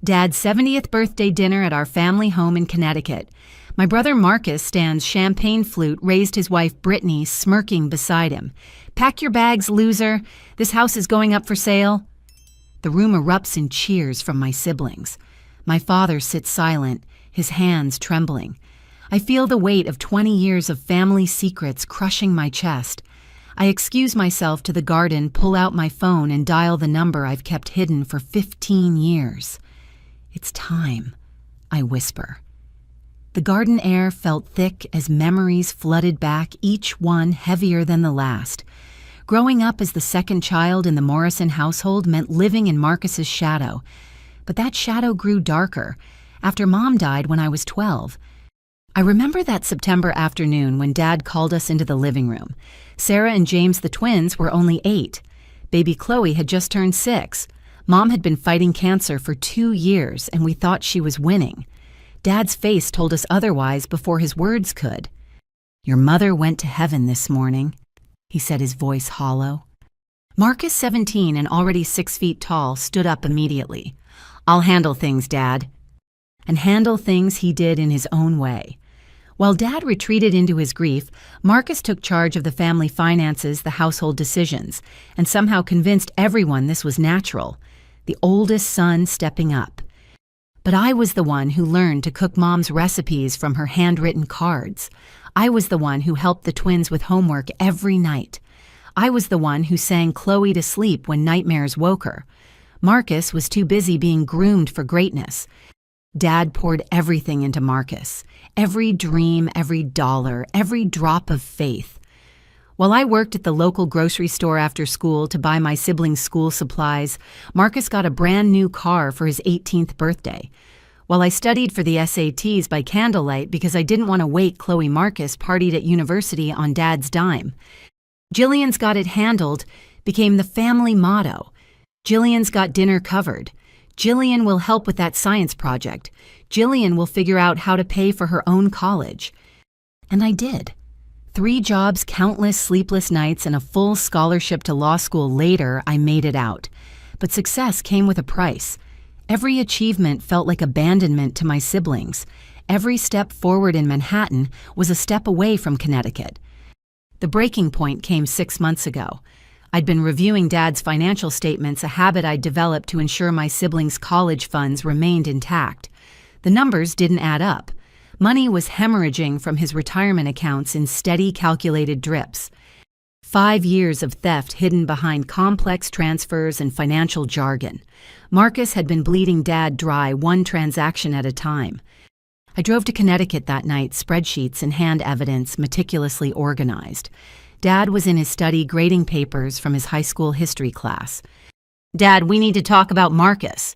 Dad's 70th birthday dinner at our family home in Connecticut. My brother Marcus stands champagne flute, raised his wife Brittany smirking beside him. "Pack your bags, loser. This house is going up for sale." The room erupts in cheers from my siblings. My father sits silent, his hands trembling. I feel the weight of 20 years of family secrets crushing my chest. I excuse myself to the garden, pull out my phone, and dial the number I've kept hidden for 15 years. "It's time," I whisper. The garden air felt thick as memories flooded back, each one heavier than the last. Growing up as the second child in the Morrison household meant living in Marcus's shadow. But that shadow grew darker after Mom died when I was 12. I remember that September afternoon when Dad called us into the living room. Sarah and James, the twins, were only 8. Baby Chloe had just turned 6. Mom had been fighting cancer for 2 years, and we thought she was winning. Dad's face told us otherwise before his words could. "Your mother went to heaven this morning," he said, his voice hollow. Marcus, 17 and already 6 feet tall, stood up immediately. "I'll handle things, Dad." And handle things he did in his own way. While Dad retreated into his grief, Marcus took charge of the family finances, the household decisions, and somehow convinced everyone this was natural. The oldest son stepping up. But I was the one who learned to cook Mom's recipes from her handwritten cards. I was the one who helped the twins with homework every night. I was the one who sang Chloe to sleep when nightmares woke her. Marcus was too busy being groomed for greatness. Dad poured everything into Marcus. Every dream, every dollar, every drop of faith. While I worked at the local grocery store after school to buy my siblings' school supplies, Marcus got a brand new car for his 18th birthday. While I studied for the SATs by candlelight because I didn't want to wait, Chloe Marcus partied at university on Dad's dime. "Jillian's got it handled" became the family motto. Jillian's got dinner covered. Jillian will help with that science project. Jillian will figure out how to pay for her own college. And I did. 3 jobs, countless sleepless nights, and a full scholarship to law school later, I made it out. But success came with a price. Every achievement felt like abandonment to my siblings. Every step forward in Manhattan was a step away from Connecticut. The breaking point came 6 months ago. I'd been reviewing Dad's financial statements, a habit I'd developed to ensure my siblings' college funds remained intact. The numbers didn't add up. Money was hemorrhaging from his retirement accounts in steady, calculated drips. 5 years of theft hidden behind complex transfers and financial jargon. Marcus had been bleeding Dad dry, one transaction at a time. I drove to Connecticut that night, spreadsheets and hand evidence meticulously organized. Dad was in his study grading papers from his high school history class. "Dad, we need to talk about Marcus."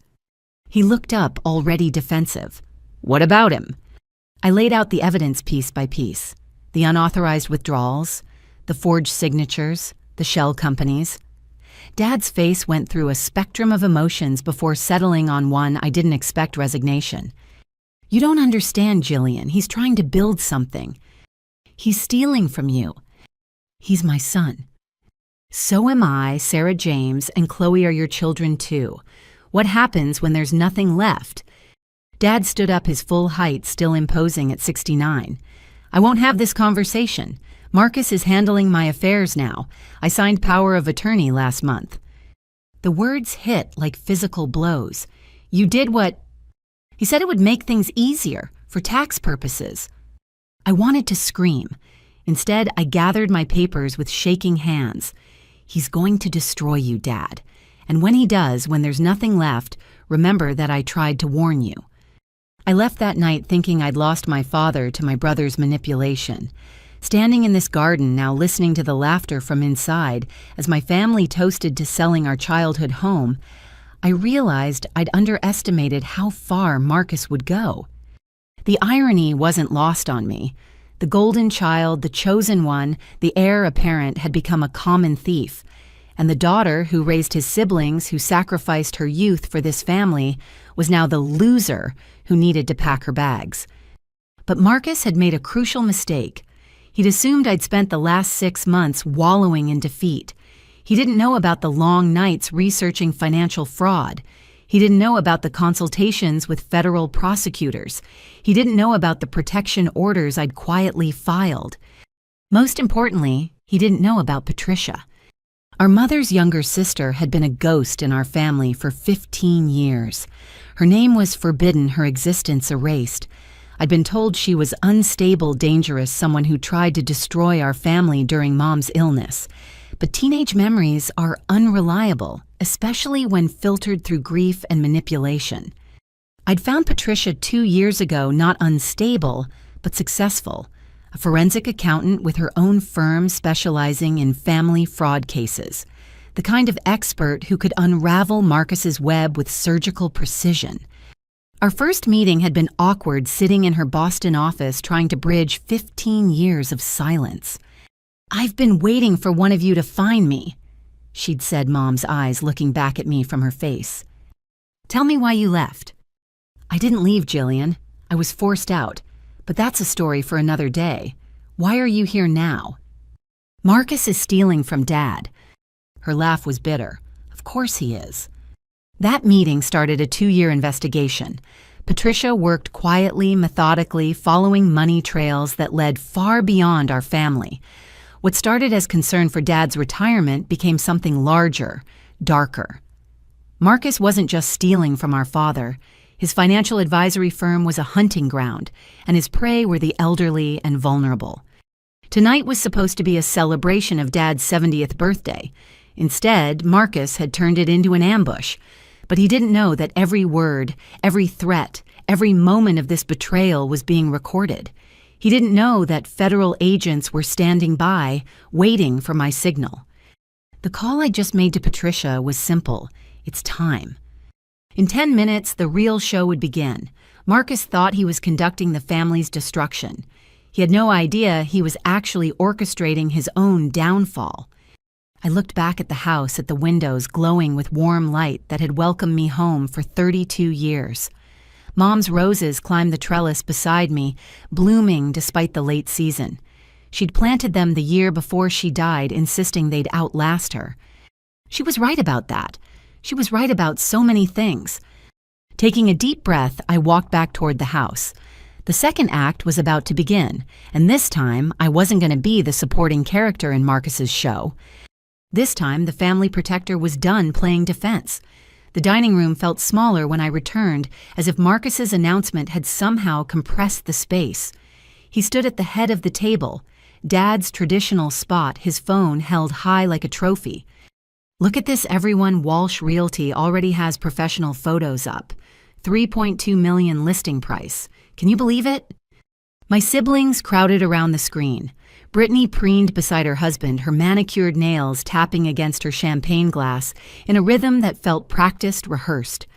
He looked up, already defensive. "What about him?" I laid out the evidence piece by piece. The unauthorized withdrawals, the forged signatures, the shell companies. Dad's face went through a spectrum of emotions before settling on one I didn't expect: resignation. "You don't understand, Jillian. He's trying to build something. He's stealing from you. He's my son. So am I, Sarah, James, and Chloe are your children too. What happens when there's nothing left?" Dad stood up, his full height still imposing at 69. "I won't have this conversation. Marcus is handling my affairs now. I signed power of attorney last month." The words hit like physical blows. "You did what?" "He said it would make things easier for tax purposes." I wanted to scream. Instead, I gathered my papers with shaking hands. "He's going to destroy you, Dad. And when he does, when there's nothing left, remember that I tried to warn you." I left that night thinking I'd lost my father to my brother's manipulation. Standing in this garden now, listening to the laughter from inside as my family toasted to selling our childhood home, I realized I'd underestimated how far Marcus would go. The irony wasn't lost on me. The golden child, the chosen one, the heir apparent, had become a common thief. And the daughter who raised his siblings, who sacrificed her youth for this family, was now the loser who needed to pack her bags. But Marcus had made a crucial mistake. He'd assumed I'd spent the last 6 months wallowing in defeat. He didn't know about the long nights researching financial fraud. He didn't know about the consultations with federal prosecutors. He didn't know about the protection orders I'd quietly filed. Most importantly, he didn't know about Patricia. Our mother's younger sister had been a ghost in our family for 15 years. Her name was forbidden, her existence erased. I'd been told she was unstable, dangerous, someone who tried to destroy our family during Mom's illness. But teenage memories are unreliable, especially when filtered through grief and manipulation. I'd found Patricia 2 years ago not unstable, but successful. A forensic accountant with her own firm specializing in family fraud cases. The kind of expert who could unravel Marcus's web with surgical precision. Our first meeting had been awkward, sitting in her Boston office trying to bridge 15 years of silence. "I've been waiting for one of you to find me," she'd said, Mom's eyes looking back at me from her face. "Tell me why you left." "I didn't leave, Jillian. I was forced out. But that's a story for another day. Why are you here now?" "Marcus is stealing from Dad." Her laugh was bitter. "Of course he is." That meeting started a 2-year investigation. Patricia worked quietly, methodically, following money trails that led far beyond our family. What started as concern for Dad's retirement became something larger, darker. Marcus wasn't just stealing from our father. His financial advisory firm was a hunting ground, and his prey were the elderly and vulnerable. Tonight was supposed to be a celebration of Dad's 70th birthday. Instead, Marcus had turned it into an ambush. But he didn't know that every word, every threat, every moment of this betrayal was being recorded. He didn't know that federal agents were standing by, waiting for my signal. The call I just made to Patricia was simple. It's time. In 10 minutes, the real show would begin. Marcus thought he was conducting the family's destruction. He had no idea he was actually orchestrating his own downfall. I looked back at the house, at the windows glowing with warm light that had welcomed me home for 32 years. Mom's roses climbed the trellis beside me, blooming despite the late season. She'd planted them the year before she died, insisting they'd outlast her. She was right about that. She was right about so many things. Taking a deep breath, I walked back toward the house. The second act was about to begin, and this time I wasn't going to be the supporting character in Marcus's show. This time the family protector was done playing defense. The dining room felt smaller when I returned, as if Marcus's announcement had somehow compressed the space. He stood at the head of the table, Dad's traditional spot, his phone held high like a trophy. "Look at this, everyone. Walsh Realty already has professional photos up. 3.2 million listing price. Can you believe it?" My siblings crowded around the screen. Brittany preened beside her husband, her manicured nails tapping against her champagne glass in a rhythm that felt practiced, rehearsed.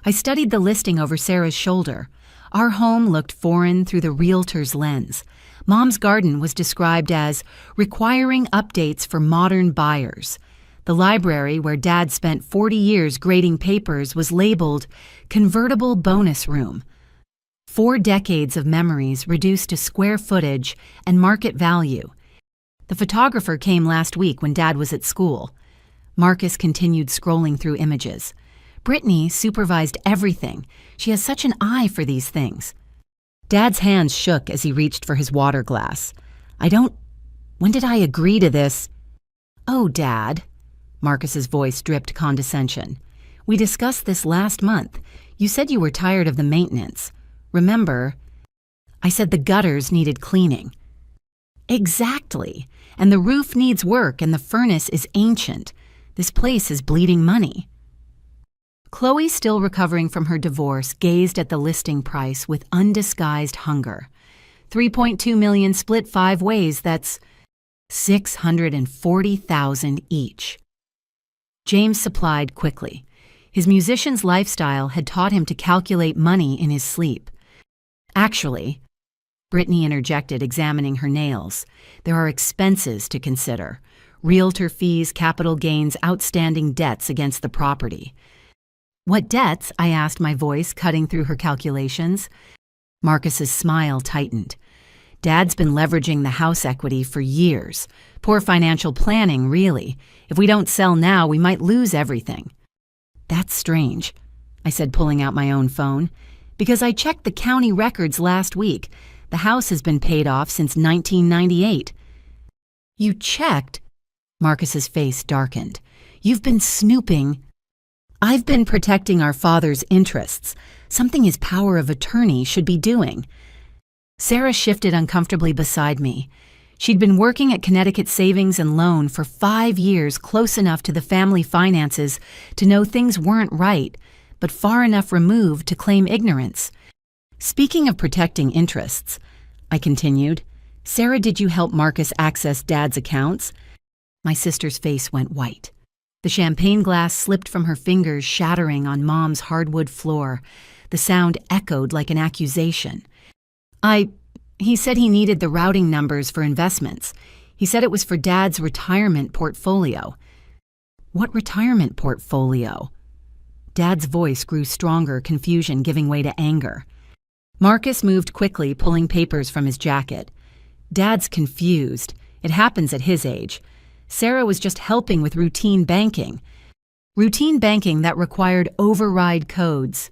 I studied the listing over Sarah's shoulder. Our home looked foreign through the realtor's lens. Mom's garden was described as requiring updates for modern buyers. The library, where Dad spent 40 years grading papers, was labeled convertible bonus room. 4 decades of memories reduced to square footage and market value. The photographer came last week when Dad was at school. Marcus continued scrolling through images. Brittany supervised everything. She has such an eye for these things. Dad's hands shook as he reached for his water glass. When did I agree to this?" "Oh, Dad." Marcus's voice dripped condescension. "We discussed this last month. You said you were tired of the maintenance. Remember?" "I said the gutters needed cleaning." "Exactly. And the roof needs work and the furnace is ancient. This place is bleeding money." Chloe, still recovering from her divorce, gazed at the listing price with undisguised hunger. 3.2 million split 5 ways, that's $640,000 each. James supplied quickly. His musician's lifestyle had taught him to calculate money in his sleep. "Actually," Brittany interjected, examining her nails, "there are expenses to consider. Realtor fees, capital gains, outstanding debts against the property." "What debts?" I asked, my voice cutting through her calculations. Marcus's smile tightened. "Dad's been leveraging the house equity for years. Poor financial planning, really. If we don't sell now, we might lose everything." "That's strange." I said, pulling out my own phone. Because I checked the county records last week. The house has been paid off since 1998. You checked? Marcus's face darkened. You've been snooping. I've been protecting our father's interests, something his power of attorney should be doing. Sarah shifted uncomfortably beside me. She'd been working at Connecticut Savings and Loan for 5 years, close enough to the family finances to know things weren't right, but far enough removed to claim ignorance. Speaking of protecting interests, I continued, Sarah, did you help Marcus access Dad's accounts? My sister's face went white. The champagne glass slipped from her fingers, shattering on Mom's hardwood floor. The sound echoed like an accusation. He said he needed the routing numbers for investments. He said it was for Dad's retirement portfolio. What retirement portfolio? Dad's voice grew stronger, confusion giving way to anger. Marcus moved quickly, pulling papers from his jacket. Dad's confused. It happens at his age. Sarah was just helping with routine banking. Routine banking that required override codes.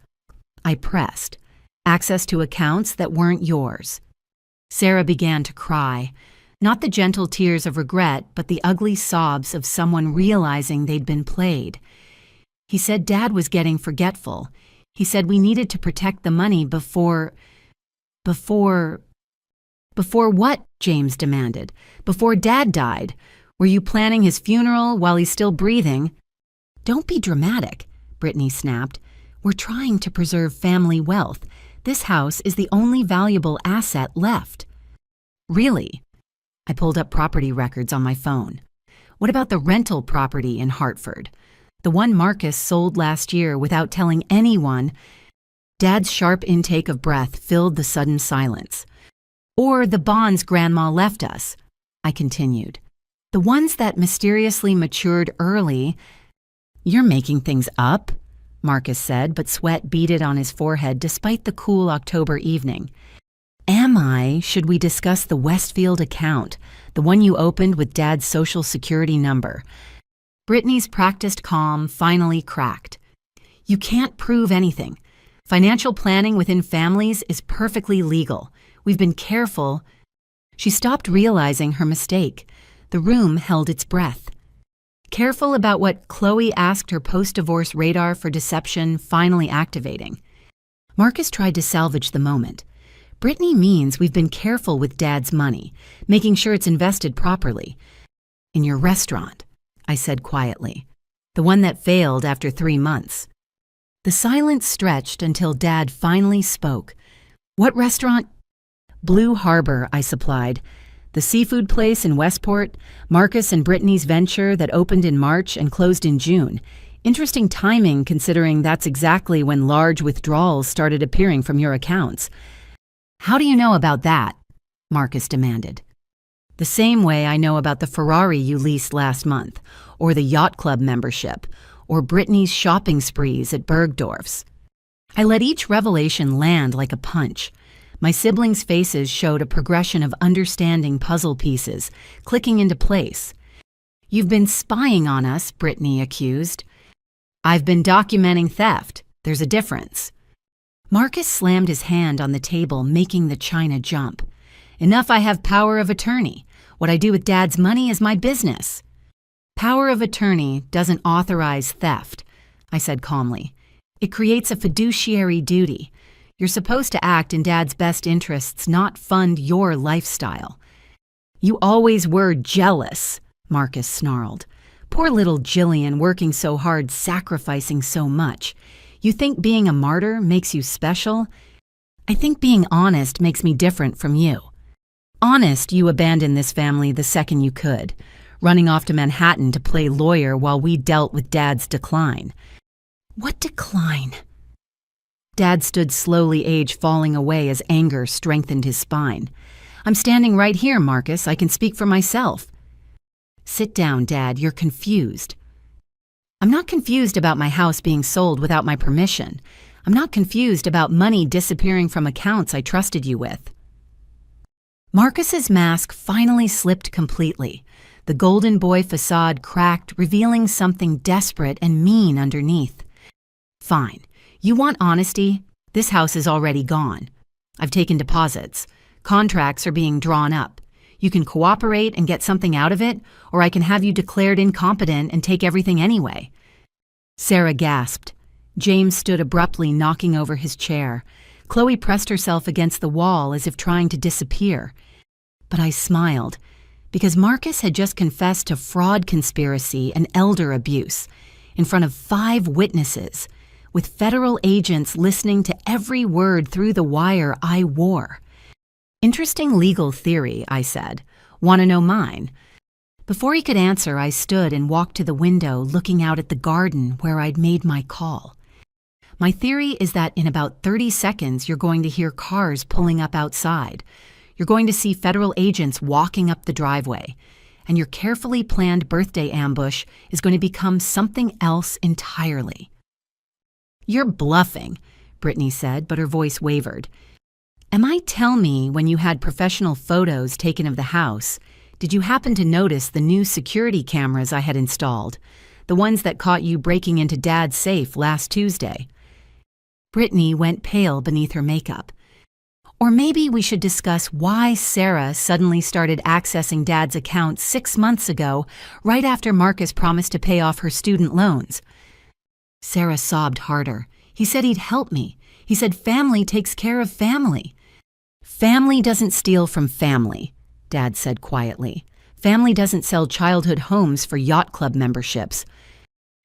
I pressed. Access to accounts that weren't yours. Sarah began to cry. Not the gentle tears of regret, but the ugly sobs of someone realizing they'd been played. He said Dad was getting forgetful. He said we needed to protect the money before what? James demanded. Before Dad died. Were you planning his funeral while he's still breathing? Don't be dramatic, Brittany snapped. We're trying to preserve family wealth. This house is the only valuable asset left. Really? I pulled up property records on my phone. What about the rental property in Hartford? The one Marcus sold last year without telling anyone. Dad's sharp intake of breath filled the sudden silence. Or the bonds Grandma left us, I continued. The ones that mysteriously matured early. You're making things up, Marcus said, but sweat beaded on his forehead despite the cool October evening. Am I? Should we discuss the Westfield account, the one you opened with Dad's Social Security number? Brittany's practiced calm finally cracked. You can't prove anything. Financial planning within families is perfectly legal. We've been careful. She stopped realizing her mistake. The room held its breath. Careful about what Chloe asked her post-divorce radar for deception finally activating. Marcus tried to salvage the moment. Brittany means we've been careful with Dad's money, making sure it's invested properly. In your restaurant, I said quietly. The one that failed after 3 months. The silence stretched until Dad finally spoke. What restaurant? Blue Harbor, I supplied. The seafood place in Westport, Marcus and Brittany's venture that opened in March and closed in June. Interesting timing considering that's exactly when large withdrawals started appearing from your accounts. How do you know about that? Marcus demanded. The same way I know about the Ferrari you leased last month, or the yacht club membership, or Brittany's shopping sprees at Bergdorf's. I let each revelation land like a punch. My siblings' faces showed a progression of understanding puzzle pieces, clicking into place. You've been spying on us, Brittany accused. I've been documenting theft. There's a difference. Marcus slammed his hand on the table, making the china jump. Enough I have power of attorney. What I do with Dad's money is my business. Power of attorney doesn't authorize theft, I said calmly. It creates a fiduciary duty. You're supposed to act in Dad's best interests, not fund your lifestyle. You always were jealous, Marcus snarled. Poor little Jillian working so hard, sacrificing so much. You think being a martyr makes you special? I think being honest makes me different from you. Honest, you abandoned this family the second you could, running off to Manhattan to play lawyer while we dealt with Dad's decline. What decline? Dad stood slowly, age falling away as anger strengthened his spine. I'm standing right here, Marcus. I can speak for myself. Sit down, Dad. You're confused. I'm not confused about my house being sold without my permission. I'm not confused about money disappearing from accounts I trusted you with. Marcus's mask finally slipped completely. The golden boy facade cracked, revealing something desperate and mean underneath. Fine. You want honesty? This house is already gone. I've taken deposits. Contracts are being drawn up. You can cooperate and get something out of it, or I can have you declared incompetent and take everything anyway." Sarah gasped. James stood abruptly, knocking over his chair. Chloe pressed herself against the wall as if trying to disappear. But I smiled, because Marcus had just confessed to fraud conspiracy and elder abuse in front of 5 witnesses, with federal agents listening to every word through the wire I wore. "Interesting legal theory," I said. "Want to know mine?" Before he could answer, I stood and walked to the window, looking out at the garden where I'd made my call. "My theory is that in about 30 seconds, you're going to hear cars pulling up outside. You're going to see federal agents walking up the driveway, and your carefully planned birthday ambush is going to become something else entirely." "You're bluffing," Brittany said, but her voice wavered. "Am I tell me when you had professional photos taken of the house, did you happen to notice the new security cameras I had installed, the ones that caught you breaking into Dad's safe last Tuesday?" Brittany went pale beneath her makeup. "Or maybe we should discuss why Sarah suddenly started accessing Dad's account 6 months ago, right after Marcus promised to pay off her student loans." Sarah sobbed harder. "He said he'd help me. He said family takes care of family." "Family doesn't steal from family," Dad said quietly. "Family doesn't sell childhood homes for yacht club memberships."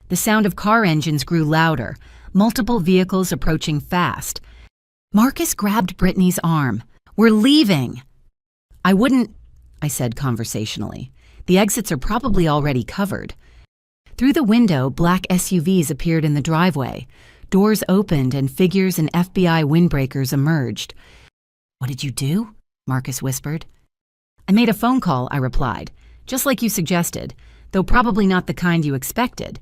The sound of car engines grew louder, multiple vehicles approaching fast. Marcus grabbed Brittany's arm. "We're leaving." "I wouldn't," I said conversationally. "The exits are probably already covered." Through the window, black SUVs appeared in the driveway. Doors opened and figures in FBI windbreakers emerged. "What did you do?" Marcus whispered. "I made a phone call," I replied, "just like you suggested, though probably not the kind you expected."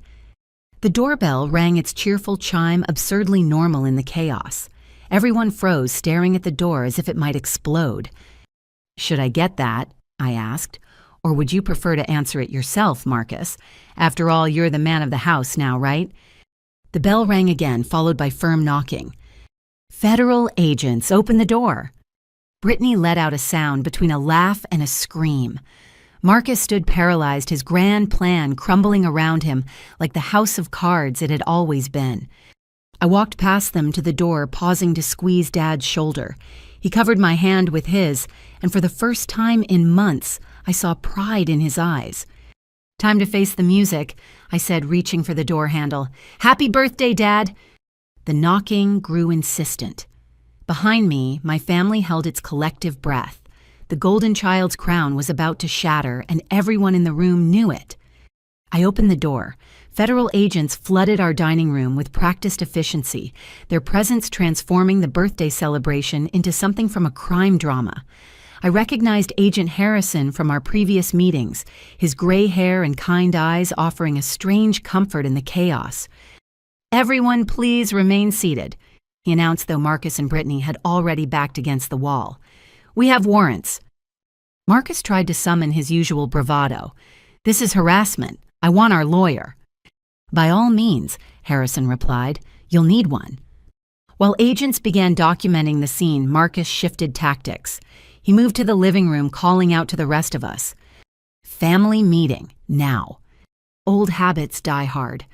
The doorbell rang its cheerful chime, absurdly normal in the chaos. Everyone froze, staring at the door as if it might explode. "Should I get that?" I asked. "Or would you prefer to answer it yourself, Marcus? After all, you're the man of the house now, right?" The bell rang again, followed by firm knocking. "Federal agents, open the door." Brittany let out a sound between a laugh and a scream. Marcus stood paralyzed, his grand plan crumbling around him like the house of cards it had always been. I walked past them to the door, pausing to squeeze Dad's shoulder. He covered my hand with his, and for the first time in months, I saw pride in his eyes. "Time to face the music," I said, reaching for the door handle. "Happy birthday, Dad!" The knocking grew insistent. Behind me, my family held its collective breath. The golden child's crown was about to shatter, and everyone in the room knew it. I opened the door. Federal agents flooded our dining room with practiced efficiency, their presence transforming the birthday celebration into something from a crime drama. I recognized Agent Harrison from our previous meetings, his gray hair and kind eyes offering a strange comfort in the chaos. "Everyone, please remain seated," he announced, though Marcus and Brittany had already backed against the wall. "We have warrants." Marcus tried to summon his usual bravado. "This is harassment. I want our lawyer." "By all means," Harrison replied. "You'll need one." While agents began documenting the scene, Marcus shifted tactics. He moved to the living room, calling out to the rest of us. "Family meeting, now." Old habits die hard.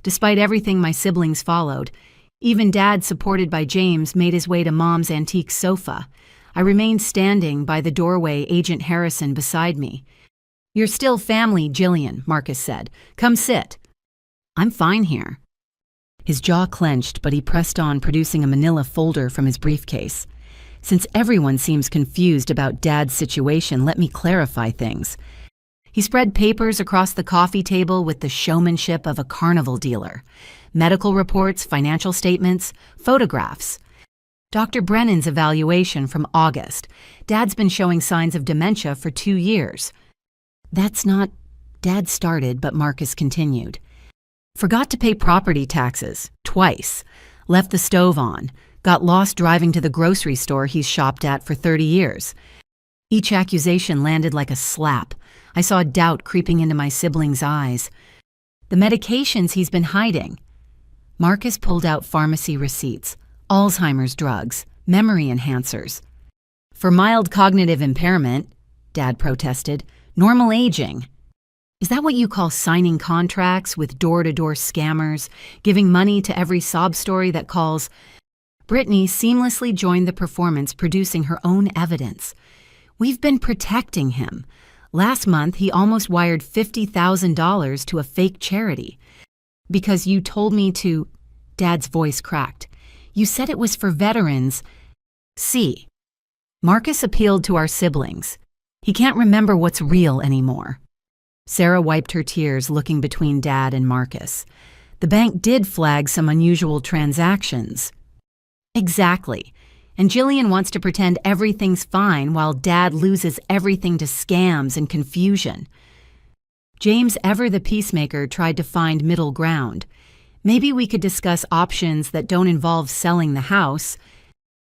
Despite everything my siblings followed, even Dad, supported by James, made his way to Mom's antique sofa. I remained standing by the doorway, Agent Harrison beside me. "You're still family, Jillian," Marcus said. "Come sit." "I'm fine here." His jaw clenched, but he pressed on, producing a manila folder from his briefcase. "Since everyone seems confused about Dad's situation, let me clarify things." He spread papers across the coffee table with the showmanship of a carnival dealer. Medical reports, financial statements, photographs. Dr. Brennan's evaluation from August. Dad's been showing signs of dementia for 2 years. "That's not..." Dad started, but Marcus continued. "Forgot to pay property taxes, twice. Left the stove on. Got lost driving to the grocery store he's shopped at for 30 years. Each accusation landed like a slap. I saw doubt creeping into my siblings' eyes. "The medications he's been hiding." Marcus pulled out pharmacy receipts, Alzheimer's drugs, memory enhancers. For mild cognitive impairment, Dad protested, normal aging. Is that what you call signing contracts with door-to-door scammers, giving money to every sob story that calls? Brittany seamlessly joined the performance, producing her own evidence. We've been protecting him. Last month, he almost wired $50,000 to a fake charity. Because you told me to, Dad's voice cracked. You said it was for veterans. See, Marcus appealed to our siblings. He can't remember what's real anymore. Sarah wiped her tears, looking between Dad and Marcus. The bank did flag some unusual transactions. Exactly. And Jillian wants to pretend everything's fine while Dad loses everything to scams and confusion. James, ever the peacemaker, tried to find middle ground. Maybe we could discuss options that don't involve selling the house.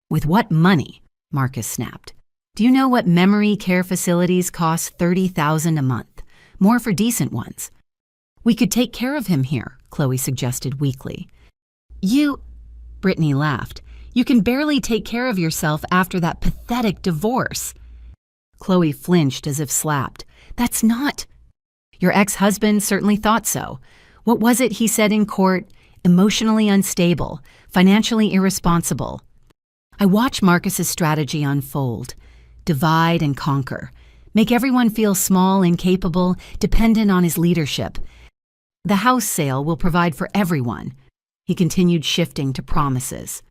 With what money? Marcus snapped. Do you know what memory care facilities cost $30,000 a month? More for decent ones. We could take care of him here, Chloe suggested weakly. Brittany laughed. You can barely take care of yourself after that pathetic divorce. Chloe flinched as if slapped. That's not... Your ex-husband certainly thought so. What was it he said in court? Emotionally unstable, financially irresponsible. I watch Marcus's strategy unfold. Divide and conquer. Make everyone feel small, incapable, dependent on his leadership. The house sale will provide for everyone. He continued, shifting to promises.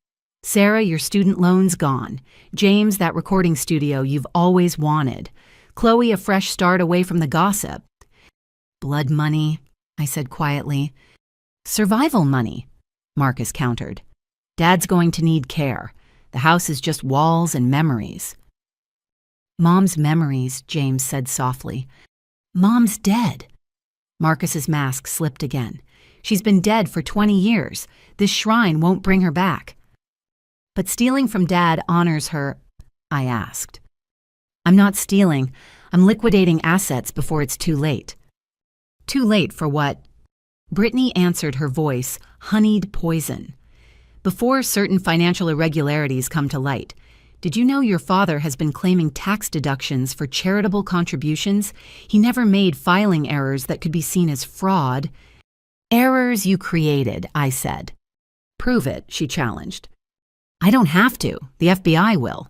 Sarah, your student loan's gone. James, that recording studio you've always wanted. Chloe, a fresh start away from the gossip. Blood money, I said quietly. Survival money, Marcus countered. Dad's going to need care. The house is just walls and memories. Mom's memories, James said softly. Mom's dead. Marcus's mask slipped again. She's been dead for 20 years. This shrine won't bring her back. But stealing from Dad honors her, I asked. I'm not stealing. I'm liquidating assets before it's too late. Too late for what? Brittany answered, her voice honeyed poison. Before certain financial irregularities come to light. Did you know your father has been claiming tax deductions for charitable contributions? He never made filing errors that could be seen as fraud. Errors you created, I said. Prove it, she challenged. I don't have to. The FBI will.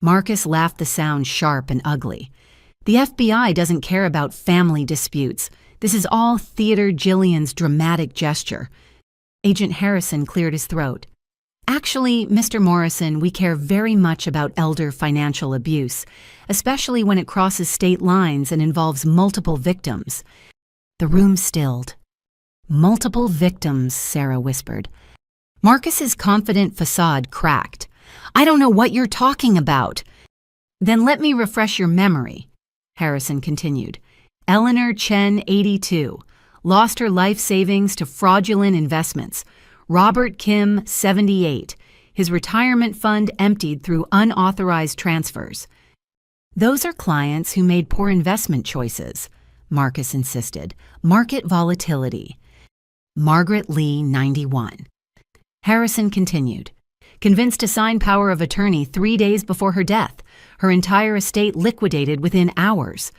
Marcus laughed, the sound sharp and ugly. The FBI doesn't care about family disputes. This is all Theater Jillian's dramatic gesture. Agent Harrison cleared his throat. Actually, Mr. Morrison, we care very much about elder financial abuse, especially when it crosses state lines and involves multiple victims. The room stilled. Multiple victims, Sarah whispered. Marcus's confident facade cracked. I don't know what you're talking about. Then let me refresh your memory, Harrison continued. Eleanor Chen, 82, lost her life savings to fraudulent investments. Robert Kim, 78, his retirement fund emptied through unauthorized transfers. Those are clients who made poor investment choices, Marcus insisted. Market volatility. Margaret Lee, 91. Harrison continued. Convinced to sign power of attorney 3 days before her death, her entire estate liquidated within hours.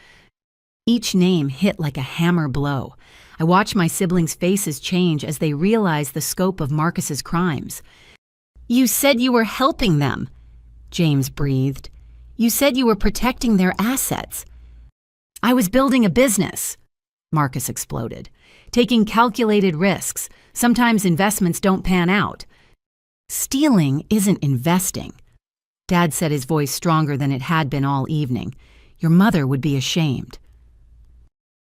Each name hit like a hammer blow. I watched my siblings' faces change as they realized the scope of Marcus's crimes. You said you were helping them, James breathed. You said you were protecting their assets. I was building a business, Marcus exploded. Taking calculated risks. Sometimes investments don't pan out. Stealing isn't investing. Dad said, his voice stronger than it had been all evening. Your mother would be ashamed.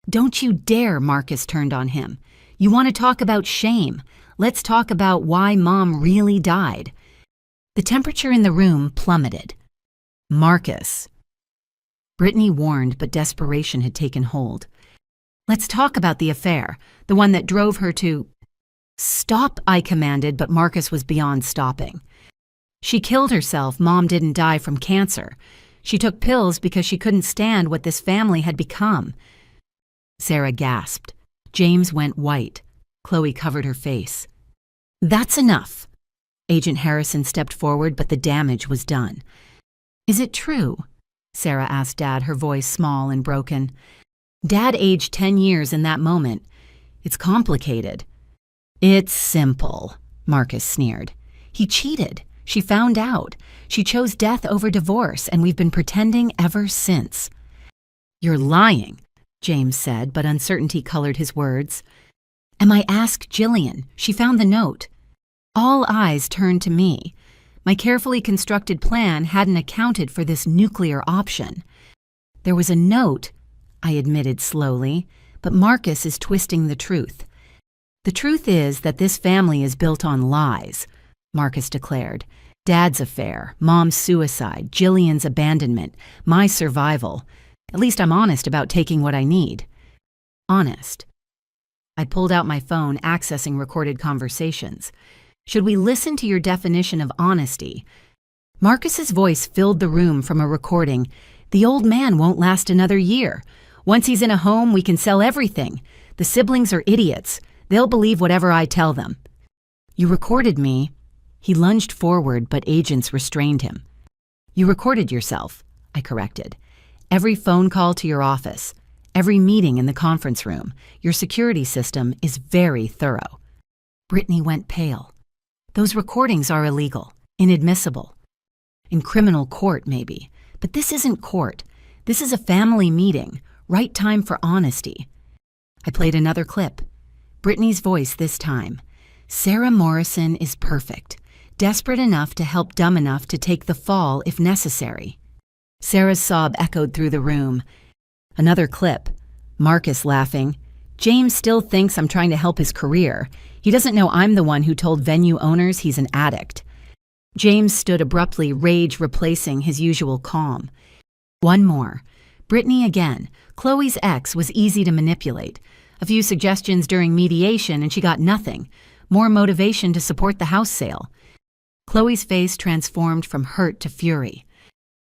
Don't you dare, Marcus turned on him. You want to talk about shame? Let's talk about why Mom really died. The temperature in the room plummeted. Marcus. Brittany warned, but desperation had taken hold. Let's talk about the affair, the one that drove her to... Stop, I commanded, but Marcus was beyond stopping. She killed herself. Mom didn't die from cancer. She took pills because she couldn't stand what this family had become. Sarah gasped. James went white. Chloe covered her face. That's enough. Agent Harrison stepped forward, but the damage was done. Is it true? Sarah asked Dad, her voice small and broken. Dad aged 10 years in that moment. It's complicated. It's simple, Marcus sneered. He cheated. She found out. She chose death over divorce, and we've been pretending ever since. You're lying, James said, but uncertainty colored his words. I asked Jillian. She found the note. All eyes turned to me. My carefully constructed plan hadn't accounted for this nuclear option. There was a note, I admitted slowly, but Marcus is twisting the truth. The truth is that this family is built on lies, Marcus declared. Dad's affair, Mom's suicide, Jillian's abandonment, my survival. At least I'm honest about taking what I need. Honest. I pulled out my phone, accessing recorded conversations. Should we listen to your definition of honesty? Marcus's voice filled the room from a recording. The old man won't last another year. Once he's in a home, we can sell everything. The siblings are idiots. They'll believe whatever I tell them. You recorded me. He lunged forward, but agents restrained him. You recorded yourself, I corrected. Every phone call to your office, every meeting in the conference room. Your security system is very thorough. Brittany went pale. Those recordings are illegal, inadmissible. In criminal court, maybe. But this isn't court. This is a family meeting. Right time for honesty. I played another clip. Brittany's voice this time. Sarah Morrison is perfect. Desperate enough to help, dumb enough to take the fall if necessary. Sarah's sob echoed through the room. Another clip. Marcus laughing. James still thinks I'm trying to help his career. He doesn't know I'm the one who told venue owners he's an addict. James stood abruptly, rage replacing his usual calm. One more. Brittany again. Chloe's ex was easy to manipulate. A few suggestions during mediation and she got nothing. More motivation to support the house sale. Chloe's face transformed from hurt to fury.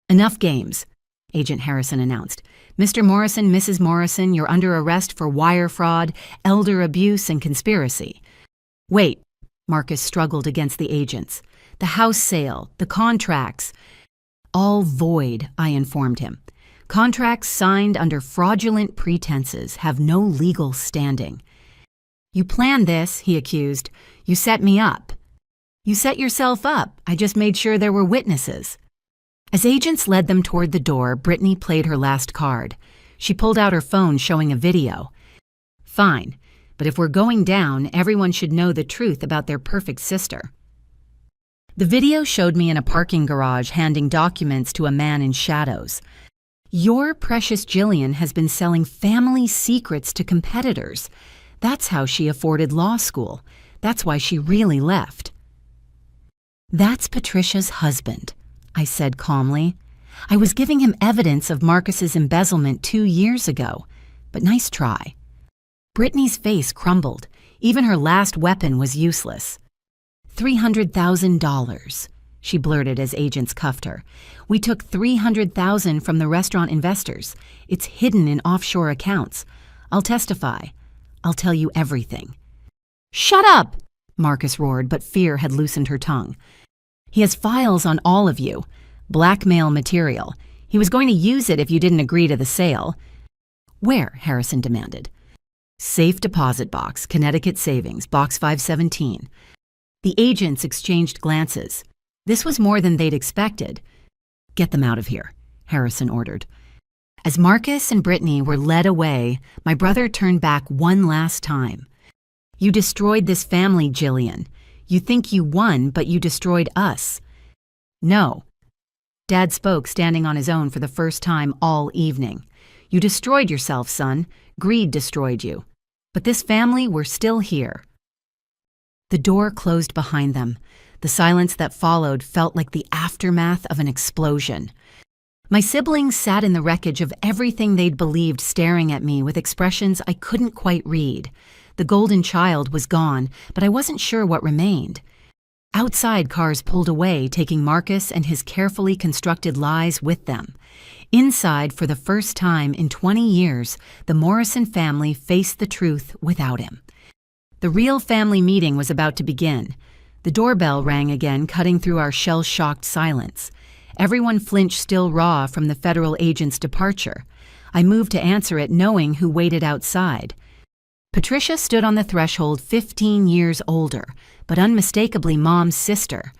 Enough games, Agent Harrison announced. Mr. Morrison, Mrs. Morrison, you're under arrest for wire fraud, elder abuse, and conspiracy. Wait, Marcus struggled against the agents. The house sale, the contracts. All void, I informed him. Contracts signed under fraudulent pretenses have no legal standing. You planned this, he accused. You set me up. You set yourself up. I just made sure there were witnesses. As agents led them toward the door, Brittany played her last card. She pulled out her phone showing a video. Fine, but if we're going down, everyone should know the truth about their perfect sister. The video showed me in a parking garage handing documents to a man in shadows. Your precious Jillian has been selling family secrets to competitors. That's how she afforded law school. That's why she really left. That's Patricia's husband, I said calmly. I was giving him evidence of Marcus's embezzlement 2 years ago, but nice try. Brittany's face crumbled. Even her last weapon was useless. $300,000, she blurted as agents cuffed her. We took $300,000 from the restaurant investors. It's hidden in offshore accounts. I'll testify. I'll tell you everything. Shut up, Marcus roared, but fear had loosened her tongue. He has files on all of you. Blackmail material. He was going to use it if you didn't agree to the sale. Where? Harrison demanded. Safe deposit box, Connecticut Savings, box 517. The agents exchanged glances. This was more than they'd expected. Get them out of here, Harrison ordered. As Marcus and Brittany were led away, my brother turned back one last time. You destroyed this family, Jillian. You think you won, but you destroyed us. No. Dad spoke, standing on his own for the first time all evening. You destroyed yourself, son. Greed destroyed you. But this family, we're still here. The door closed behind them. The silence that followed felt like the aftermath of an explosion. My siblings sat in the wreckage of everything they'd believed, staring at me with expressions I couldn't quite read. The golden child was gone, but I wasn't sure what remained. Outside, cars pulled away, taking Marcus and his carefully constructed lies with them. Inside, for the first time in 20 years, the Morrison family faced the truth without him. The real family meeting was about to begin. The doorbell rang again, cutting through our shell-shocked silence. Everyone flinched still raw from the federal agent's departure. I moved to answer it, knowing who waited outside. Patricia stood on the threshold, 15 years older, but unmistakably Mom's sister.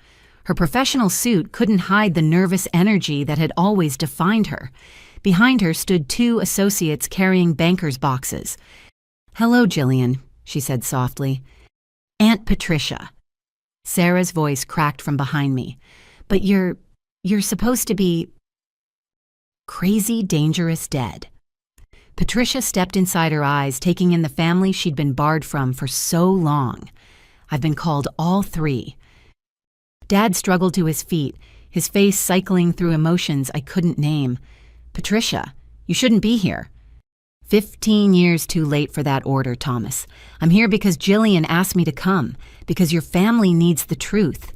Her professional suit couldn't hide the nervous energy that had always defined her. Behind her stood two associates carrying banker's boxes. "Hello, Jillian," she said softly. "Aunt Patricia." Sarah's voice cracked from behind me. "But you're supposed to be crazy, dangerous, dead." Patricia stepped inside her eyes, taking in the family she'd been barred from for so long. "I've been called all three." Dad struggled to his feet, his face cycling through emotions I couldn't name. "Patricia, you shouldn't be here." 15 years too late for that order, Thomas. "I'm here because Jillian asked me to come, because your family needs the truth."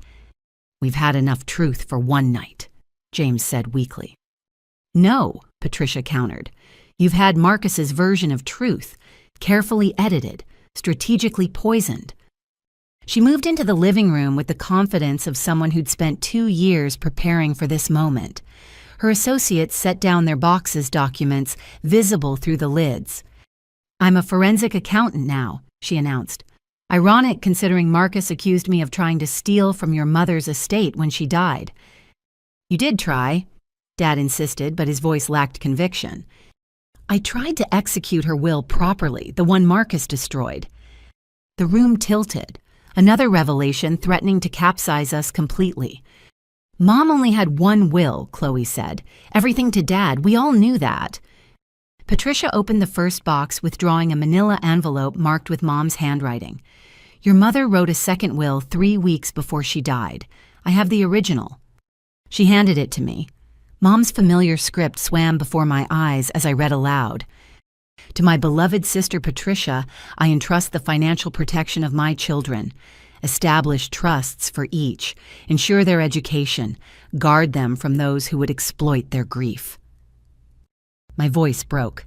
"We've had enough truth for one night," James said weakly. "No," Patricia countered. "You've had Marcus's version of truth, carefully edited, strategically poisoned." She moved into the living room with the confidence of someone who'd spent 2 years preparing for this moment. Her associates set down their boxes, documents visible through the lids. "I'm a forensic accountant now," she announced. "Ironic considering Marcus accused me of trying to steal from your mother's estate when she died." "You did try," Dad insisted, but his voice lacked conviction. "I tried to execute her will properly, the one Marcus destroyed." The room tilted, another revelation threatening to capsize us completely. "Mom only had one will," Chloe said. "Everything to Dad. We all knew that." Patricia opened the first box, withdrawing a manila envelope marked with Mom's handwriting. "Your mother wrote a second will 3 weeks before she died. I have the original." She handed it to me. Mom's familiar script swam before my eyes as I read aloud. "To my beloved sister Patricia, I entrust the financial protection of my children. Establish trusts for each, ensure their education, guard them from those who would exploit their grief." My voice broke.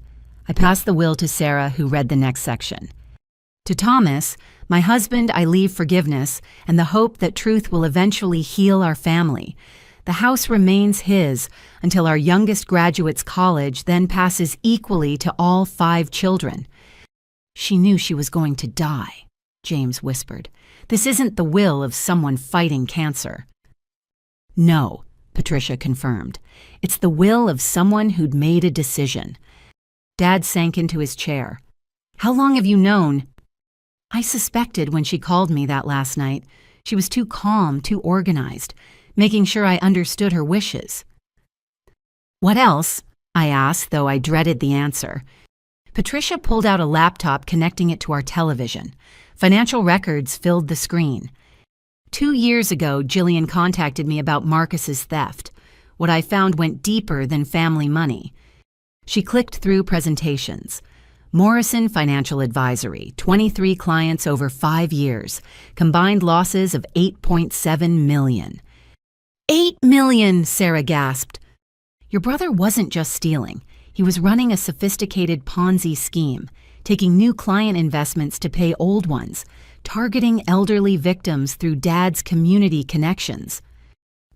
I passed the will to Sarah, who read the next section. "To Thomas, my husband, I leave forgiveness and the hope that truth will eventually heal our family. The house remains his until our youngest graduates college, then passes equally to all 5 children." "She knew she was going to die," James whispered. "This isn't the will of someone fighting cancer." "No," Patricia confirmed. "It's the will of someone who'd made a decision." Dad sank into his chair. "How long have you known?" "I suspected when she called me that last night. She was too calm, too organized, making sure I understood her wishes." "What else?" I asked, though I dreaded the answer. Patricia pulled out a laptop, connecting it to our television. Financial records filled the screen. 2 years ago, Jillian contacted me about Marcus's theft. What I found went deeper than family money. She clicked through presentations. Morrison Financial Advisory, 23 clients over 5 years, combined losses of $8.7 million. $8 million, Sarah gasped. "Your brother wasn't just stealing. He was running a sophisticated Ponzi scheme, taking new client investments to pay old ones, targeting elderly victims through Dad's community connections."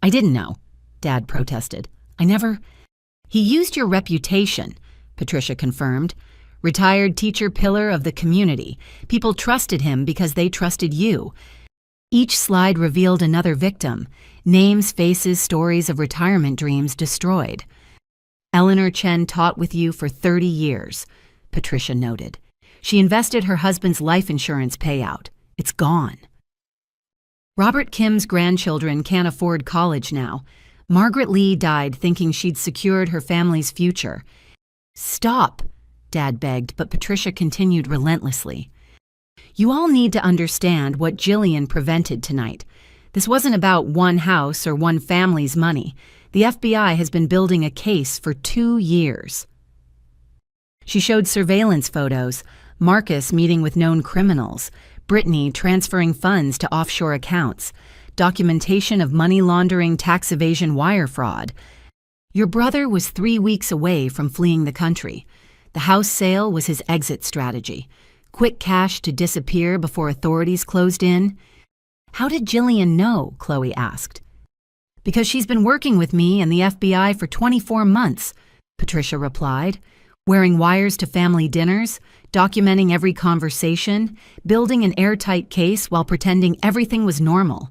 "I didn't know," Dad protested. He used your reputation," Patricia confirmed. "Retired teacher pillar of the community. People trusted him because they trusted you." Each slide revealed another victim. Names, faces, stories of retirement dreams destroyed. "Eleanor Chen taught with you for 30 years, Patricia noted. "She invested her husband's life insurance payout. It's gone." "Robert Kim's grandchildren can't afford college now. Margaret Lee died thinking she'd secured her family's future." "Stop," Dad begged, but Patricia continued relentlessly. "You all need to understand what Jillian prevented tonight. This wasn't about one house or one family's money. The FBI has been building a case for 2 years." She showed surveillance photos, Marcus meeting with known criminals, Brittany transferring funds to offshore accounts, documentation of money laundering, tax evasion, wire fraud. "Your brother was 3 weeks away from fleeing the country. The house sale was his exit strategy. Quick cash to disappear before authorities closed in. How did Jillian know? Chloe asked. Because she's been working with me and the FBI for 24 months, Patricia replied, wearing wires to family dinners, documenting every conversation, building an airtight case while pretending everything was normal.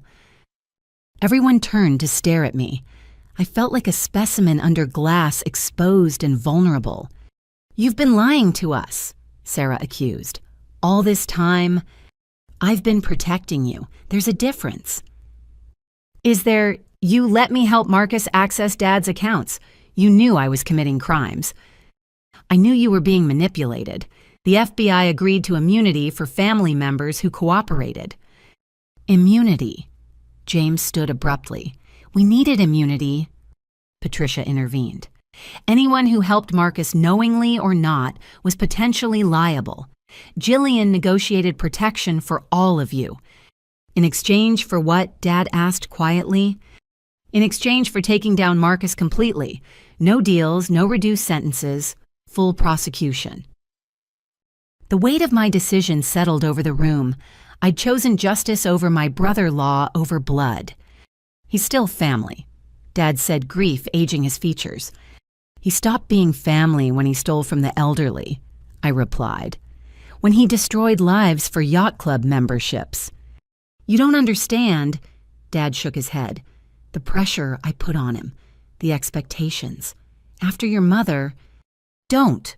Everyone turned to stare at me. I felt like a specimen under glass, exposed and vulnerable. You've been lying to us, Sarah accused. All this time, I've been protecting you. There's a difference. Is there, you let me help Marcus access Dad's accounts. You knew I was committing crimes. I knew you were being manipulated. The FBI agreed to immunity for family members who cooperated. Immunity. James stood abruptly. We needed immunity. Patricia intervened. Anyone who helped Marcus knowingly or not was potentially liable. Jillian negotiated protection for all of you. In exchange for what? Dad asked quietly. In exchange for taking down Marcus completely. No deals, no reduced sentences, full prosecution. The weight of my decision settled over the room. I'd chosen justice over my brother-in-law over blood. He's still family, Dad said, grief aging his features. He stopped being family when he stole from the elderly, I replied. When he destroyed lives for yacht club memberships. You don't understand, Dad shook his head. The pressure I put on him, the expectations. After your mother, don't,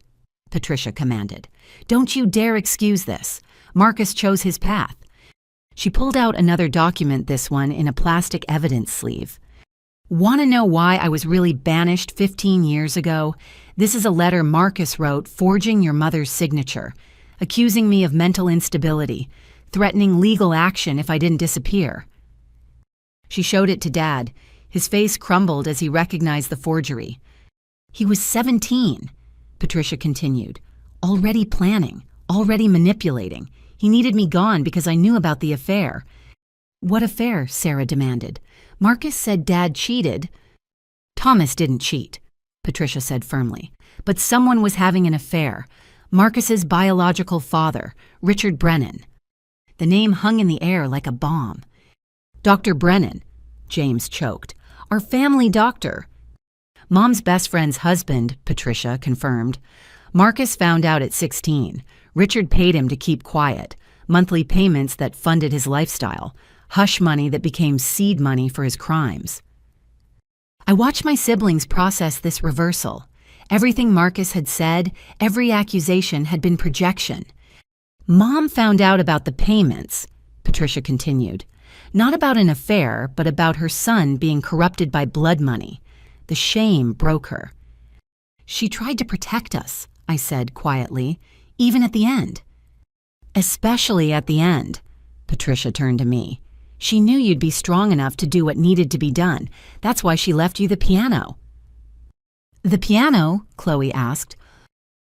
Patricia commanded. Don't you dare excuse this. Marcus chose his path. She pulled out another document, this one in a plastic evidence sleeve. Want to know why I was really banished 15 years ago? This is a letter Marcus wrote forging your mother's signature, accusing me of mental instability, threatening legal action if I didn't disappear. She showed it to Dad. His face crumbled as he recognized the forgery. He was 17, Patricia continued, already planning, already manipulating. He needed me gone because I knew about the affair. What affair? Sarah demanded. Marcus said Dad cheated. Thomas didn't cheat, Patricia said firmly, but someone was having an affair. Marcus's biological father, Richard Brennan. The name hung in the air like a bomb. Dr. Brennan, James choked. Our family doctor. Mom's best friend's husband, Patricia confirmed. Marcus found out at 16. Richard paid him to keep quiet, monthly payments that funded his lifestyle, hush money that became seed money for his crimes. I watched my siblings process this reversal. Everything Marcus had said, every accusation had been projection. Mom found out about the payments, Patricia continued. Not about an affair, but about her son being corrupted by blood money. The shame broke her. She tried to protect us, I said quietly, even at the end. Especially at the end, Patricia turned to me. She knew you'd be strong enough to do what needed to be done. That's why she left you the piano. The piano? Chloe asked.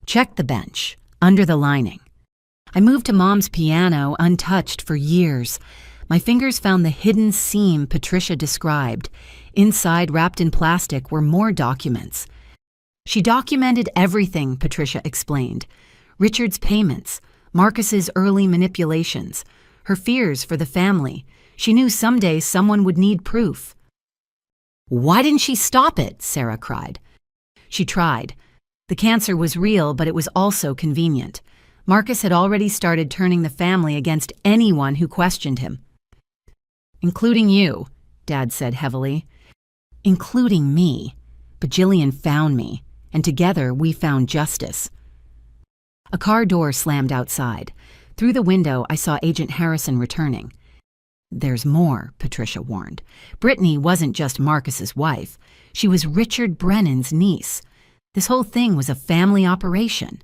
Check the bench, under the lining. I moved to Mom's piano untouched for years. My fingers found the hidden seam Patricia described. Inside, wrapped in plastic, were more documents. She documented everything, Patricia explained. Richard's payments, Marcus's early manipulations, her fears for the family. She knew someday someone would need proof. Why didn't she stop it? Sarah cried. She tried. The cancer was real, but it was also convenient. Marcus had already started turning the family against anyone who questioned him. Including you, Dad said heavily. Including me. But Jillian found me, and together we found justice. A car door slammed outside. Through the window, I saw Agent Harrison returning. There's more, Patricia warned. Brittany wasn't just Marcus's wife. She was Richard Brennan's niece. This whole thing was a family operation.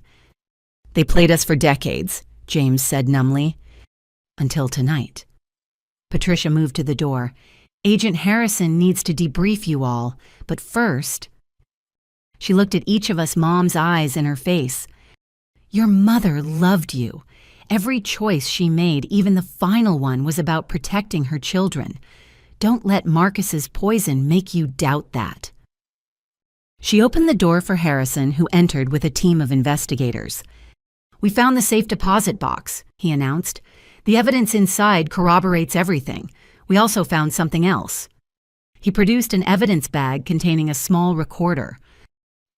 They played us for decades, James said numbly. Until tonight. Patricia moved to the door. Agent Harrison needs to debrief you all, but first... She looked at each of us, Mom's eyes in her face. Your mother loved you. Every choice she made, even the final one, was about protecting her children. Don't let Marcus's poison make you doubt that. She opened the door for Harrison, who entered with a team of investigators. "We found the safe deposit box," he announced. "The evidence inside corroborates everything. We also found something else." He produced an evidence bag containing a small recorder.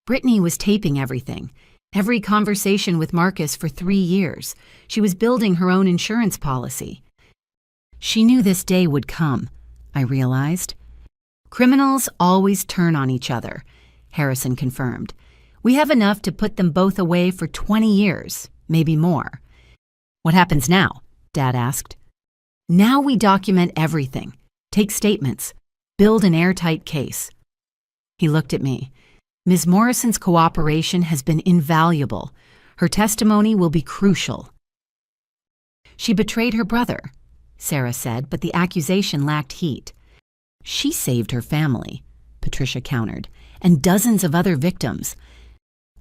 Brittany was taping everything. Every conversation with Marcus for 3 years. She was building her own insurance policy. She knew this day would come, I realized. "Criminals always turn on each other," Harrison confirmed. "We have enough to put them both away for 20 years, maybe more." "What happens now?" Dad asked. "Now we document everything, take statements, build an airtight case." He looked at me. "Ms. Morrison's cooperation has been invaluable. Her testimony will be crucial." "She betrayed her brother," Sarah said, but the accusation lacked heat. "She saved her family," Patricia countered, "and dozens of other victims."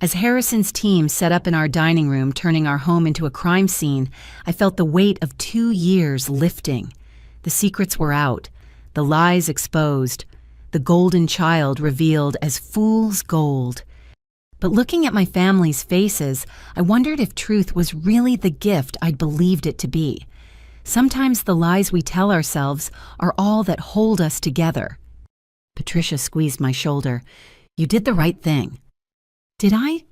As Harrison's team set up in our dining room, turning our home into a crime scene, I felt the weight of 2 years lifting. The secrets were out, the lies exposed, the golden child revealed as fool's gold. But looking at my family's faces, I wondered if truth was really the gift I'd believed it to be. Sometimes the lies we tell ourselves are all that hold us together. Patricia squeezed my shoulder. "You did the right thing." "Did I?"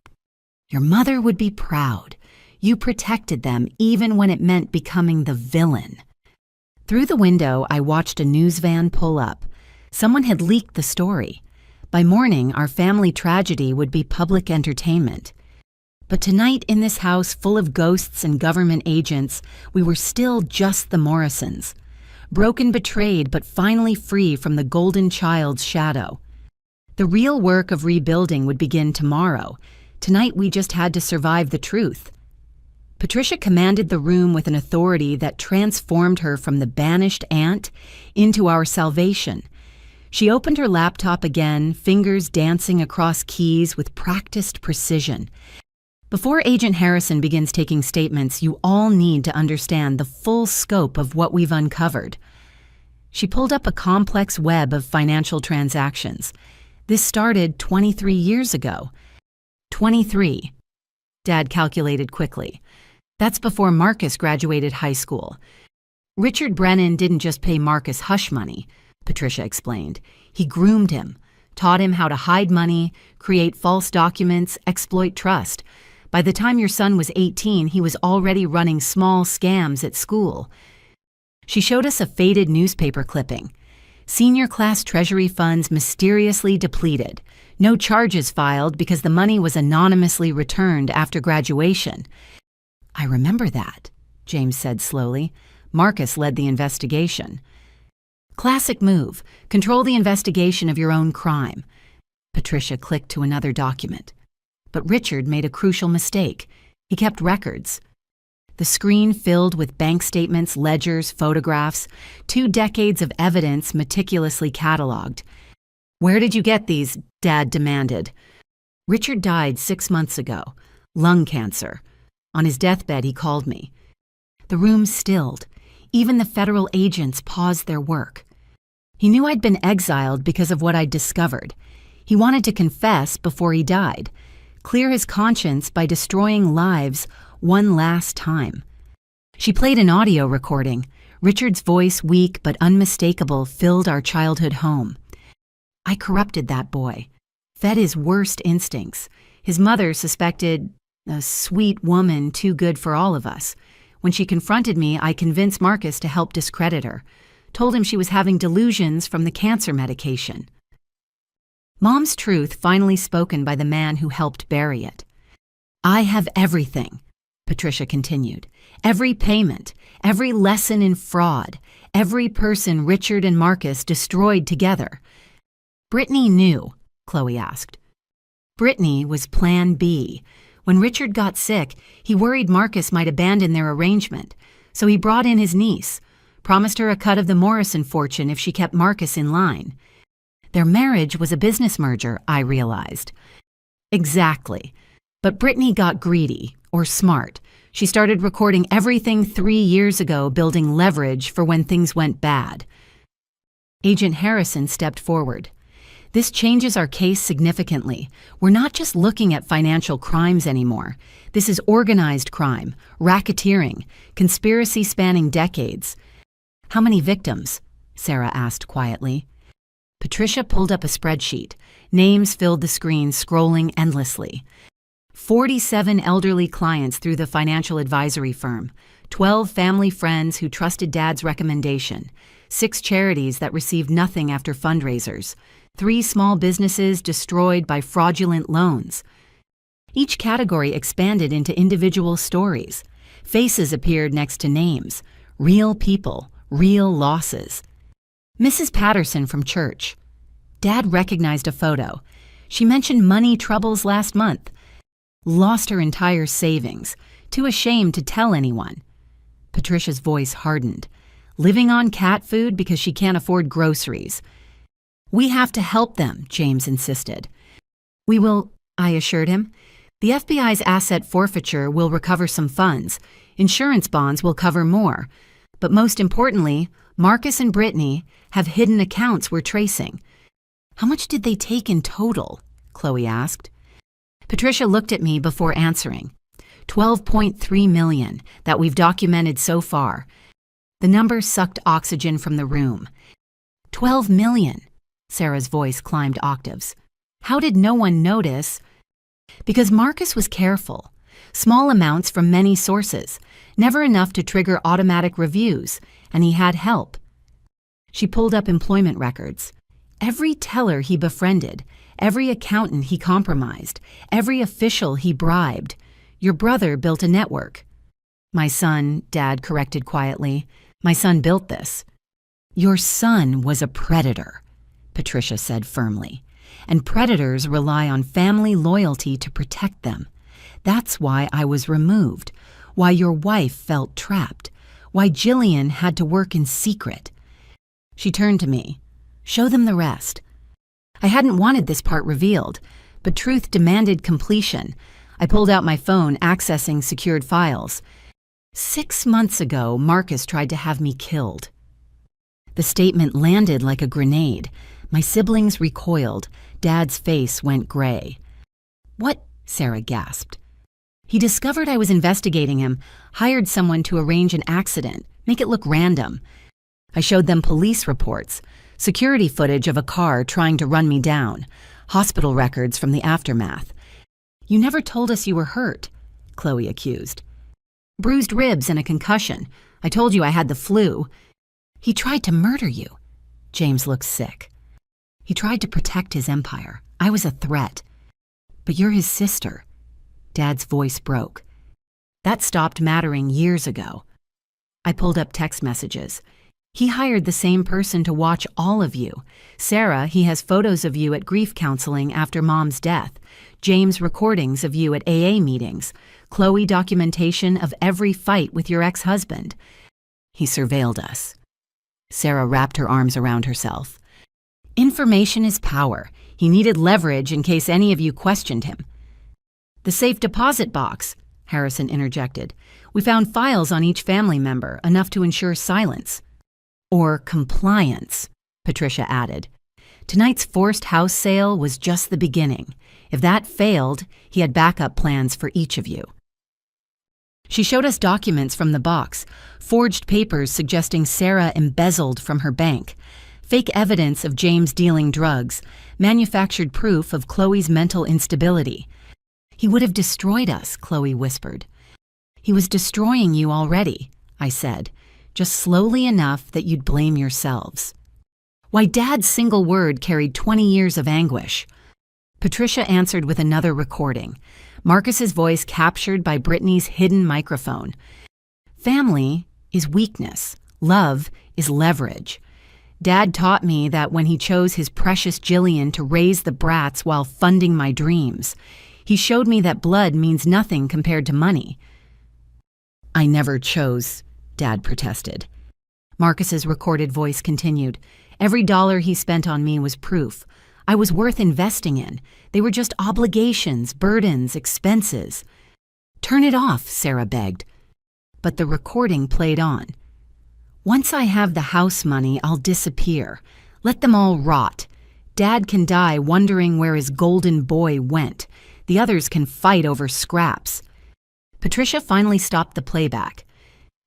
"Your mother would be proud. You protected them even when it meant becoming the villain." Through the window, I watched a news van pull up. Someone had leaked the story. By morning, our family tragedy would be public entertainment. But tonight, in this house full of ghosts and government agents, we were still just the Morrisons. Broken, betrayed, but finally free from the golden child's shadow. The real work of rebuilding would begin tomorrow. Tonight, we just had to survive the truth. Patricia commanded the room with an authority that transformed her from the banished aunt into our salvation. She opened her laptop again, fingers dancing across keys with practiced precision. "Before Agent Harrison begins taking statements, you all need to understand the full scope of what we've uncovered." She pulled up a complex web of financial transactions. This started 23 years ago. 23. Dad calculated quickly. That's before Marcus graduated high school. "Richard Brennan didn't just pay Marcus hush money," Patricia explained. "He groomed him, taught him how to hide money, create false documents, exploit trust. By the time your son was 18, he was already running small scams at school." She showed us a faded newspaper clipping. "Senior class treasury funds mysteriously depleted. No charges filed because the money was anonymously returned after graduation." "I remember that," James said slowly. "Marcus led the investigation." "Classic move. Control the investigation of your own crime." Patricia clicked to another document. But Richard made a crucial mistake. He kept records. The screen filled with bank statements, ledgers, photographs, 2 decades of evidence meticulously cataloged. "Where did you get these?" Dad demanded. "Richard died 6 months ago. Lung cancer. On his deathbed, he called me." The room stilled. Even the federal agents paused their work. He knew I'd been exiled because of what I'd discovered. He wanted to confess before he died. Clear his conscience by destroying lives one last time. She played an audio recording. Richard's voice, weak but unmistakable, filled our childhood home. "I corrupted that boy, fed his worst instincts. His mother suspected a sweet woman too good for all of us. When she confronted me, I convinced Marcus to help discredit her. Told him she was having delusions from the cancer medication." Mom's truth finally spoken by the man who helped bury it. "I have everything," Patricia continued. "Every payment, every lesson in fraud, every person Richard and Marcus destroyed together." "Brittany knew?" Chloe asked. "Brittany was Plan B. When Richard got sick, he worried Marcus might abandon their arrangement, so he brought in his niece, promised her a cut of the Morrison fortune if she kept Marcus in line. Their marriage was a business merger, I realized." "Exactly. But Brittany got greedy, or smart. She started recording everything 3 years ago, building leverage for when things went bad." Agent Harrison stepped forward. This changes our case significantly. We're not just looking at financial crimes anymore. This is organized crime, racketeering, conspiracy spanning decades. How many victims? Sarah asked quietly. Patricia pulled up a spreadsheet. Names filled the screen, scrolling endlessly. 47 elderly clients through the financial advisory firm, 12 family friends who trusted Dad's recommendation, 6 charities that received nothing after fundraisers, 3 small businesses destroyed by fraudulent loans. Each category expanded into individual stories. Faces appeared next to names. Real people, real losses. Mrs. Patterson from church. Dad recognized a photo. She mentioned money troubles last month. Lost her entire savings. Too ashamed to tell anyone. Patricia's voice hardened. Living on cat food because she can't afford groceries. We have to help them, James insisted. We will, I assured him. The FBI's asset forfeiture will recover some funds. Insurance bonds will cover more. But most importantly, Marcus and Brittany have hidden accounts we're tracing. How much did they take in total? Chloe asked. Patricia looked at me before answering. 12.3 million that we've documented so far. The number sucked oxygen from the room. 12 million. Sarah's voice climbed octaves. How did no one notice? Because Marcus was careful. Small amounts from many sources, never enough to trigger automatic reviews, and he had help. She pulled up employment records. Every teller he befriended, every accountant he compromised, every official he bribed. Your brother built a network. My son, Dad corrected quietly. My son built this. Your son was a predator, Patricia said firmly. And predators rely on family loyalty to protect them. That's why I was removed, why your wife felt trapped, why Jillian had to work in secret. She turned to me. Show them the rest. I hadn't wanted this part revealed, but truth demanded completion. I pulled out my phone, accessing secured files. 6 months ago, Marcus tried to have me killed. The statement landed like a grenade. My siblings recoiled. Dad's face went gray. What? Sarah gasped. He discovered I was investigating him, hired someone to arrange an accident, make it look random. I showed them police reports, security footage of a car trying to run me down, hospital records from the aftermath. You never told us you were hurt, Chloe accused. Bruised ribs and a concussion. I told you I had the flu. He tried to murder you. James looked sick. He tried to protect his empire. I was a threat. But you're his sister. Dad's voice broke. That stopped mattering years ago. I pulled up text messages. He hired the same person to watch all of you. Sarah, he has photos of you at grief counseling after Mom's death. James, recordings of you at AA meetings. Chloe, documentation of every fight with your ex-husband. He surveilled us. Sarah wrapped her arms around herself. Information is power. He needed leverage in case any of you questioned him. The safe deposit box, Harrison interjected. We found files on each family member, enough to ensure silence. Or compliance, Patricia added. Tonight's forced house sale was just the beginning. If that failed, he had backup plans for each of you. She showed us documents from the box, forged papers suggesting Sarah embezzled from her bank, fake evidence of James dealing drugs, manufactured proof of Chloe's mental instability. He would have destroyed us, Chloe whispered. He was destroying you already, I said, just slowly enough that you'd blame yourselves. Why, Dad's single word carried 20 years of anguish. Patricia answered with another recording, Marcus's voice captured by Brittany's hidden microphone. Family is weakness. Love is leverage. Dad taught me that when he chose his precious Jillian to raise the brats while funding my dreams. He showed me that blood means nothing compared to money. I never chose, Dad protested. Marcus's recorded voice continued. Every dollar he spent on me was proof. I was worth investing in. They were just obligations, burdens, expenses. Turn it off, Sarah begged. But the recording played on. Once I have the house money, I'll disappear. Let them all rot. Dad can die wondering where his golden boy went. The others can fight over scraps. Patricia finally stopped the playback.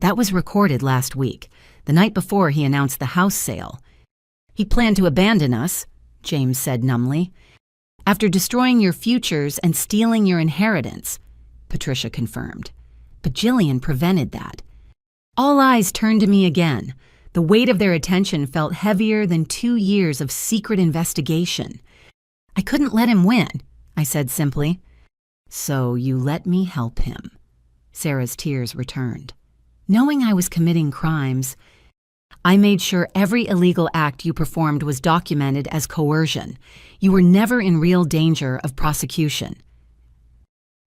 That was recorded last week, the night before he announced the house sale. He planned to abandon us, James said numbly. After destroying your futures and stealing your inheritance, Patricia confirmed. But Jillian prevented that. All eyes turned to me again. The weight of their attention felt heavier than 2 years of secret investigation. I couldn't let him win, I said simply. So you let me help him. Sarah's tears returned. Knowing I was committing crimes, I made sure every illegal act you performed was documented as coercion. You were never in real danger of prosecution.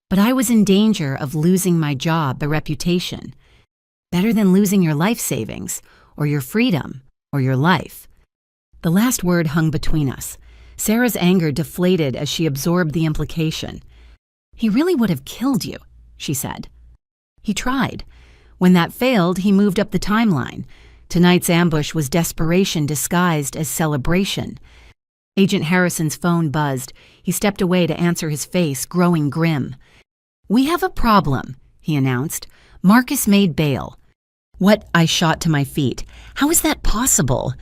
But I was in danger of losing my job, a reputation. Better than losing your life savings, or your freedom, or your life. The last word hung between us. Sarah's anger deflated as she absorbed the implication. He really would have killed you, she said. He tried. When that failed, he moved up the timeline. Tonight's ambush was desperation disguised as celebration. Agent Harrison's phone buzzed. He stepped away to answer, his face growing grim. "We have a problem," he announced. "Marcus made bail." What? I shot to my feet. How is that possible?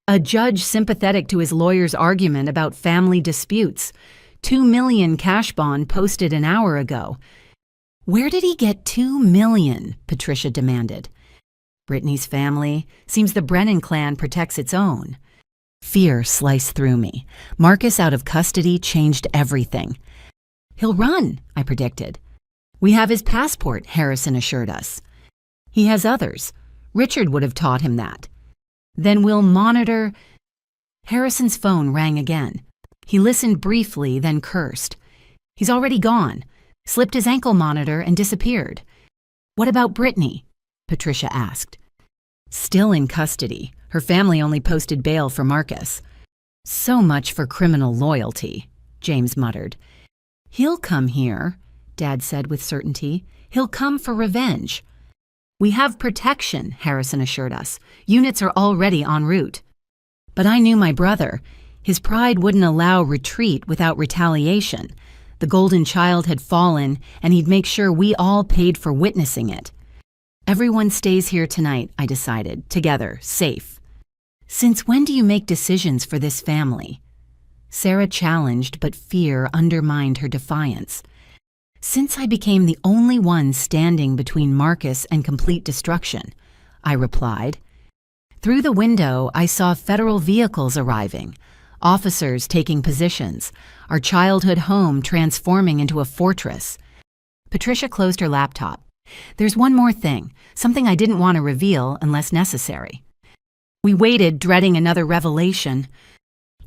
A judge sympathetic to his lawyer's argument about family disputes. $2 million cash bond posted an hour ago. Where did he get $2 million? Patricia demanded. Brittany's family. Seems the Brennan clan protects its own. Fear sliced through me. Marcus out of custody changed everything. He'll run, I predicted. We have his passport, Harrison assured us. He has others. Richard would have taught him that. Then we'll monitor. Harrison's phone rang again. He listened briefly, then cursed. He's already gone. Slipped his ankle monitor and disappeared. What about Brittany? Patricia asked. Still in custody. Her family only posted bail for Marcus. So much for criminal loyalty, James muttered. He'll come here, Dad said with certainty. He'll come for revenge. We have protection, Harrison assured us. Units are already en route. But I knew my brother. His pride wouldn't allow retreat without retaliation. The golden child had fallen, and he'd make sure we all paid for witnessing it. Everyone stays here tonight, I decided, together, safe. Since when do you make decisions for this family? Sarah challenged, but fear undermined her defiance. Since I became the only one standing between Marcus and complete destruction, I replied. Through the window, I saw federal vehicles arriving, officers taking positions, our childhood home transforming into a fortress. Patricia closed her laptop. There's one more thing, something I didn't want to reveal unless necessary. We waited, dreading another revelation.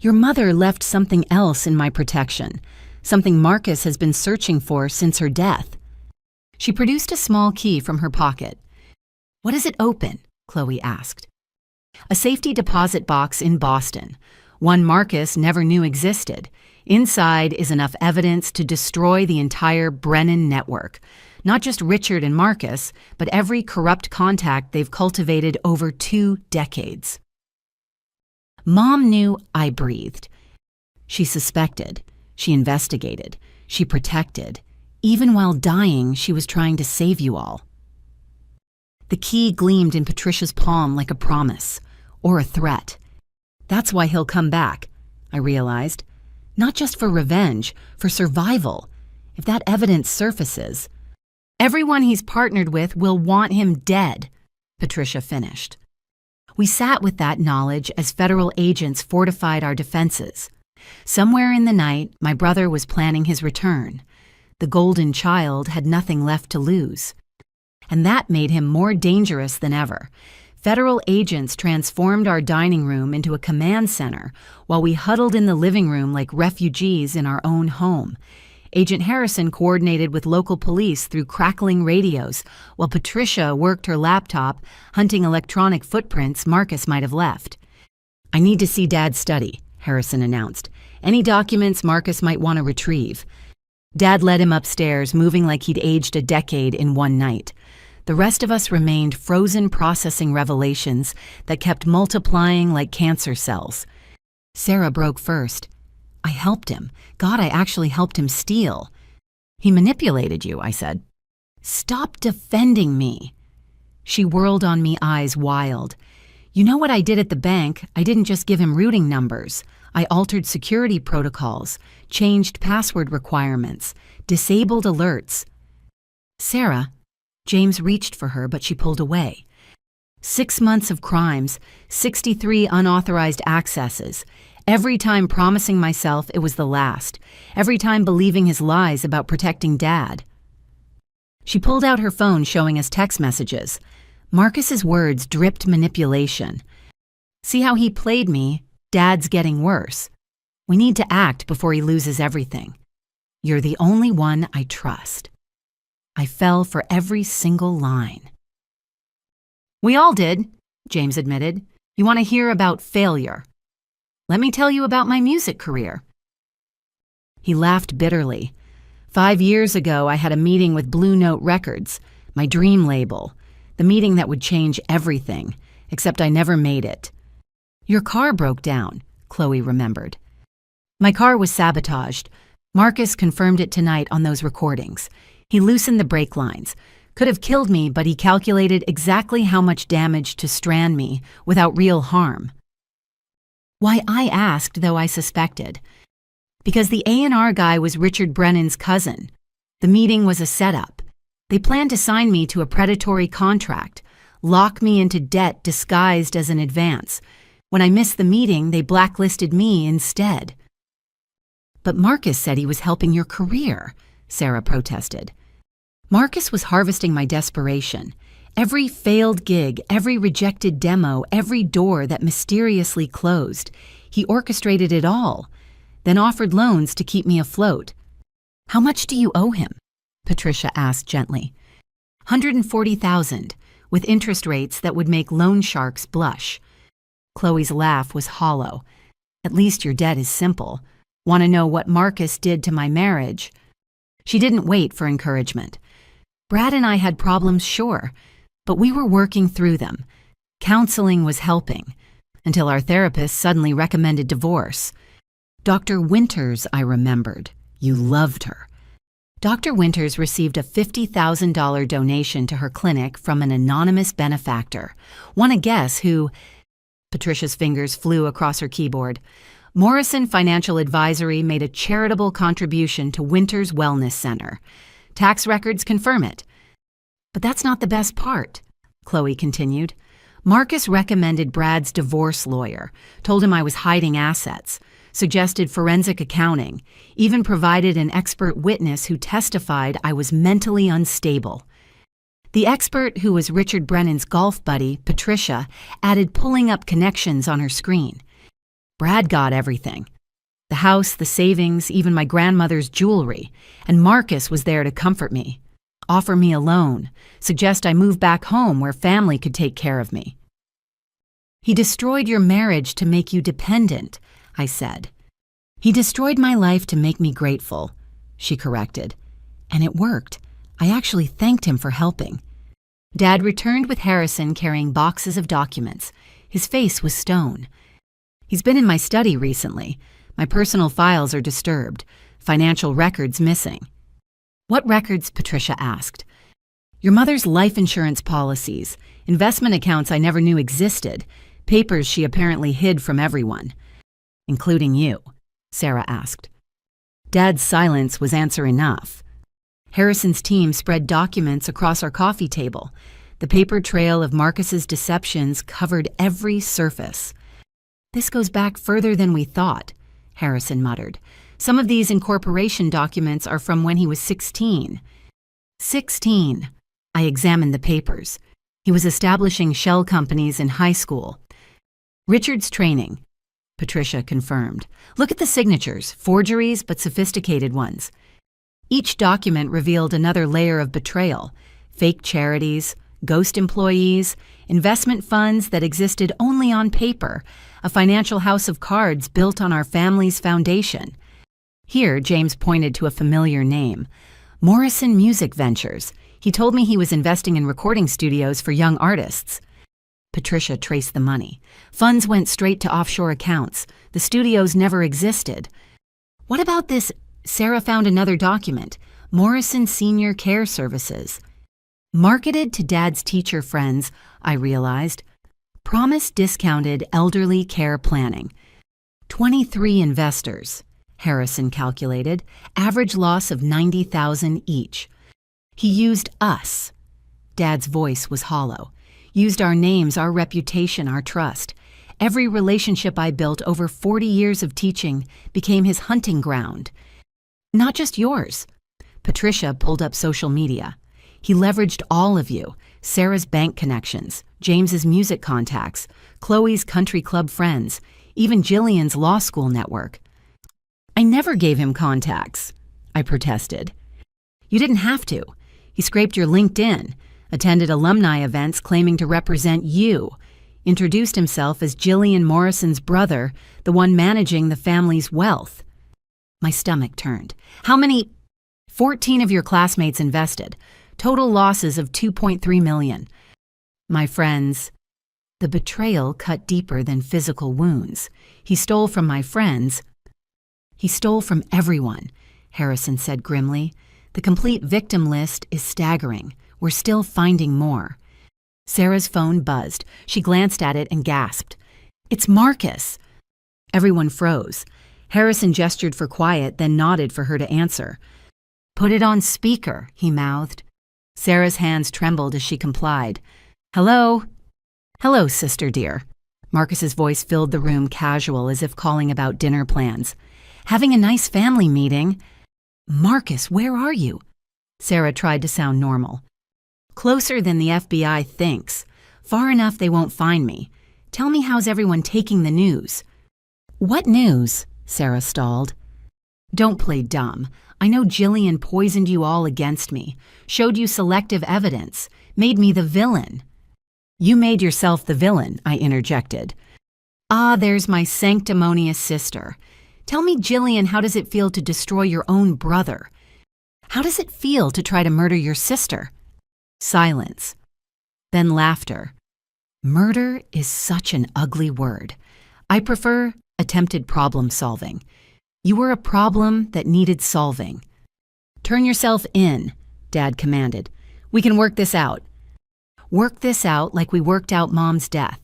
Your mother left something else in my protection, something Marcus has been searching for since her death. She produced a small key from her pocket. What does it open? Chloe asked. A safety deposit box in Boston, one Marcus never knew existed. Inside is enough evidence to destroy the entire Brennan network. Not just Richard and Marcus, but every corrupt contact they've cultivated over 2 decades. Mom knew, I breathed. She suspected. She investigated. She protected. Even while dying, she was trying to save you all. The key gleamed in Patricia's palm like a promise, or a threat. That's why he'll come back, I realized. Not just for revenge, for survival. If that evidence surfaces, everyone he's partnered with will want him dead, Patricia finished. We sat with that knowledge as federal agents fortified our defenses. Somewhere in the night, my brother was planning his return. The golden child had nothing left to lose. And that made him more dangerous than ever. Federal agents transformed our dining room into a command center while we huddled in the living room like refugees in our own home. Agent Harrison coordinated with local police through crackling radios, while Patricia worked her laptop, hunting electronic footprints Marcus might have left. I need to see Dad's study, Harrison announced. Any documents Marcus might want to retrieve. Dad led him upstairs, moving like he'd aged a decade in one night. The rest of us remained frozen, processing revelations that kept multiplying like cancer cells. Sarah broke first. I helped him. God, I actually helped him steal. He manipulated you, I said. Stop defending me. She whirled on me, eyes wild. You know what I did at the bank? I didn't just give him routing numbers. I altered security protocols, changed password requirements, disabled alerts. Sarah, James reached for her, but she pulled away. 6 months of crimes, 63 unauthorized accesses. Every time promising myself it was the last. Every time believing his lies about protecting Dad. She pulled out her phone, showing us text messages. Marcus's words dripped manipulation. See how he played me? Dad's getting worse. We need to act before he loses everything. You're the only one I trust. I fell for every single line. We all did, James admitted. You want to hear about failure? Let me tell you about my music career. He laughed bitterly. 5 years ago, I had a meeting with Blue Note Records, my dream label, the meeting that would change everything, except I never made it. Your car broke down, Chloe remembered. My car was sabotaged. Marcus confirmed it tonight on those recordings. He loosened the brake lines. Could have killed me, but he calculated exactly how much damage to strand me without real harm. Why I asked, though I suspected. Because the A&R guy was Richard Brennan's cousin. The meeting was a setup. They planned to sign me to a predatory contract, lock me into debt disguised as an advance. When I missed the meeting, they blacklisted me instead. But Marcus said he was helping your career, Sarah protested. Marcus was harvesting my desperation. Every failed gig, every rejected demo, every door that mysteriously closed. He orchestrated it all, then offered loans to keep me afloat. How much do you owe him? Patricia asked gently. $140,000, with interest rates that would make loan sharks blush. Chloe's laugh was hollow. At least your debt is simple. Want to know what Marcus did to my marriage? She didn't wait for encouragement. Brad and I had problems, sure, but we were working through them. Counseling was helping, until our therapist suddenly recommended divorce. Dr. Winters, I remembered. You loved her. Dr. Winters received a $50,000 donation to her clinic from an anonymous benefactor. Want to guess who? Patricia's fingers flew across her keyboard. Morrison Financial Advisory made a charitable contribution to Winters Wellness Center. Tax records confirm it. But that's not the best part, Chloe continued. Marcus recommended Brad's divorce lawyer, told him I was hiding assets, suggested forensic accounting, even provided an expert witness who testified I was mentally unstable. The expert, who was Richard Brennan's golf buddy, Patricia, added pulling up connections on her screen. Brad got everything. The house, the savings, even my grandmother's jewelry, and Marcus was there to comfort me, offer me a loan, suggest I move back home where family could take care of me. He destroyed your marriage to make you dependent, I said. He destroyed my life to make me grateful, she corrected. And it worked. I actually thanked him for helping. Dad returned with Harrison carrying boxes of documents. His face was stone. He's been in my study recently. My personal files are disturbed. Financial records missing. What records? Patricia asked. Your mother's life insurance policies, investment accounts I never knew existed, papers she apparently hid from everyone. Including you, Sarah asked. Dad's silence was answer enough. Harrison's team spread documents across our coffee table. The paper trail of Marcus's deceptions covered every surface. This goes back further than we thought, Harrison muttered. Some of these incorporation documents are from when he was 16. 16. I examined the papers. He was establishing shell companies in high school. Richard's training, Patricia confirmed. Look at the signatures, forgeries but sophisticated ones. Each document revealed another layer of betrayal, fake charities, ghost employees, investment funds that existed only on paper, a financial house of cards built on our family's foundation. Here, James pointed to a familiar name, Morrison Music Ventures. He told me he was investing in recording studios for young artists. Patricia traced the money. Funds went straight to offshore accounts. The studios never existed. What about this? Sarah found another document. Morrison Senior Care Services. Marketed to Dad's teacher friends, I realized. Promised discounted elderly care planning. 23 investors, Harrison calculated. Average loss of $90,000 each. He used us. Dad's voice was hollow. Used our names, our reputation, our trust. Every relationship I built over 40 years of teaching became his hunting ground. Not just yours. Patricia pulled up social media. He leveraged all of you, Sarah's bank connections, James's music contacts, Chloe's country club friends, even Jillian's law school network. I never gave him contacts, I protested. You didn't have to. He scraped your LinkedIn, attended alumni events claiming to represent you, introduced himself as Jillian Morrison's brother, the one managing the family's wealth. My stomach turned. How many? 14 of your classmates invested. Total losses of $2.3 million. My friends, the betrayal cut deeper than physical wounds. He stole from my friends. He stole from everyone, Harrison said grimly. The complete victim list is staggering. We're still finding more. Sarah's phone buzzed. She glanced at it and gasped. It's Marcus. Everyone froze. Harrison gestured for quiet, then nodded for her to answer. Put it on speaker, he mouthed. Sarah's hands trembled as she complied. Hello? Hello, sister dear. Marcus's voice filled the room casual, as if calling about dinner plans. Having a nice family meeting. Marcus, where are you? Sarah tried to sound normal. Closer than the FBI thinks. Far enough they won't find me. Tell me, how's everyone taking the news? What news? Sarah stalled. Don't play dumb. I know Jillian poisoned you all against me, showed you selective evidence, made me the villain. You made yourself the villain, I interjected. Ah, there's my sanctimonious sister. Tell me, Jillian, how does it feel to destroy your own brother? How does it feel to try to murder your sister? Silence. Then laughter. Murder is such an ugly word. I prefer attempted problem solving. You were a problem that needed solving. Turn yourself in, Dad commanded. We can work this out. Work this out like we worked out Mom's death.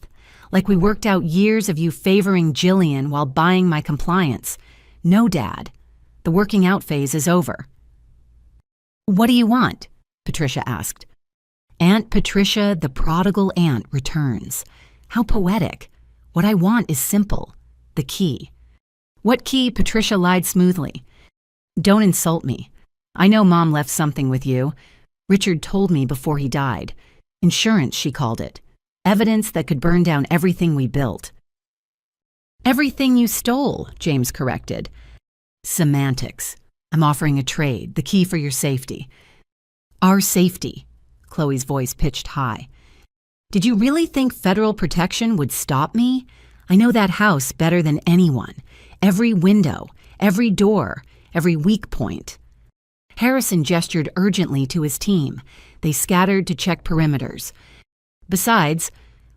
Like we worked out years of you favoring Jillian while buying my compliance. No, Dad. The working out phase is over. What do you want? Patricia asked. Aunt Patricia, the prodigal aunt, returns. How poetic. What I want is simple. The key. What key? Patricia lied smoothly. Don't insult me. I know Mom left something with you. Richard told me before he died. Insurance, she called it. Evidence that could burn down everything we built. Everything you stole, James corrected. Semantics. I'm offering a trade, the key for your safety. Our safety. Chloe's voice pitched high. Did you really think federal protection would stop me? I know that house better than anyone. Every window, every door, every weak point. Harrison gestured urgently to his team. They scattered to check perimeters. Besides,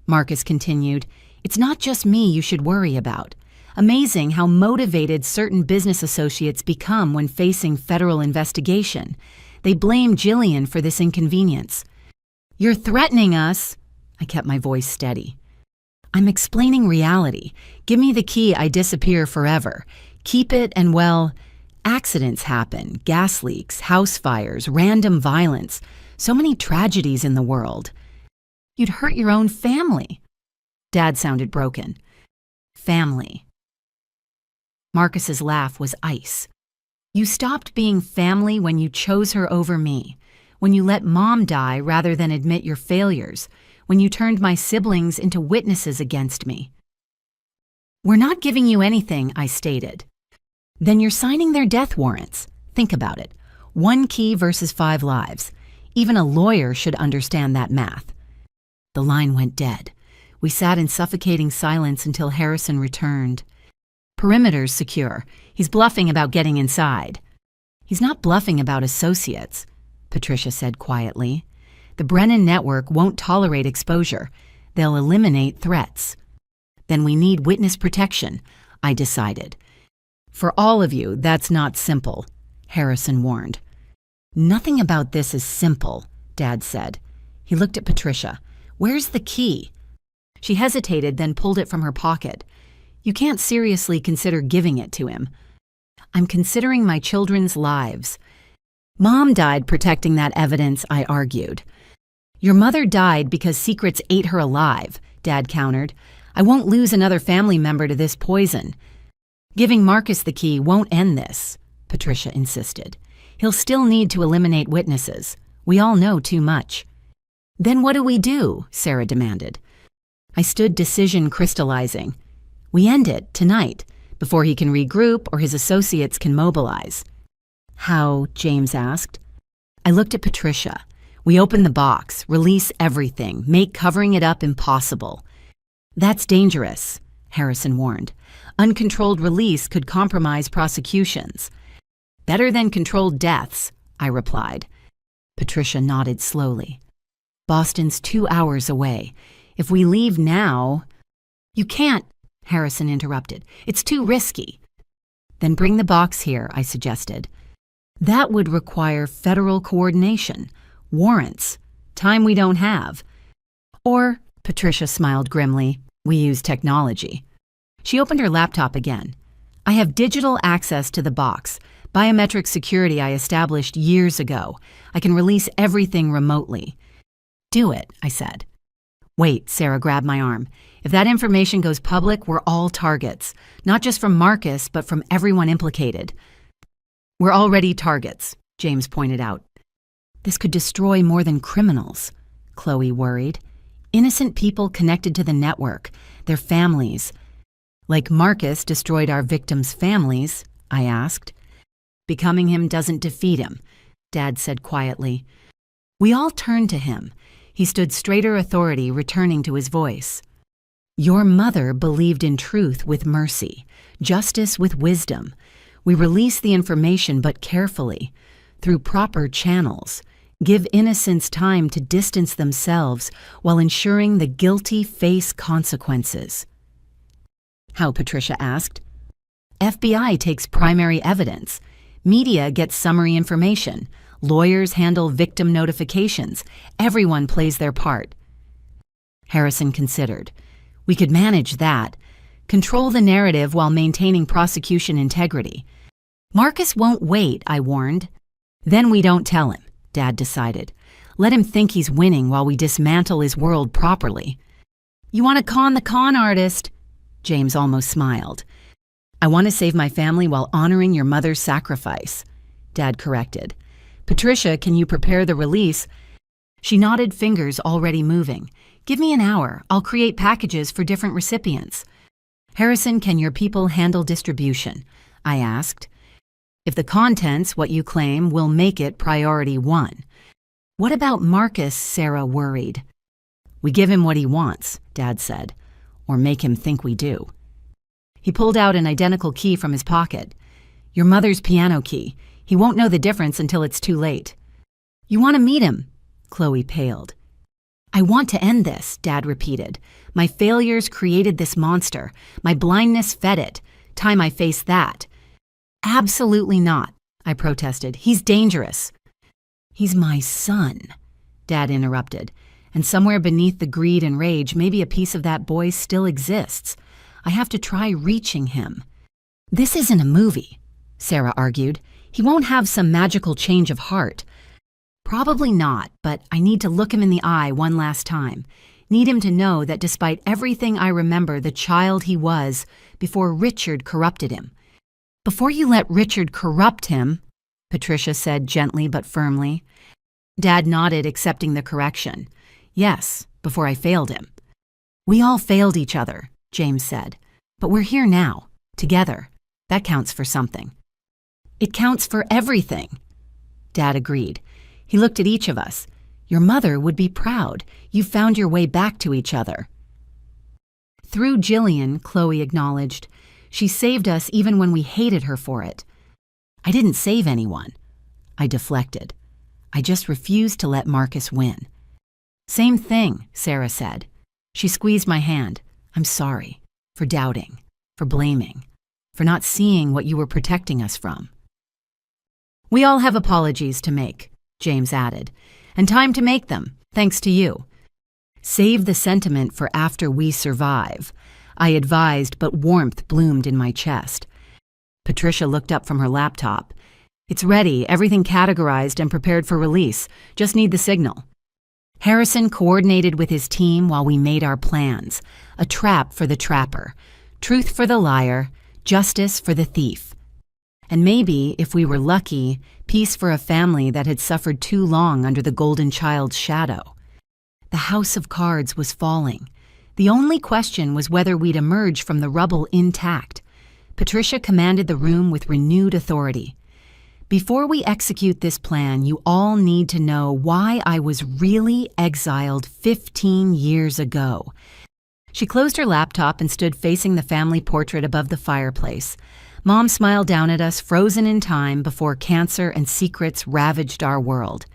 Marcus continued, it's not just me you should worry about. Amazing how motivated certain business associates become when facing federal investigation. They blame Jillian for this inconvenience. You're threatening us. I kept my voice steady. I'm explaining reality. Give me the key, I disappear forever. Keep it and, well, accidents happen, gas leaks, house fires, random violence. So many tragedies in the world. You'd hurt your own family. Dad sounded broken. Family. Marcus's laugh was ice. You stopped being family when you chose her over me, when you let Mom die rather than admit your failures, when you turned my siblings into witnesses against me. We're not giving you anything, I stated. Then you're signing their death warrants. Think about it. 1 key versus 5 lives. Even a lawyer should understand that math. The line went dead. We sat in suffocating silence until Harrison returned. Perimeter's secure. He's bluffing about getting inside. He's not bluffing about associates, Patricia said quietly. The Brennan network won't tolerate exposure. They'll eliminate threats. Then we need witness protection, I decided. For all of you, that's not simple, Harrison warned. Nothing about this is simple, Dad said. He looked at Patricia. Where's the key? She hesitated, then pulled it from her pocket. You can't seriously consider giving it to him. I'm considering my children's lives. Mom died protecting that evidence, I argued. Your mother died because secrets ate her alive, Dad countered. I won't lose another family member to this poison. Giving Marcus the key won't end this, Patricia insisted. He'll still need to eliminate witnesses. We all know too much. Then what do we do? Sarah demanded. I stood, decision crystallizing. We end it tonight, before he can regroup or his associates can mobilize. How? James asked. I looked at Patricia. We open the box, release everything, make covering it up impossible. That's dangerous, Harrison warned. Uncontrolled release could compromise prosecutions. Better than controlled deaths, I replied. Patricia nodded slowly. Boston's 2 hours away. If we leave now... You can't, Harrison interrupted. It's too risky. Then bring the box here, I suggested. That would require federal coordination, warrants, time we don't have. Or, Patricia smiled grimly, we use technology. She opened her laptop again. I have digital access to the box, biometric security I established years ago. I can release everything remotely. Do it, I said. Wait, Sarah grabbed my arm. If that information goes public, we're all targets, not just from Marcus, but from everyone implicated. We're already targets, James pointed out. This could destroy more than criminals, Chloe worried. Innocent people connected to the network, their families. Like Marcus destroyed our victims' families, I asked. Becoming him doesn't defeat him, Dad said quietly. We all turned to him. He stood straighter authority, returning to his voice. Your mother believed in truth with mercy, justice with wisdom. We release the information, but carefully, through proper channels. Give innocents time to distance themselves while ensuring the guilty face consequences. How? Patricia asked. FBI takes primary evidence. Media gets summary information. Lawyers handle victim notifications. Everyone plays their part. Harrison considered. We could manage that. Control the narrative while maintaining prosecution integrity. Marcus won't wait, I warned. Then we don't tell him, Dad decided. Let him think he's winning while we dismantle his world properly. You want to con the con artist? James almost smiled. I want to save my family while honoring your mother's sacrifice, Dad corrected. Patricia, can you prepare the release? She nodded, fingers already moving. Give me an hour. I'll create packages for different recipients. Harrison, can your people handle distribution? I asked. If the contents, what you claim, will make it priority 1. What about Marcus? Sarah worried. We give him what he wants, Dad said, or make him think we do. He pulled out an identical key from his pocket. Your mother's piano key. He won't know the difference until it's too late. You want to meet him? Chloe paled. I want to end this, Dad repeated. My failures created this monster. My blindness fed it. Time I face that. Absolutely not, I protested. He's dangerous. He's my son, Dad interrupted. And somewhere beneath the greed and rage, maybe a piece of that boy still exists. I have to try reaching him. This isn't a movie, Sarah argued. He won't have some magical change of heart. Probably not, but I need to look him in the eye one last time. Need him to know that despite everything I remember the child he was before Richard corrupted him. Before you let Richard corrupt him, Patricia said gently but firmly. Dad nodded, accepting the correction. Yes, before I failed him. We all failed each other, James said. But we're here now, together. That counts for something. It counts for everything. Dad agreed. He looked at each of us. Your mother would be proud. You found your way back to each other. Through Jillian, Chloe acknowledged. She saved us even when we hated her for it. I didn't save anyone. I deflected. I just refused to let Marcus win. Same thing, Sarah said. She squeezed my hand. I'm sorry. For doubting. For blaming. For not seeing what you were protecting us from. We all have apologies to make, James added. And time to make them, thanks to you. Save the sentiment for after we survive, I advised, but warmth bloomed in my chest. Patricia looked up from her laptop. It's ready, everything categorized and prepared for release. Just need the signal. Harrison coordinated with his team while we made our plans. A trap for the trapper. Truth for the liar. Justice for the thief. And maybe, if we were lucky, peace for a family that had suffered too long under the golden child's shadow. The house of cards was falling. The only question was whether we'd emerge from the rubble intact. Patricia commanded the room with renewed authority. Before we execute this plan, you all need to know why I was really exiled 15 years ago. She closed her laptop and stood facing the family portrait above the fireplace. Mom smiled down at us, frozen in time before cancer and secrets ravaged our world.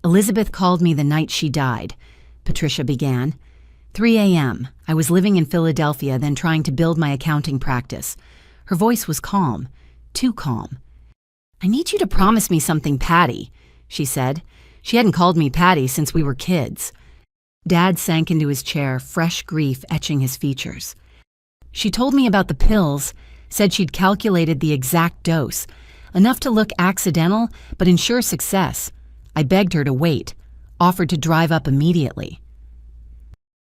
Elizabeth called me the night she died, Patricia began. 3 a.m. I was living in Philadelphia, then trying to build my accounting practice. Her voice was calm, too calm. I need you to promise me something, Patty, she said. She hadn't called me Patty since we were kids. Dad sank into his chair, fresh grief etching his features. She told me about the pills, said she'd calculated the exact dose, enough to look accidental but ensure success. I begged her to wait, offered to drive up immediately.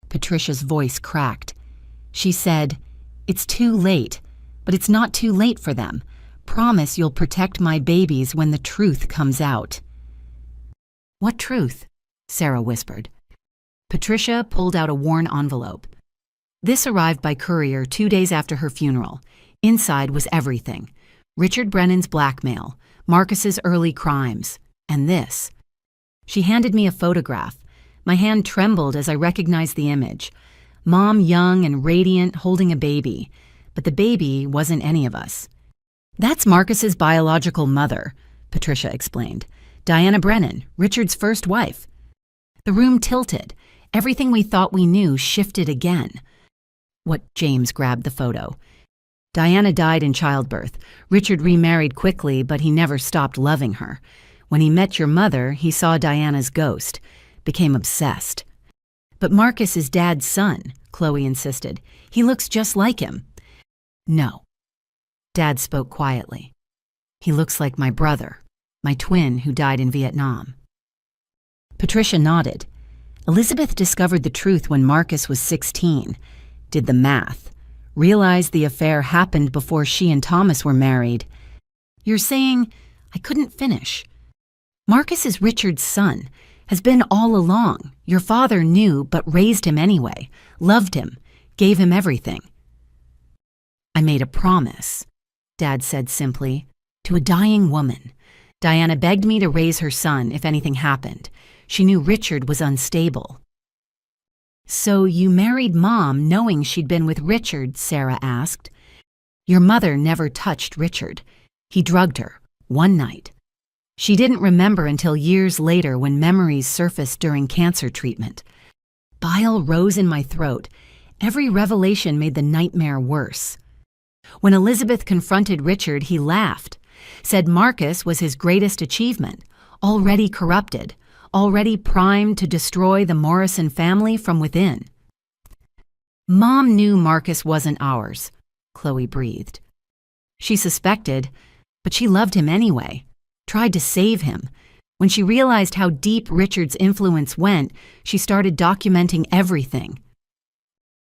Patricia's voice cracked. She said, "It's too late, but it's not too late for them. Promise you'll protect my babies when the truth comes out." "What truth?" Sarah whispered. Patricia pulled out a worn envelope. This arrived by courier 2 days after her funeral. Inside was everything. Richard Brennan's blackmail, Marcus's early crimes, and this. She handed me a photograph. My hand trembled as I recognized the image. Mom young and radiant, holding a baby. But the baby wasn't any of us. "That's Marcus's biological mother," Patricia explained. "Diana Brennan, Richard's first wife." The room tilted. Everything we thought we knew shifted again. James grabbed the photo. "Diana died in childbirth. Richard remarried quickly, but he never stopped loving her. When he met your mother, he saw Diana's ghost. Became obsessed." "But Marcus is Dad's son," Chloe insisted. "He looks just like him." "No." Dad spoke quietly. "He looks like my brother, my twin who died in Vietnam." Patricia nodded. Elizabeth discovered the truth when Marcus was 16, did the math, realized the affair happened before she and Thomas were married. "You're saying—" I couldn't finish. "Marcus is Richard's son, has been all along. Your father knew but raised him anyway, loved him, gave him everything." "I made a promise," Dad said simply, "to a dying woman. Diana begged me to raise her son if anything happened. She knew Richard was unstable." "So you married Mom knowing she'd been with Richard?" Sarah asked. "Your mother never touched Richard. He drugged her, one night. She didn't remember until years later when memories surfaced during cancer treatment. Bile rose in my throat. Every revelation made the nightmare worse. When Elizabeth confronted Richard, he laughed, said Marcus was his greatest achievement, already corrupted, already primed to destroy the Morrison family from within. "Mom knew Marcus wasn't ours," Chloe breathed. "She suspected, but she loved him anyway, tried to save him. When she realized how deep Richard's influence went, she started documenting everything."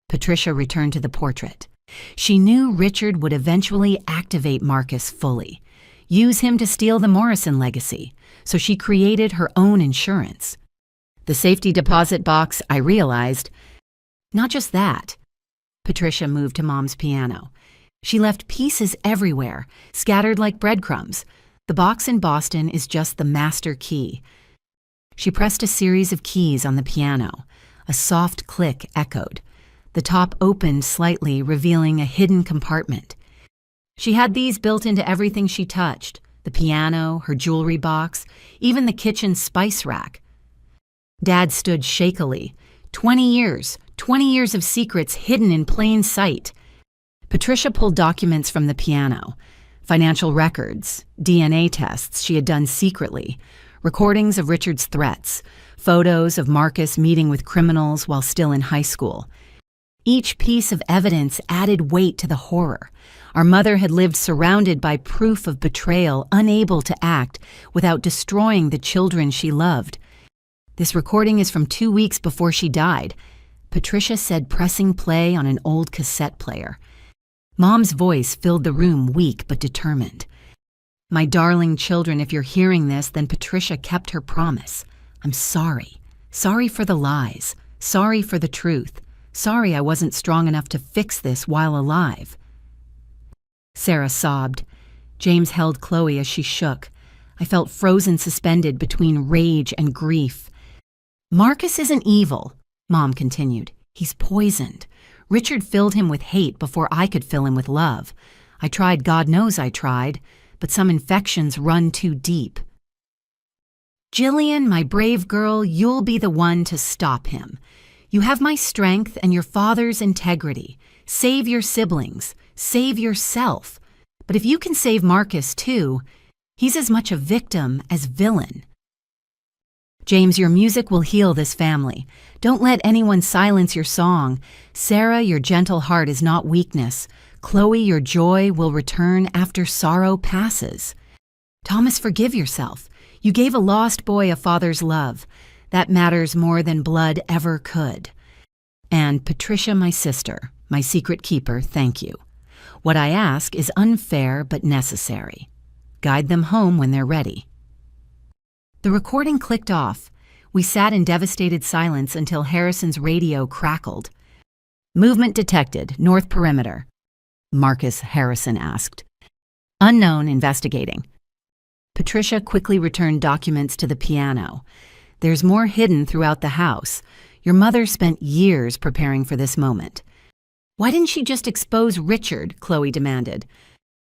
Patricia returned to the portrait. She knew Richard would eventually activate Marcus fully, use him to steal the Morrison legacy, so she created her own insurance. The safety deposit box, I realized. Not just that. Patricia moved to Mom's piano. She left pieces everywhere, scattered like breadcrumbs. The box in Boston is just the master key. She pressed a series of keys on the piano. A soft click echoed. The top opened slightly, revealing a hidden compartment. She had these built into everything she touched, the piano, her jewelry box, even the kitchen spice rack. Dad stood shakily. 20 years, 20 years of secrets hidden in plain sight. Patricia pulled documents from the piano. Financial records, DNA tests she had done secretly, recordings of Richard's threats, photos of Marcus meeting with criminals while still in high school. Each piece of evidence added weight to the horror. Our mother had lived surrounded by proof of betrayal, unable to act without destroying the children she loved. This recording is from 2 weeks before she died. Patricia said, pressing play on an old cassette player. Mom's voice filled the room, weak but determined. My darling children, if you're hearing this, then Patricia kept her promise. I'm sorry. Sorry for the lies. Sorry for the truth. Sorry I wasn't strong enough to fix this while alive. Sarah sobbed. James held Chloe as she shook. I felt frozen, suspended between rage and grief. Marcus isn't evil, Mom continued. He's poisoned. Richard filled him with hate before I could fill him with love. I tried, God knows I tried, but some infections run too deep. Jillian, my brave girl, you'll be the one to stop him. You have my strength and your father's integrity. Save your siblings. Save yourself. But if you can save Marcus too, he's as much a victim as villain. James, your music will heal this family. Don't let anyone silence your song. Sarah, your gentle heart is not weakness. Chloe, your joy will return after sorrow passes. Thomas, forgive yourself. You gave a lost boy a father's love. That matters more than blood ever could. And Patricia, my sister, my secret keeper, thank you. What I ask is unfair but necessary. Guide them home when they're ready. The recording clicked off. We sat in devastated silence until Harrison's radio crackled. Movement detected, north perimeter. Marcus, Harrison asked. Unknown, investigating. Patricia quickly returned documents to the piano. There's more hidden throughout the house. Your mother spent years preparing for this moment. Why didn't she just expose Richard? Chloe demanded.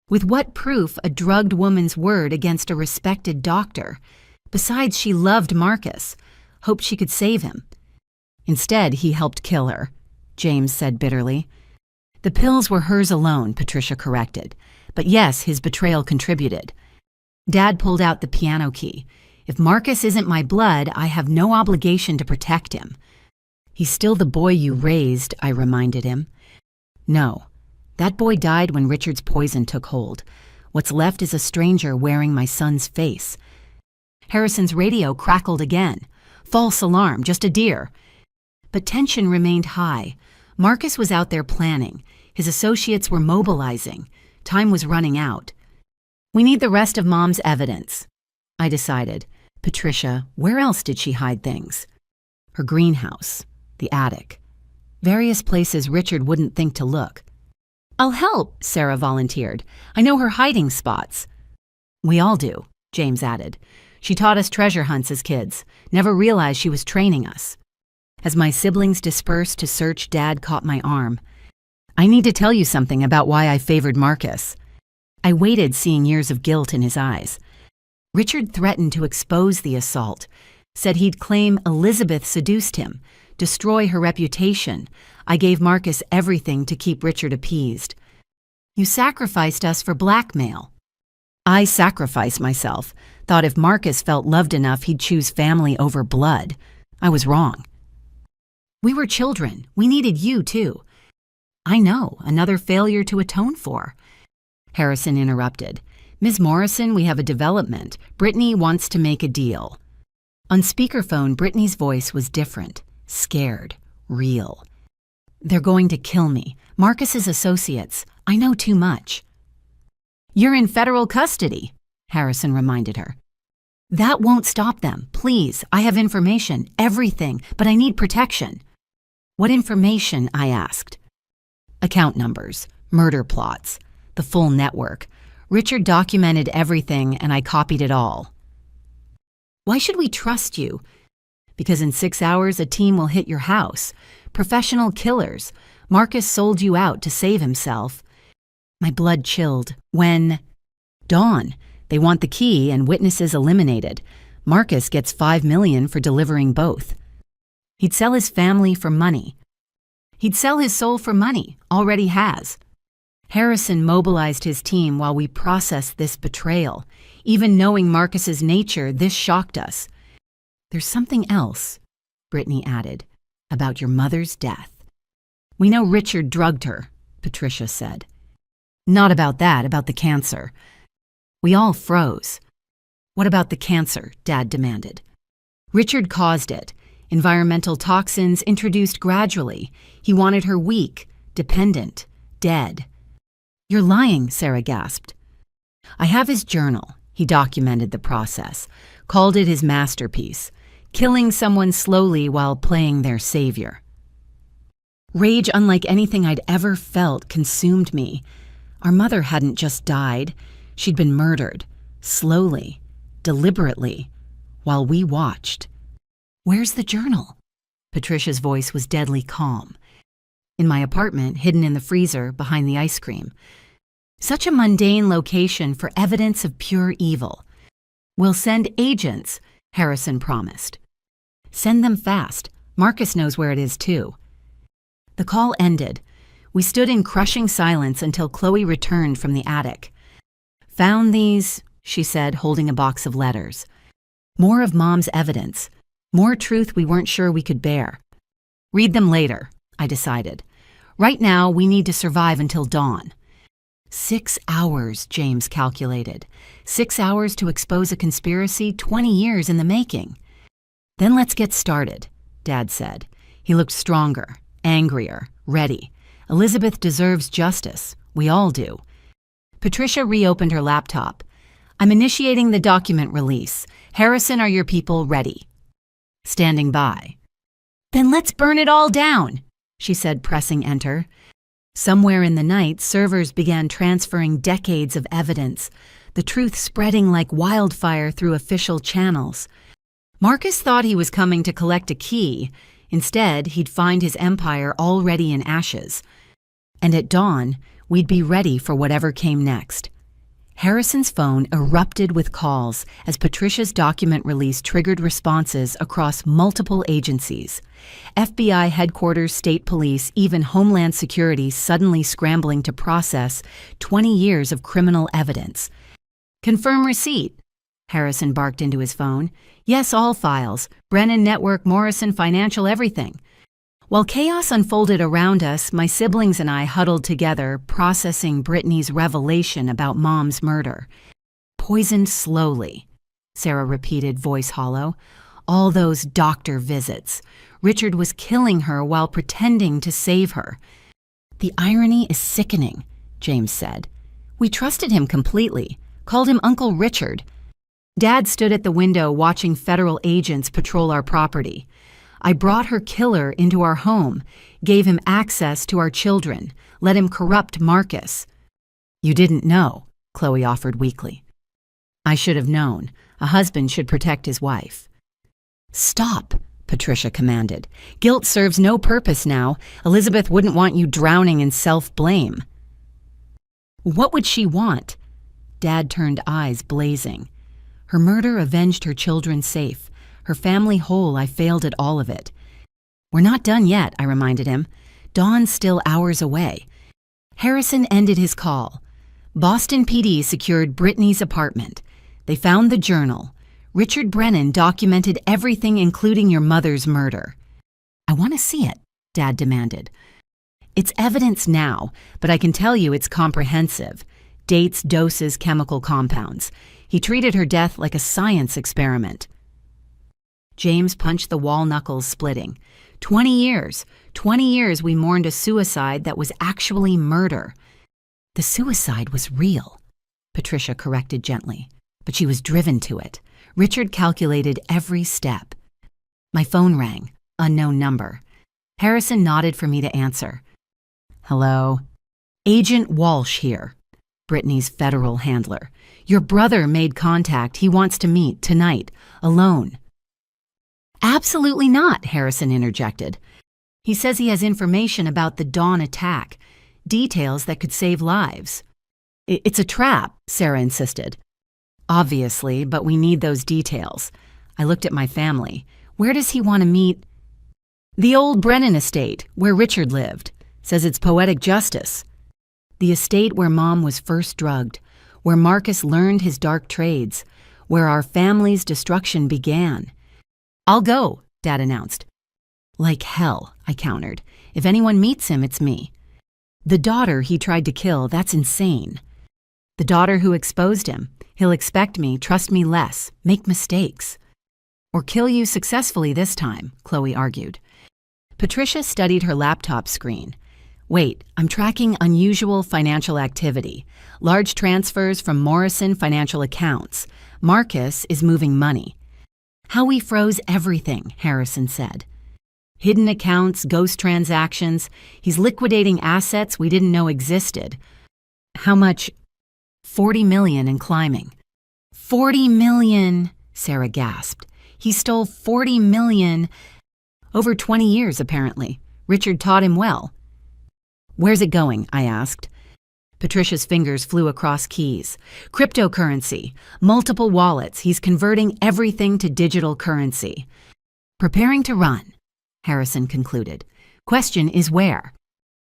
With what proof a drugged woman's word against a respected doctor? Besides, she loved Marcus, hoped she could save him. Instead, he helped kill her, James said bitterly. The pills were hers alone, Patricia corrected. But yes, his betrayal contributed. Dad pulled out the piano key. If Marcus isn't my blood, I have no obligation to protect him. He's still the boy you raised, I reminded him. No, that boy died when Richard's poison took hold. What's left is a stranger wearing my son's face. Harrison's radio crackled again. False alarm, just a deer. But tension remained high. Marcus was out there planning. His associates were mobilizing. Time was running out. We need the rest of Mom's evidence, I decided. Patricia, where else did she hide things? Her greenhouse, the attic. Various places Richard wouldn't think to look. I'll help, Sarah volunteered. I know her hiding spots. We all do, James added. She taught us treasure hunts as kids, never realized she was training us. As my siblings dispersed to search, Dad caught my arm. I need to tell you something about why I favored Marcus. I waited, seeing years of guilt in his eyes. Richard threatened to expose the assault, said he'd claim Elizabeth seduced him, destroy her reputation. I gave Marcus everything to keep Richard appeased. You sacrificed us for blackmail. I sacrificed myself, thought if Marcus felt loved enough he'd choose family over blood. I was wrong. We were children. We needed you, too. I know, another failure to atone for. Harrison interrupted. Ms. Morrison, we have a development. Brittany wants to make a deal. On speakerphone, Brittany's voice was different, scared, real. They're going to kill me. Marcus's associates. I know too much. You're in federal custody, Harrison reminded her. That won't stop them. Please, I have information, everything, but I need protection. What information? I asked. Account numbers, murder plots, the full network. Richard documented everything and I copied it all. Why should we trust you? Because in 6 hours a team will hit your house. Professional killers. Marcus sold you out to save himself. My blood chilled. When? Dawn. They want the key and witnesses eliminated. Marcus gets $5 million for delivering both. He'd sell his family for money. He'd sell his soul for money, already has. Harrison mobilized his team while we processed this betrayal. Even knowing Marcus's nature, this shocked us. There's something else, Brittany added, about your mother's death. We know Richard drugged her, Patricia said. Not about that, about the cancer. We all froze. What about the cancer? Dad demanded. Richard caused it. Environmental toxins introduced gradually. He wanted her weak, dependent, dead. You're lying, Sarah gasped. I have his journal. He documented the process, called it his masterpiece, killing someone slowly while playing their savior. Rage unlike anything I'd ever felt consumed me. Our mother hadn't just died. She'd been murdered, slowly, deliberately, while we watched. Where's the journal? Patricia's voice was deadly calm. In my apartment, hidden in the freezer behind the ice cream. Such a mundane location for evidence of pure evil. We'll send agents, Harrison promised. Send them fast. Marcus knows where it is too. The call ended. We stood in crushing silence until Chloe returned from the attic. Found these, she said, holding a box of letters. More of Mom's evidence. More truth we weren't sure we could bear. Read them later, I decided. Right now, we need to survive until dawn. 6 hours, James calculated. 6 hours to expose a conspiracy 20 years in the making. Then let's get started, Dad said. He looked stronger, angrier, ready. Elizabeth deserves justice. We all do. Patricia reopened her laptop. I'm initiating the document release. Harrison, are your people ready? Standing by. Then let's burn it all down, she said, pressing enter. Somewhere in the night, servers began transferring decades of evidence, the truth spreading like wildfire through official channels. Marcus thought he was coming to collect a key. Instead, he'd find his empire already in ashes. And at dawn, we'd be ready for whatever came next. Harrison's phone erupted with calls as Patricia's document release triggered responses across multiple agencies. FBI headquarters, state police, even Homeland Security suddenly scrambling to process 20 years of criminal evidence. Confirm receipt, Harrison barked into his phone. Yes, all files. Brennan Network, Morrison Financial, everything. While chaos unfolded around us, my siblings and I huddled together, processing Brittany's revelation about Mom's murder. Poisoned slowly, Sarah repeated, voice hollow. All those doctor visits. Richard was killing her while pretending to save her. The irony is sickening, James said. We trusted him completely, called him Uncle Richard. Dad stood at the window watching federal agents patrol our property. I brought her killer into our home, gave him access to our children, let him corrupt Marcus. You didn't know, Chloe offered weakly. I should have known. A husband should protect his wife. Stop, Patricia commanded. Guilt serves no purpose now. Elizabeth wouldn't want you drowning in self-blame. What would she want? Dad turned eyes blazing. Her murder avenged her children safe. Her family whole. I failed at all of it. We're not done yet, I reminded him. Dawn's still hours away. Harrison ended his call. Boston PD secured Brittany's apartment. They found the journal. Richard Brennan documented everything, including your mother's murder. I want to see it, Dad demanded. It's evidence now, but I can tell you it's comprehensive. Dates, doses, chemical compounds. He treated her death like a science experiment. James punched the wall, knuckles splitting. 20 years. 20 years we mourned a suicide that was actually murder. The suicide was real, Patricia corrected gently, but she was driven to it. Richard calculated every step. My phone rang. Unknown number. Harrison nodded for me to answer. Hello? Agent Walsh here, Brittany's federal handler. Your brother made contact. He wants to meet tonight, alone. Absolutely not, Harrison interjected. He says he has information about the Dawn attack, details that could save lives. It's a trap, Sarah insisted. Obviously, but we need those details. I looked at my family. Where does he want to meet? The old Brennan estate, where Richard lived. Says it's poetic justice. The estate where Mom was first drugged, where Marcus learned his dark trades, where our family's destruction began. I'll go, Dad announced. Like hell, I countered. If anyone meets him, it's me. The daughter he tried to kill, that's insane. The daughter who exposed him, he'll expect me, trust me less, make mistakes. Or kill you successfully this time, Chloe argued. Patricia studied her laptop screen. Wait, I'm tracking unusual financial activity. Large transfers from Morrison financial accounts. Marcus is moving money. How we froze everything, Harrison said. Hidden accounts, ghost transactions. He's liquidating assets we didn't know existed. How much? 40 million and climbing. 40 million, Sarah gasped. He stole 40 million. Over 20 years, apparently. Richard taught him well. Where's it going? I asked. Patricia's fingers flew across keys. Cryptocurrency. Multiple wallets. He's converting everything to digital currency. Preparing to run, Harrison concluded. Question is where?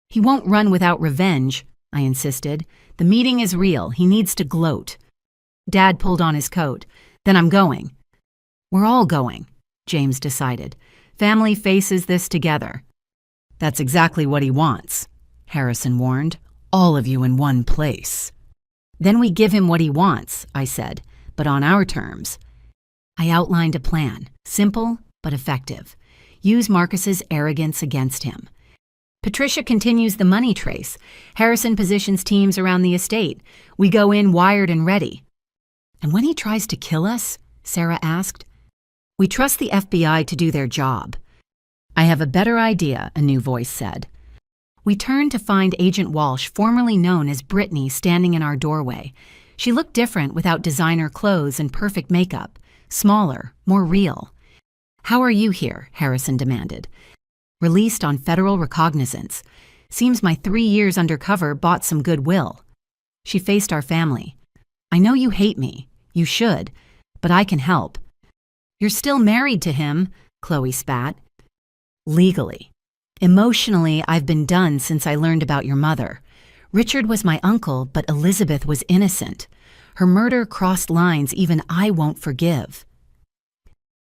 He won't run without revenge, I insisted. The meeting is real. He needs to gloat. Dad pulled on his coat. Then I'm going. We're all going, James decided. Family faces this together. That's exactly what he wants, Harrison warned. All of you in one place. Then we give him what he wants, I said, but on our terms. I outlined a plan, simple but effective. Use Marcus's arrogance against him. Patricia continues the money trace. Harrison positions teams around the estate. We go in wired and ready. And when he tries to kill us, Sarah asked, we trust the FBI to do their job. I have a better idea, a new voice said. We turned to find Agent Walsh, formerly known as Brittany, standing in our doorway. She looked different without designer clothes and perfect makeup. Smaller, more real. How are you here? Harrison demanded. Released on federal recognizance. Seems my 3 years undercover bought some goodwill. She faced our family. I know you hate me. You should. But I can help. You're still married to him, Chloe spat. Legally. Emotionally, I've been done since I learned about your mother. Richard was my uncle, but Elizabeth was innocent. Her murder crossed lines even I won't forgive.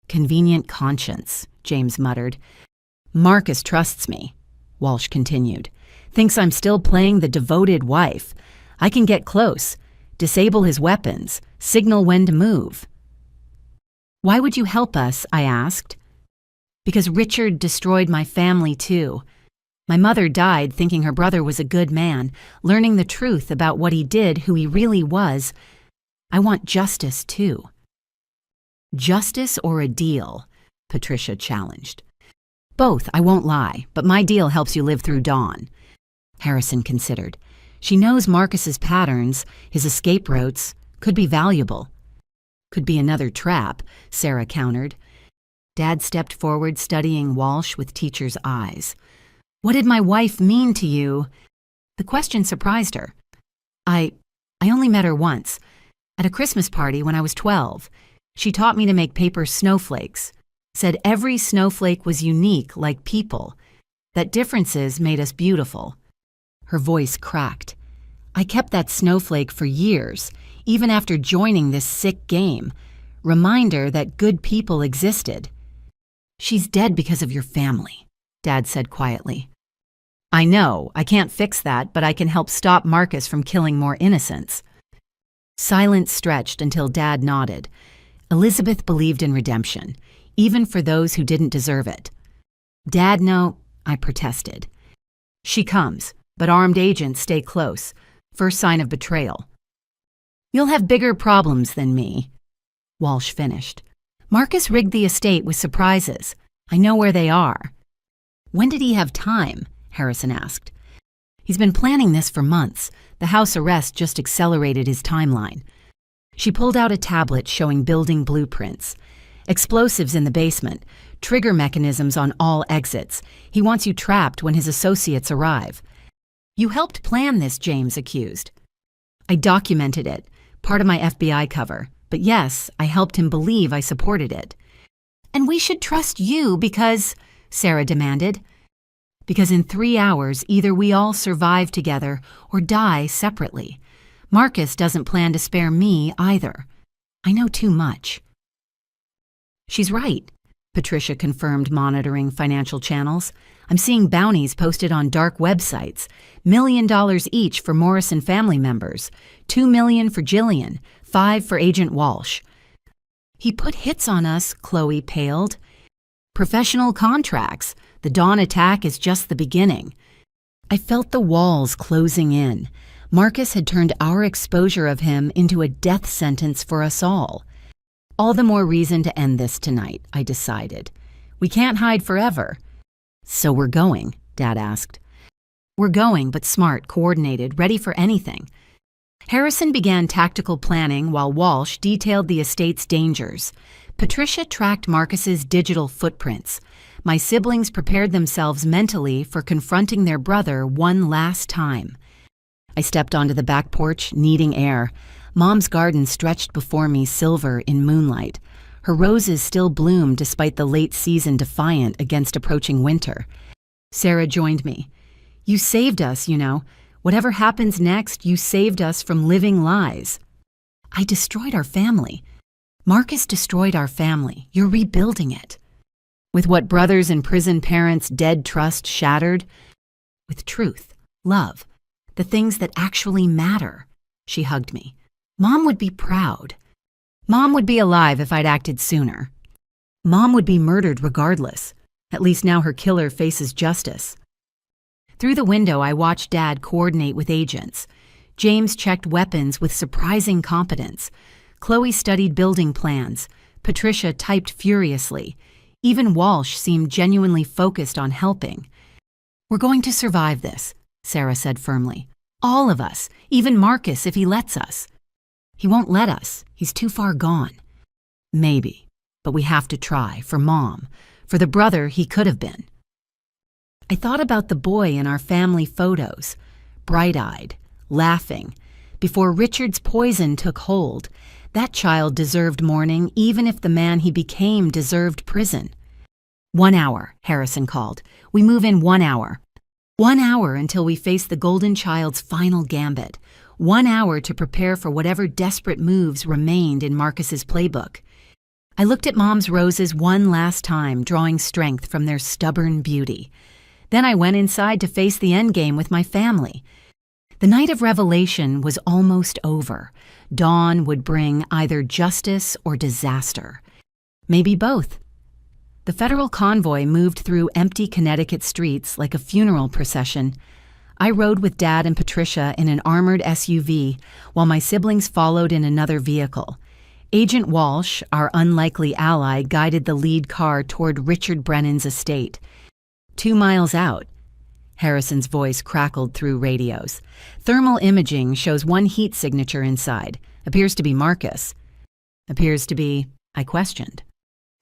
Convenient conscience, James muttered. Marcus trusts me, Walsh continued. Thinks I'm still playing the devoted wife. I can get close, disable his weapons, signal when to move. Why would you help us? I asked. Because Richard destroyed my family too. My mother died thinking her brother was a good man, learning the truth about what he did, who he really was. I want justice too. Justice or a deal? Patricia challenged. Both, I won't lie, but my deal helps you live through dawn. Harrison considered. She knows Marcus's patterns, his escape routes, could be valuable. Could be another trap, Sarah countered. Dad stepped forward, studying Walsh with teacher's eyes. What did my wife mean to you? The question surprised her. I only met her once, at a Christmas party when I was 12. She taught me to make paper snowflakes. Said every snowflake was unique like people, that differences made us beautiful. Her voice cracked. I kept that snowflake for years, even after joining this sick game. Reminder that good people existed. She's dead because of your family, Dad said quietly. I know, I can't fix that, but I can help stop Marcus from killing more innocents. Silence stretched until Dad nodded. Elizabeth believed in redemption, even for those who didn't deserve it. Dad, no, I protested. She comes, but armed agents stay close. First sign of betrayal. You'll have bigger problems than me, Walsh finished. Marcus rigged the estate with surprises. I know where they are. When did he have time? Harrison asked. He's been planning this for months. The house arrest just accelerated his timeline. She pulled out a tablet showing building blueprints. Explosives in the basement, trigger mechanisms on all exits. He wants you trapped when his associates arrive. You helped plan this, James accused. I documented it, part of my FBI cover. But yes, I helped him believe I supported it. And we should trust you because, Sarah demanded. Because in 3 hours, either we all survive together or die separately. Marcus doesn't plan to spare me either. I know too much. She's right, Patricia confirmed, monitoring financial channels. I'm seeing bounties posted on dark websites. $1 million each for Morrison family members. $2 million for Jillian. $5 million for Agent Walsh. He put hits on us, Chloe paled. Professional contracts. The Dawn attack is just the beginning. I felt the walls closing in. Marcus had turned our exposure of him into a death sentence for us all. All the more reason to end this tonight, I decided. We can't hide forever. So we're going, Dad asked. We're going, but smart, coordinated, ready for anything. Harrison began tactical planning while Walsh detailed the estate's dangers. Patricia tracked Marcus's digital footprints. My siblings prepared themselves mentally for confronting their brother one last time. I stepped onto the back porch, needing air. Mom's garden stretched before me, silver in moonlight. Her roses still bloomed despite the late season defiant against approaching winter. Sarah joined me. You saved us, you know. Whatever happens next, you saved us from living lies. I destroyed our family. Marcus destroyed our family. You're rebuilding it. With what brothers and prison parents' dead trust shattered? With truth, love, the things that actually matter. She hugged me. Mom would be proud. Mom would be alive if I'd acted sooner. Mom would be murdered regardless. At least now her killer faces justice. Through the window, I watched Dad coordinate with agents. James checked weapons with surprising competence. Chloe studied building plans. Patricia typed furiously. Even Walsh seemed genuinely focused on helping. We're going to survive this, Sarah said firmly. All of us, even Marcus if he lets us. He won't let us. He's too far gone. Maybe, but we have to try, for Mom, for the brother he could have been. I thought about the boy in our family photos, bright-eyed, laughing. Before Richard's poison took hold, that child deserved mourning even if the man he became deserved prison. 1 hour, Harrison called. We move in 1 hour. 1 hour until we face the golden child's final gambit. 1 hour to prepare for whatever desperate moves remained in Marcus's playbook. I looked at Mom's roses one last time, drawing strength from their stubborn beauty. Then I went inside to face the endgame with my family. The night of revelation was almost over. Dawn would bring either justice or disaster. Maybe both. The federal convoy moved through empty Connecticut streets like a funeral procession. I rode with Dad and Patricia in an armored SUV, while my siblings followed in another vehicle. Agent Walsh, our unlikely ally, guided the lead car toward Richard Brennan's estate. 2 miles out, Harrison's voice crackled through radios. Thermal imaging shows one heat signature inside. Appears to be Marcus. Appears to be, I questioned.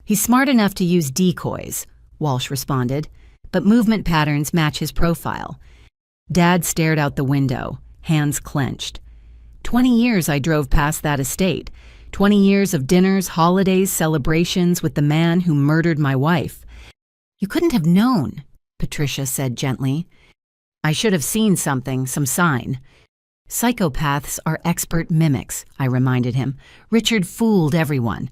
He's smart enough to use decoys, Walsh responded, but movement patterns match his profile. Dad stared out the window, hands clenched. 20 years I drove past that estate. 20 years of dinners, holidays, celebrations with the man who murdered my wife. You couldn't have known, Patricia said gently. I should have seen something, some sign. Psychopaths are expert mimics, I reminded him. Richard fooled everyone.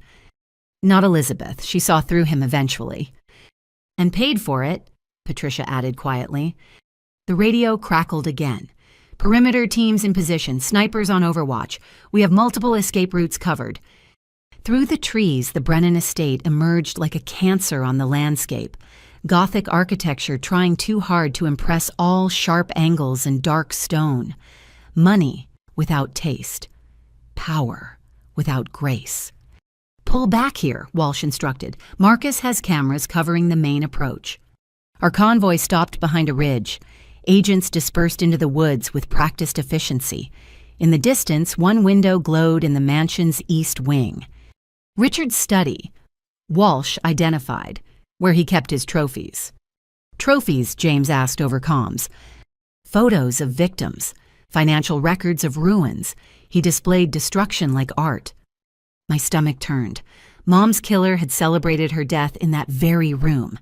Not Elizabeth. She saw through him eventually. And paid for it, Patricia added quietly. The radio crackled again. Perimeter teams in position, snipers on overwatch. We have multiple escape routes covered. Through the trees, the Brennan estate emerged like a cancer on the landscape. Gothic architecture trying too hard to impress all sharp angles and dark stone. Money without taste. Power without grace. Pull back here, Walsh instructed. Marcus has cameras covering the main approach. Our convoy stopped behind a ridge. Agents dispersed into the woods with practiced efficiency. In the distance, one window glowed in the mansion's east wing. Richard's study, Walsh identified, where he kept his trophies. Trophies, James asked over comms. Photos of victims, financial records of ruins. He displayed destruction like art. My stomach turned. Mom's killer had celebrated her death in that very room.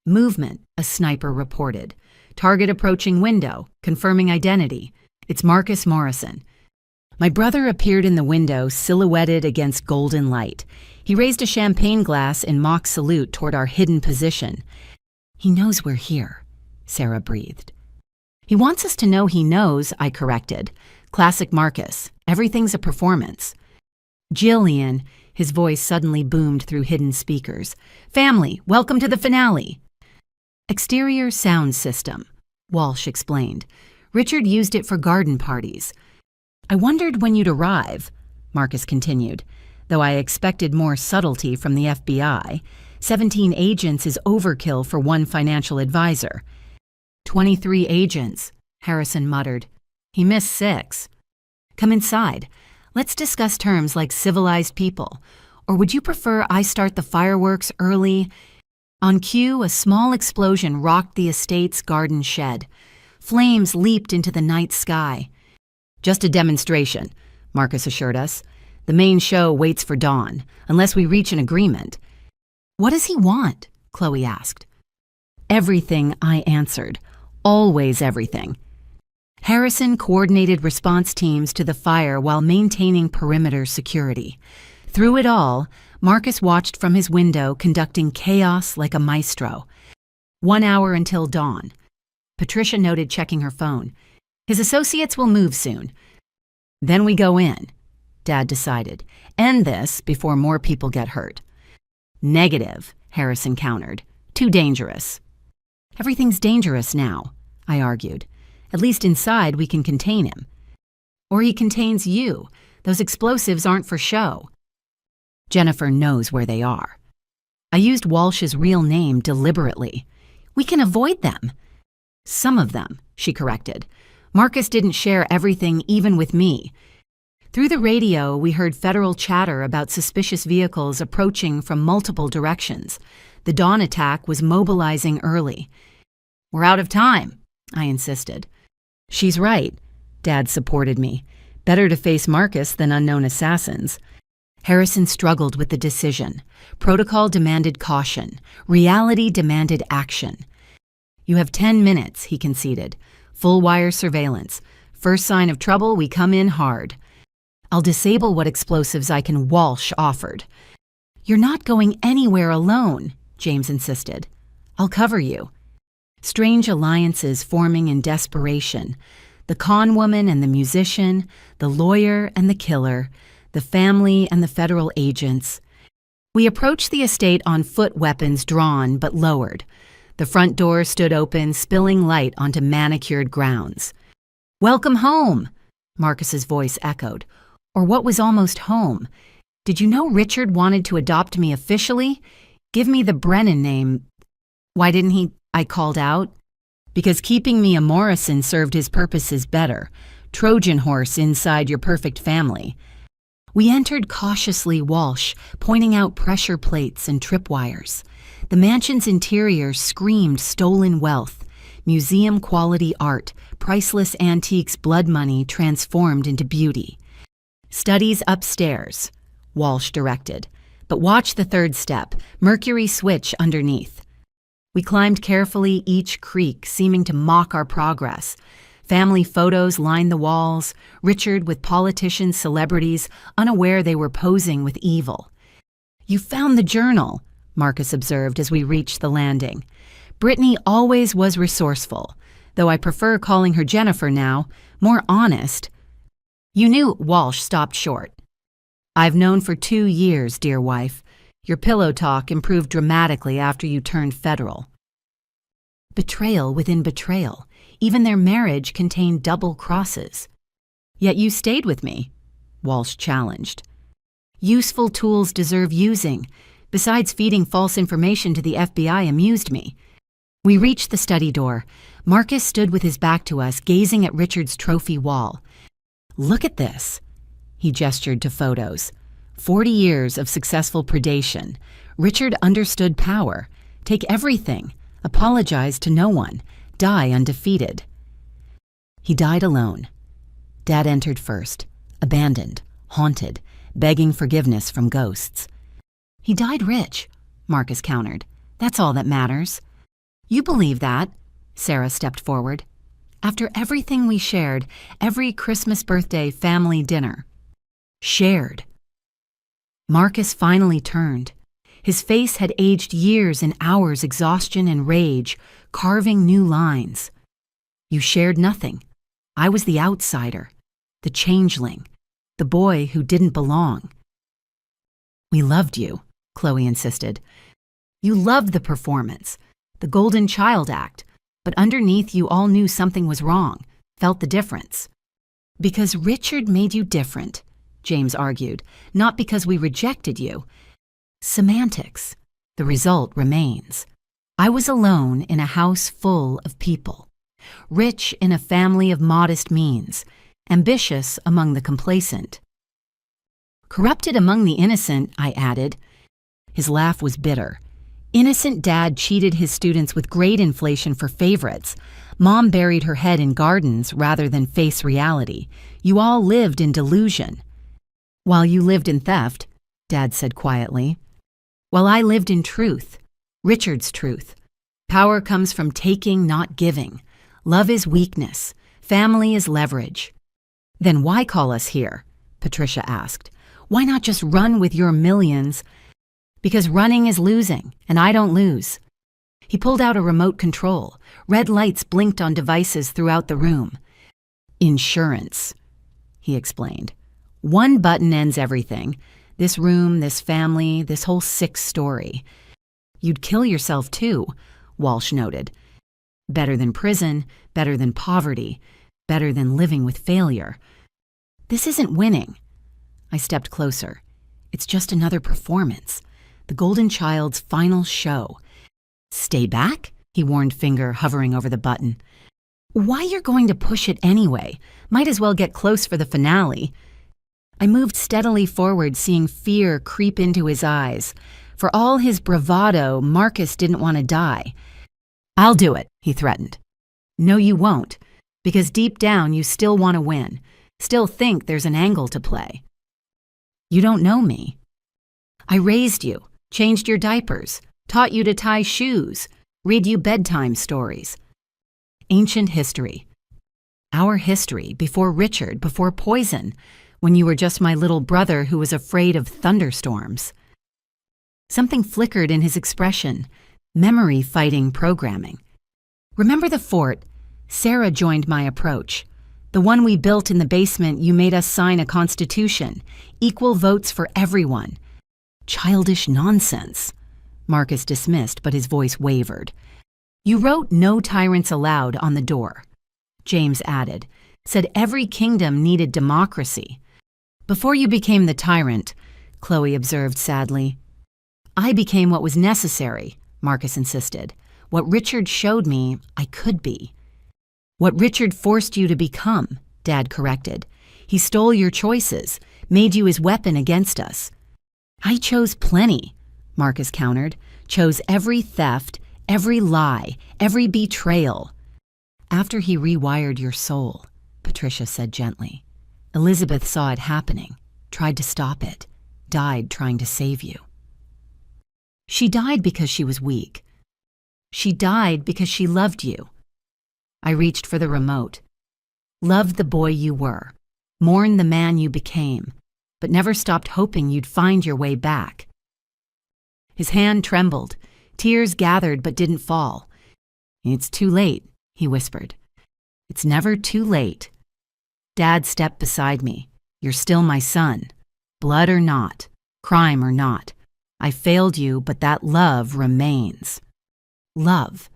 Movement, a sniper reported. Target approaching window, confirming identity. It's Marcus Morrison. My brother appeared in the window, silhouetted against golden light. He raised a champagne glass in mock salute toward our hidden position. He knows we're here, Sarah breathed. He wants us to know he knows, I corrected. Classic Marcus. Everything's a performance. Jillian, his voice suddenly boomed through hidden speakers. Family, welcome to the finale. Exterior sound system, Walsh explained. Richard used it for garden parties. I wondered when you'd arrive, Marcus continued. Though I expected more subtlety from the FBI, 17 agents is overkill for one financial advisor. 23 agents, Harrison muttered. He missed 6. Come inside. Let's discuss terms like civilized people. Or would you prefer I start the fireworks early? On cue, a small explosion rocked the estate's garden shed. Flames leaped into the night sky. Just a demonstration, Marcus assured us. The main show waits for dawn, unless we reach an agreement. What does he want? Chloe asked. Everything, I answered. Always everything. Harrison coordinated response teams to the fire while maintaining perimeter security. Through it all, Marcus watched from his window, conducting chaos like a maestro. 1 hour until dawn. Patricia noted, checking her phone. His associates will move soon. Then we go in, Dad decided. End this before more people get hurt. Negative, Harrison countered. Too dangerous. Everything's dangerous now, I argued. At least inside we can contain him. Or he contains you. Those explosives aren't for show. Jennifer knows where they are. I used Walsh's real name deliberately. We can avoid them. Some of them, she corrected. Marcus didn't share everything, even with me. Through the radio, we heard federal chatter about suspicious vehicles approaching from multiple directions. The dawn attack was mobilizing early. We're out of time, I insisted. She's right, Dad supported me. Better to face Marcus than unknown assassins. Harrison struggled with the decision. Protocol demanded caution. Reality demanded action. You have 10 minutes, he conceded. Full wire surveillance. First sign of trouble, we come in hard. I'll disable what explosives I can, Walsh offered. You're not going anywhere alone, James insisted. I'll cover you. Strange alliances forming in desperation. The con woman and the musician, the lawyer and the killer, the family and the federal agents. We approached the estate on foot, weapons drawn but lowered. The front door stood open, spilling light onto manicured grounds. Welcome home, Marcus's voice echoed. Or what was almost home. Did you know Richard wanted to adopt me officially? Give me the Brennan name. Why didn't he? I called out. Because keeping me a Morrison served his purposes better. Trojan horse inside your perfect family. We entered cautiously, Walsh, pointing out pressure plates and tripwires. The mansion's interior screamed stolen wealth, museum-quality art, priceless antiques, blood money transformed into beauty. Studies upstairs, Walsh directed. But watch the third step, Mercury switch underneath. We climbed carefully, each creak seeming to mock our progress. Family photos lined the walls, Richard with politicians, celebrities, unaware they were posing with evil. You found the journal, Marcus observed as we reached the landing. Brittany always was resourceful, though I prefer calling her Jennifer now, more honest. You knew. Walsh stopped short. I've known for 2 years, dear wife. Your pillow talk improved dramatically after you turned federal. Betrayal within betrayal. Even their marriage contained double crosses. Yet you stayed with me, Walsh challenged. Useful tools deserve using. Besides, feeding false information to the FBI amused me. We reached the study door. Marcus stood with his back to us, gazing at Richard's trophy wall. Look at this. He gestured to photos. 40 years of successful predation. Richard understood power. Take everything. Apologize to no one. Die undefeated. He died alone. Dad entered first, abandoned, haunted, begging forgiveness from ghosts. He died rich, Marcus countered. That's all that matters. You believe that? Sarah stepped forward. After everything we shared, every Christmas, birthday, family dinner. Shared. Marcus finally turned. His face had aged years in hours, exhaustion and rage, carving new lines. You shared nothing. I was the outsider, the changeling, the boy who didn't belong. We loved you, Chloe insisted. You loved the performance, the Golden Child Act, but underneath you all knew something was wrong, felt the difference. Because Richard made you different, James argued, not because we rejected you. Semantics. The result remains. I was alone in a house full of people, rich in a family of modest means, ambitious among the complacent. Corrupted among the innocent, I added. His laugh was bitter. Innocent dad cheated his students with grade inflation for favorites. Mom buried her head in gardens rather than face reality. You all lived in delusion. While you lived in theft, Dad said quietly. While I lived in truth, Richard's truth. Power comes from taking, not giving. Love is weakness. Family is leverage. Then why call us here? Patricia asked. Why not just run with your millions? Because running is losing, and I don't lose. He pulled out a remote control. Red lights blinked on devices throughout the room. Insurance, he explained. One button ends everything. This room, this family, this whole sick story. You'd kill yourself too, Walsh noted. Better than prison, better than poverty, better than living with failure. This isn't winning. I stepped closer. It's just another performance. The Golden Child's final show. Stay back, he warned, finger hovering over the button. Why you're going to push it anyway? Might as well get close for the finale. I moved steadily forward, seeing fear creep into his eyes. For all his bravado, Marcus didn't want to die. I'll do it, he threatened. No, you won't, because deep down you still want to win, still think there's an angle to play. You don't know me. I raised you, changed your diapers, taught you to tie shoes, read you bedtime stories. Ancient history. Our history, before Richard, before poison, when you were just my little brother who was afraid of thunderstorms. Something flickered in his expression, memory fighting programming. Remember the fort? Sarah joined my approach. The one we built in the basement, you made us sign a constitution, equal votes for everyone. Childish nonsense. Marcus dismissed, but his voice wavered. You wrote no tyrants allowed on the door. James added, said every kingdom needed democracy. Before you became the tyrant, Chloe observed sadly. I became what was necessary, Marcus insisted. What Richard showed me I could be. What Richard forced you to become, Dad corrected. He stole your choices, made you his weapon against us. I chose plenty, Marcus countered. Chose every theft, every lie, every betrayal. After he rewired your soul, Patricia said gently. Elizabeth saw it happening, tried to stop it, died trying to save you. She died because she was weak. She died because she loved you. I reached for the remote. Loved the boy you were, mourned the man you became, but never stopped hoping you'd find your way back. His hand trembled. Tears gathered but didn't fall. It's too late, he whispered. It's never too late. Dad stepped beside me. You're still my son. Blood or not, crime or not. I failed you, but that love remains. Love.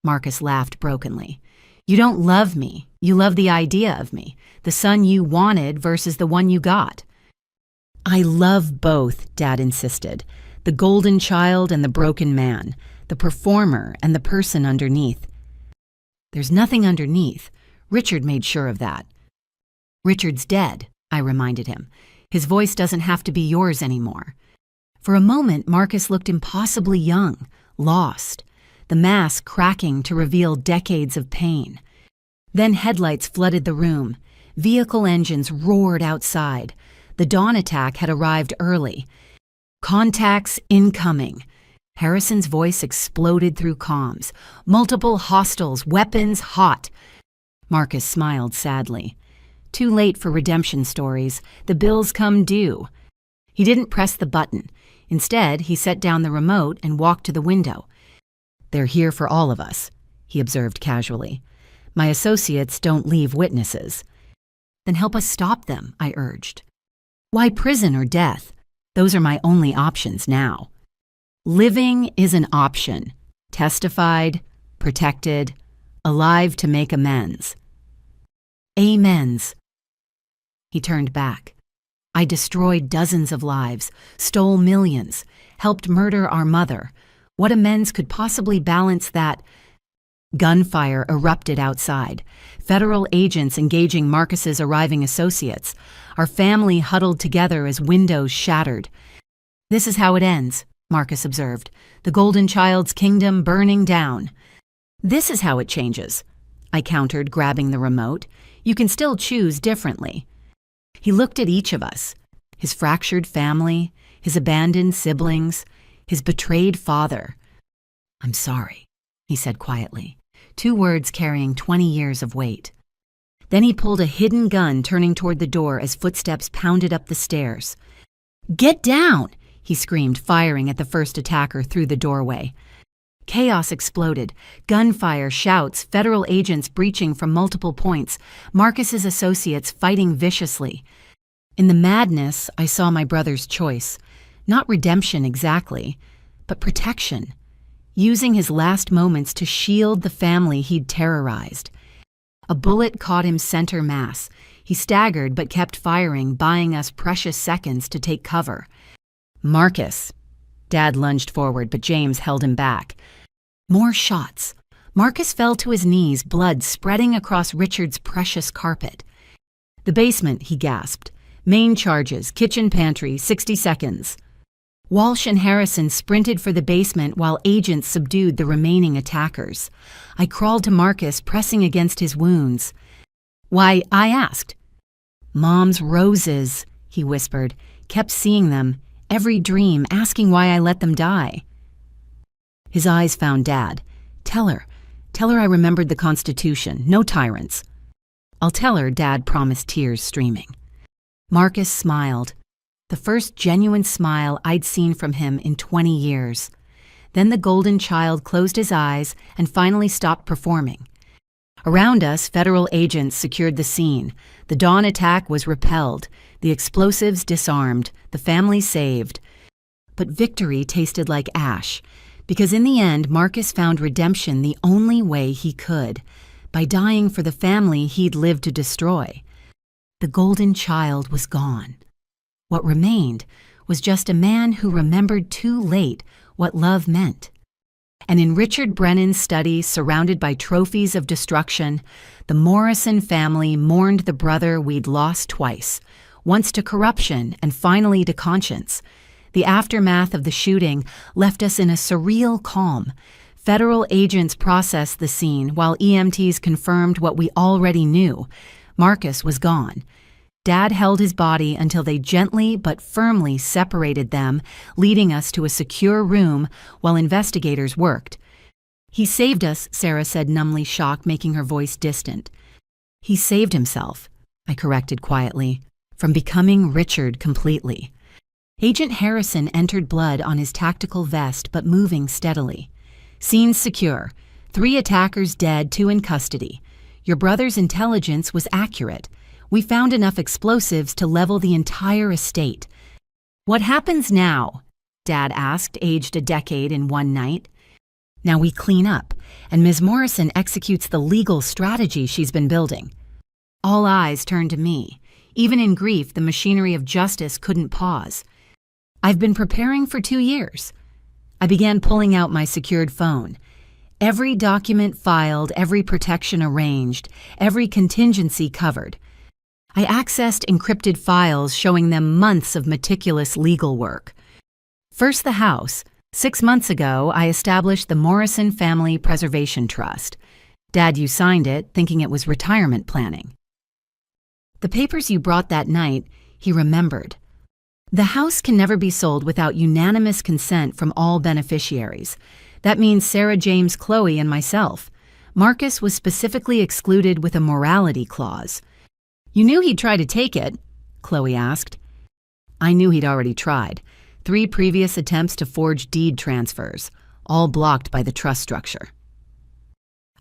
Marcus laughed brokenly. You don't love me. You love the idea of me, the son you wanted versus the one you got. I love both, Dad insisted. The golden child and the broken man, the performer and the person underneath. There's nothing underneath. Richard made sure of that. Richard's dead, I reminded him. His voice doesn't have to be yours anymore. For a moment, Marcus looked impossibly young, lost, the mask cracking to reveal decades of pain. Then headlights flooded the room. Vehicle engines roared outside. The dawn attack had arrived early. Contacts incoming. Harrison's voice exploded through comms. Multiple hostiles, weapons hot. Marcus smiled sadly. Too late for redemption stories. The bills come due. He didn't press the button. Instead, he set down the remote and walked to the window. They're here for all of us, he observed casually. My associates don't leave witnesses. Then help us stop them, I urged. Why prison or death? Those are my only options now. Living is an option. Testified, protected, alive to make amends. Amens. He turned back. I destroyed dozens of lives, stole millions, helped murder our mother. What amends could possibly balance that? Gunfire erupted outside. Federal agents engaging Marcus's arriving associates. Our family huddled together as windows shattered. This is how it ends, Marcus observed. The golden child's kingdom burning down. This is how it changes, I countered, grabbing the remote. You can still choose differently. He looked at each of us. His fractured family, his abandoned siblings, his betrayed father. I'm sorry, he said quietly. 2 words carrying 20 years of weight. Then he pulled a hidden gun, turning toward the door as footsteps pounded up the stairs. Get down, he screamed, firing at the first attacker through the doorway. Chaos exploded. Gunfire, shouts, federal agents breaching from multiple points, Marcus's associates fighting viciously. In the madness, I saw my brother's choice. Not redemption exactly, but protection. Using his last moments to shield the family he'd terrorized. A bullet caught him center mass. He staggered but kept firing, buying us precious seconds to take cover. Marcus. Dad lunged forward, but James held him back. More shots. Marcus fell to his knees, blood spreading across Richard's precious carpet. The basement, he gasped. Main charges, kitchen pantry, 60 seconds. Walsh and Harrison sprinted for the basement while agents subdued the remaining attackers. I crawled to Marcus, pressing against his wounds. Why, I asked. Mom's roses, he whispered, kept seeing them, every dream, asking why I let them die. His eyes found Dad. Tell her I remembered the Constitution, no tyrants. I'll tell her, Dad promised, tears streaming. Marcus smiled. The first genuine smile I'd seen from him in 20 years. Then the golden child closed his eyes and finally stopped performing. Around us, federal agents secured the scene. The dawn attack was repelled, the explosives disarmed, the family saved. But victory tasted like ash, because in the end, Marcus found redemption the only way he could, by dying for the family he'd lived to destroy. The golden child was gone. What remained was just a man who remembered too late what love meant. And in Richard Brennan's study, surrounded by trophies of destruction, the Morrison family mourned the brother we'd lost twice, once to corruption and finally to conscience. The aftermath of the shooting left us in a surreal calm. Federal agents processed the scene while EMTs confirmed what we already knew. Marcus was gone. Dad held his body until they gently but firmly separated them, leading us to a secure room while investigators worked. He saved us, Sarah said, numbly shocked, making her voice distant. He saved himself, I corrected quietly, from becoming Richard completely. Agent Harrison entered blood on his tactical vest, but moving steadily. Scene secure. 3 attackers dead, 2 in custody. Your brother's intelligence was accurate. We found enough explosives to level the entire estate. What happens now? Dad asked, aged a decade in one night. Now we clean up, and Ms. Morrison executes the legal strategy she's been building. All eyes turned to me. Even in grief, the machinery of justice couldn't pause. I've been preparing for 2 years. I began pulling out my secured phone. Every document filed, every protection arranged, every contingency covered. I accessed encrypted files showing them months of meticulous legal work. First, the house. 6 months ago, I established the Morrison Family Preservation Trust. Dad, you signed it, thinking it was retirement planning. The papers you brought that night, he remembered. The house can never be sold without unanimous consent from all beneficiaries. That means Sarah, James, Chloe, and myself. Marcus was specifically excluded with a morality clause. You knew he'd try to take it? Chloe asked. I knew he'd already tried. 3 previous attempts to forge deed transfers, all blocked by the trust structure.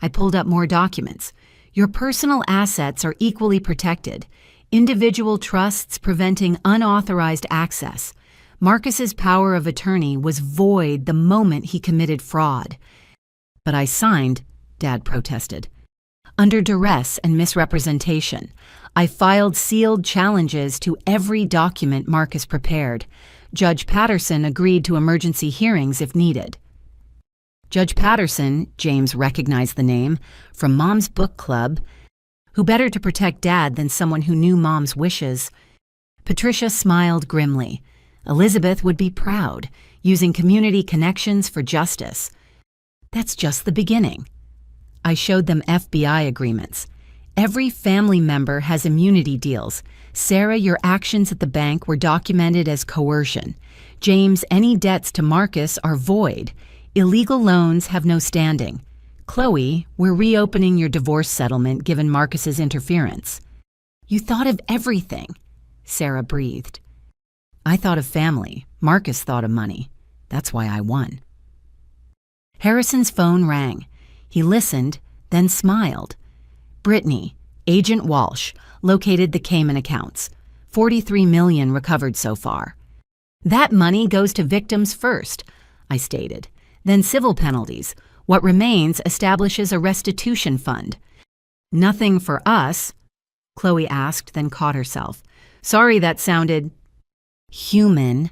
I pulled up more documents. Your personal assets are equally protected. Individual trusts preventing unauthorized access. Marcus's power of attorney was void the moment he committed fraud. But I signed, Dad protested. Under duress and misrepresentation, I filed sealed challenges to every document Marcus prepared. Judge Patterson agreed to emergency hearings if needed. Judge Patterson, James recognized the name, from Mom's book club. Who better to protect Dad than someone who knew Mom's wishes? Patricia smiled grimly. Elizabeth would be proud, using community connections for justice. That's just the beginning. I showed them FBI agreements. Every family member has immunity deals. Sarah, your actions at the bank were documented as coercion. James, any debts to Marcus are void. Illegal loans have no standing. Chloe, we're reopening your divorce settlement given Marcus's interference. You thought of everything, Sarah breathed. I thought of family. Marcus thought of money. That's why I won. Harrison's phone rang. He listened, then smiled. Brittany, Agent Walsh, located the Cayman accounts. $43 million recovered so far. That money goes to victims first, I stated. Then civil penalties. What remains establishes a restitution fund. Nothing for us, Chloe asked, then caught herself. Sorry, that sounded human,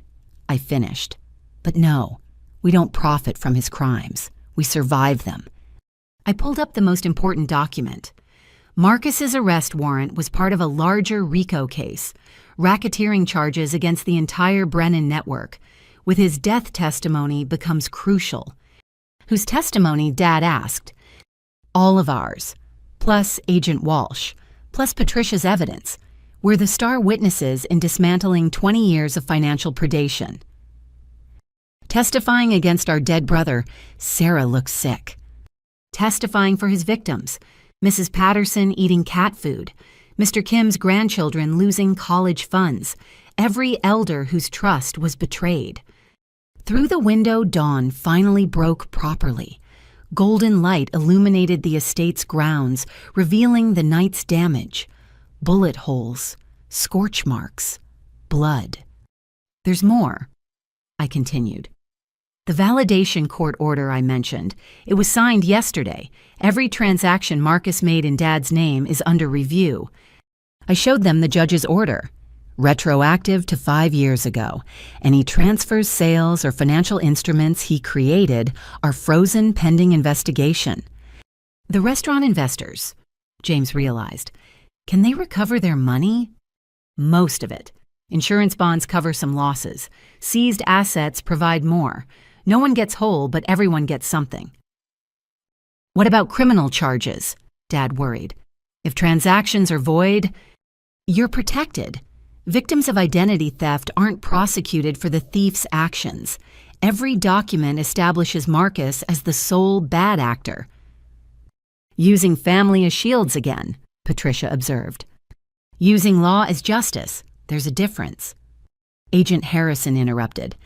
I finished. But no, we don't profit from his crimes. We survive them. I pulled up the most important document. Marcus's arrest warrant was part of a larger RICO case, racketeering charges against the entire Brennan network. With his death testimony becomes crucial. Whose testimony, Dad asked. All of ours, plus Agent Walsh, plus Patricia's evidence. We're the star witnesses in dismantling 20 years of financial predation. Testifying against our dead brother, Sarah looked sick. Testifying for his victims, Mrs. Patterson eating cat food, Mr. Kim's grandchildren losing college funds, every elder whose trust was betrayed. Through the window, dawn finally broke properly. Golden light illuminated the estate's grounds, revealing the night's damage. Bullet holes, scorch marks, blood. There's more, I continued. The validation court order I mentioned, it was signed yesterday. Every transaction Marcus made in Dad's name is under review. I showed them the judge's order. Retroactive to 5 years ago. Any transfers, sales, or financial instruments he created are frozen pending investigation. The restaurant investors, James realized, can they recover their money? Most of it. Insurance bonds cover some losses. Seized assets provide more. No one gets whole, but everyone gets something. What about criminal charges? Dad worried. If transactions are void, you're protected. Victims of identity theft aren't prosecuted for the thief's actions. Every document establishes Marcus as the sole bad actor. Using family as shields again, Patricia observed. Using law as justice, there's a difference. Agent Harrison interrupted.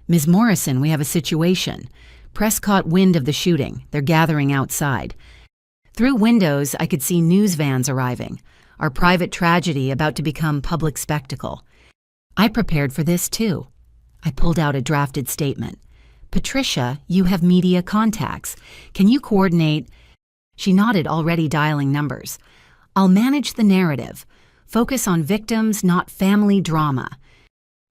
Ms. Morrison, we have a situation. Press caught wind of the shooting. They're gathering outside. Through windows, I could see news vans arriving. Our private tragedy about to become public spectacle. I prepared for this too. I pulled out a drafted statement. Patricia, you have media contacts. Can you coordinate? She nodded, already dialing numbers. I'll manage the narrative. Focus on victims, not family drama.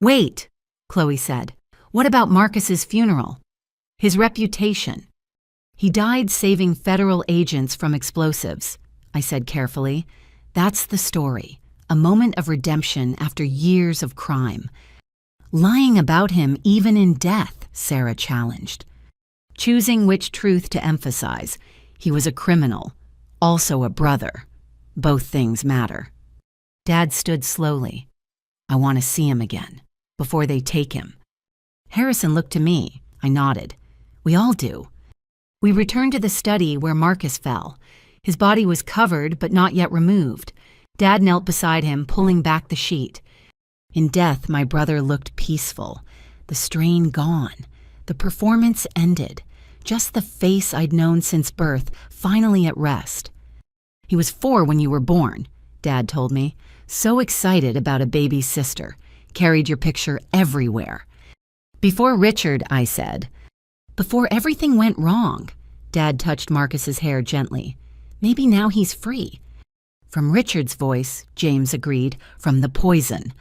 Wait, Chloe said. What about Marcus's funeral? His reputation. He died saving federal agents from explosives, I said carefully. That's the story, a moment of redemption after years of crime. Lying about him even in death, Sarah challenged. Choosing which truth to emphasize. He was a criminal, also a brother. Both things matter. Dad stood slowly. I want to see him again. before they take him. Harrison looked to me. I nodded. We all do. We returned to the study where Marcus fell. His body was covered but not yet removed. Dad knelt beside him, pulling back the sheet. In death, my brother looked peaceful. The strain gone. The performance ended. Just the face I'd known since birth, finally at rest. He was 4 when you were born, Dad told me. So excited about a baby sister. Carried your picture everywhere. Before Richard, I said. Before everything went wrong. Dad touched Marcus's hair gently. Maybe now he's free. From Richard's voice, James agreed, from the poison.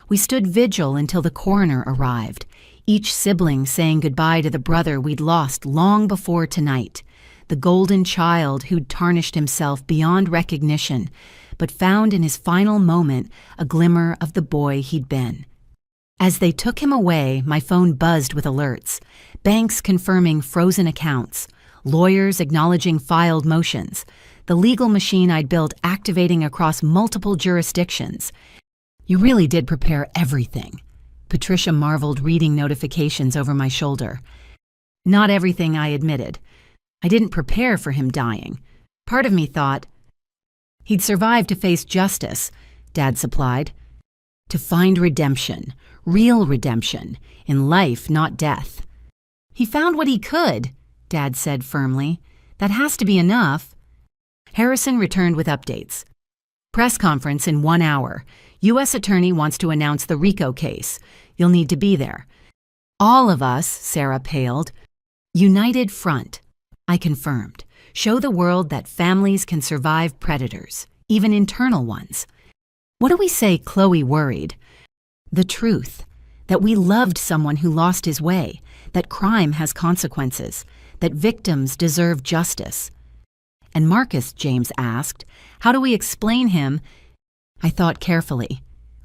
We stood vigil until the coroner arrived, each sibling saying goodbye to the brother we'd lost long before tonight, the golden child who'd tarnished himself beyond recognition, but found in his final moment a glimmer of the boy he'd been. As they took him away, my phone buzzed with alerts, banks confirming frozen accounts, lawyers acknowledging filed motions, the legal machine I'd built activating across multiple jurisdictions. You really did prepare everything. Patricia marveled, reading notifications over my shoulder. Not everything, I admitted. I didn't prepare for him dying. Part of me thought, he'd survive to face justice, Dad supplied. To find redemption, real redemption, in life, not death. He found what he could, Dad said firmly. That has to be enough. Harrison returned with updates. Press conference in 1 hour. U.S. Attorney wants to announce the RICO case. You'll need to be there. All of us, Sarah paled. United front, I confirmed. Show the world that families can survive predators, even internal ones. What do we say? Chloe worried. The truth. That we loved someone who lost his way. That crime has consequences. That victims deserve justice. And Marcus, James asked, how do we explain him? I thought carefully.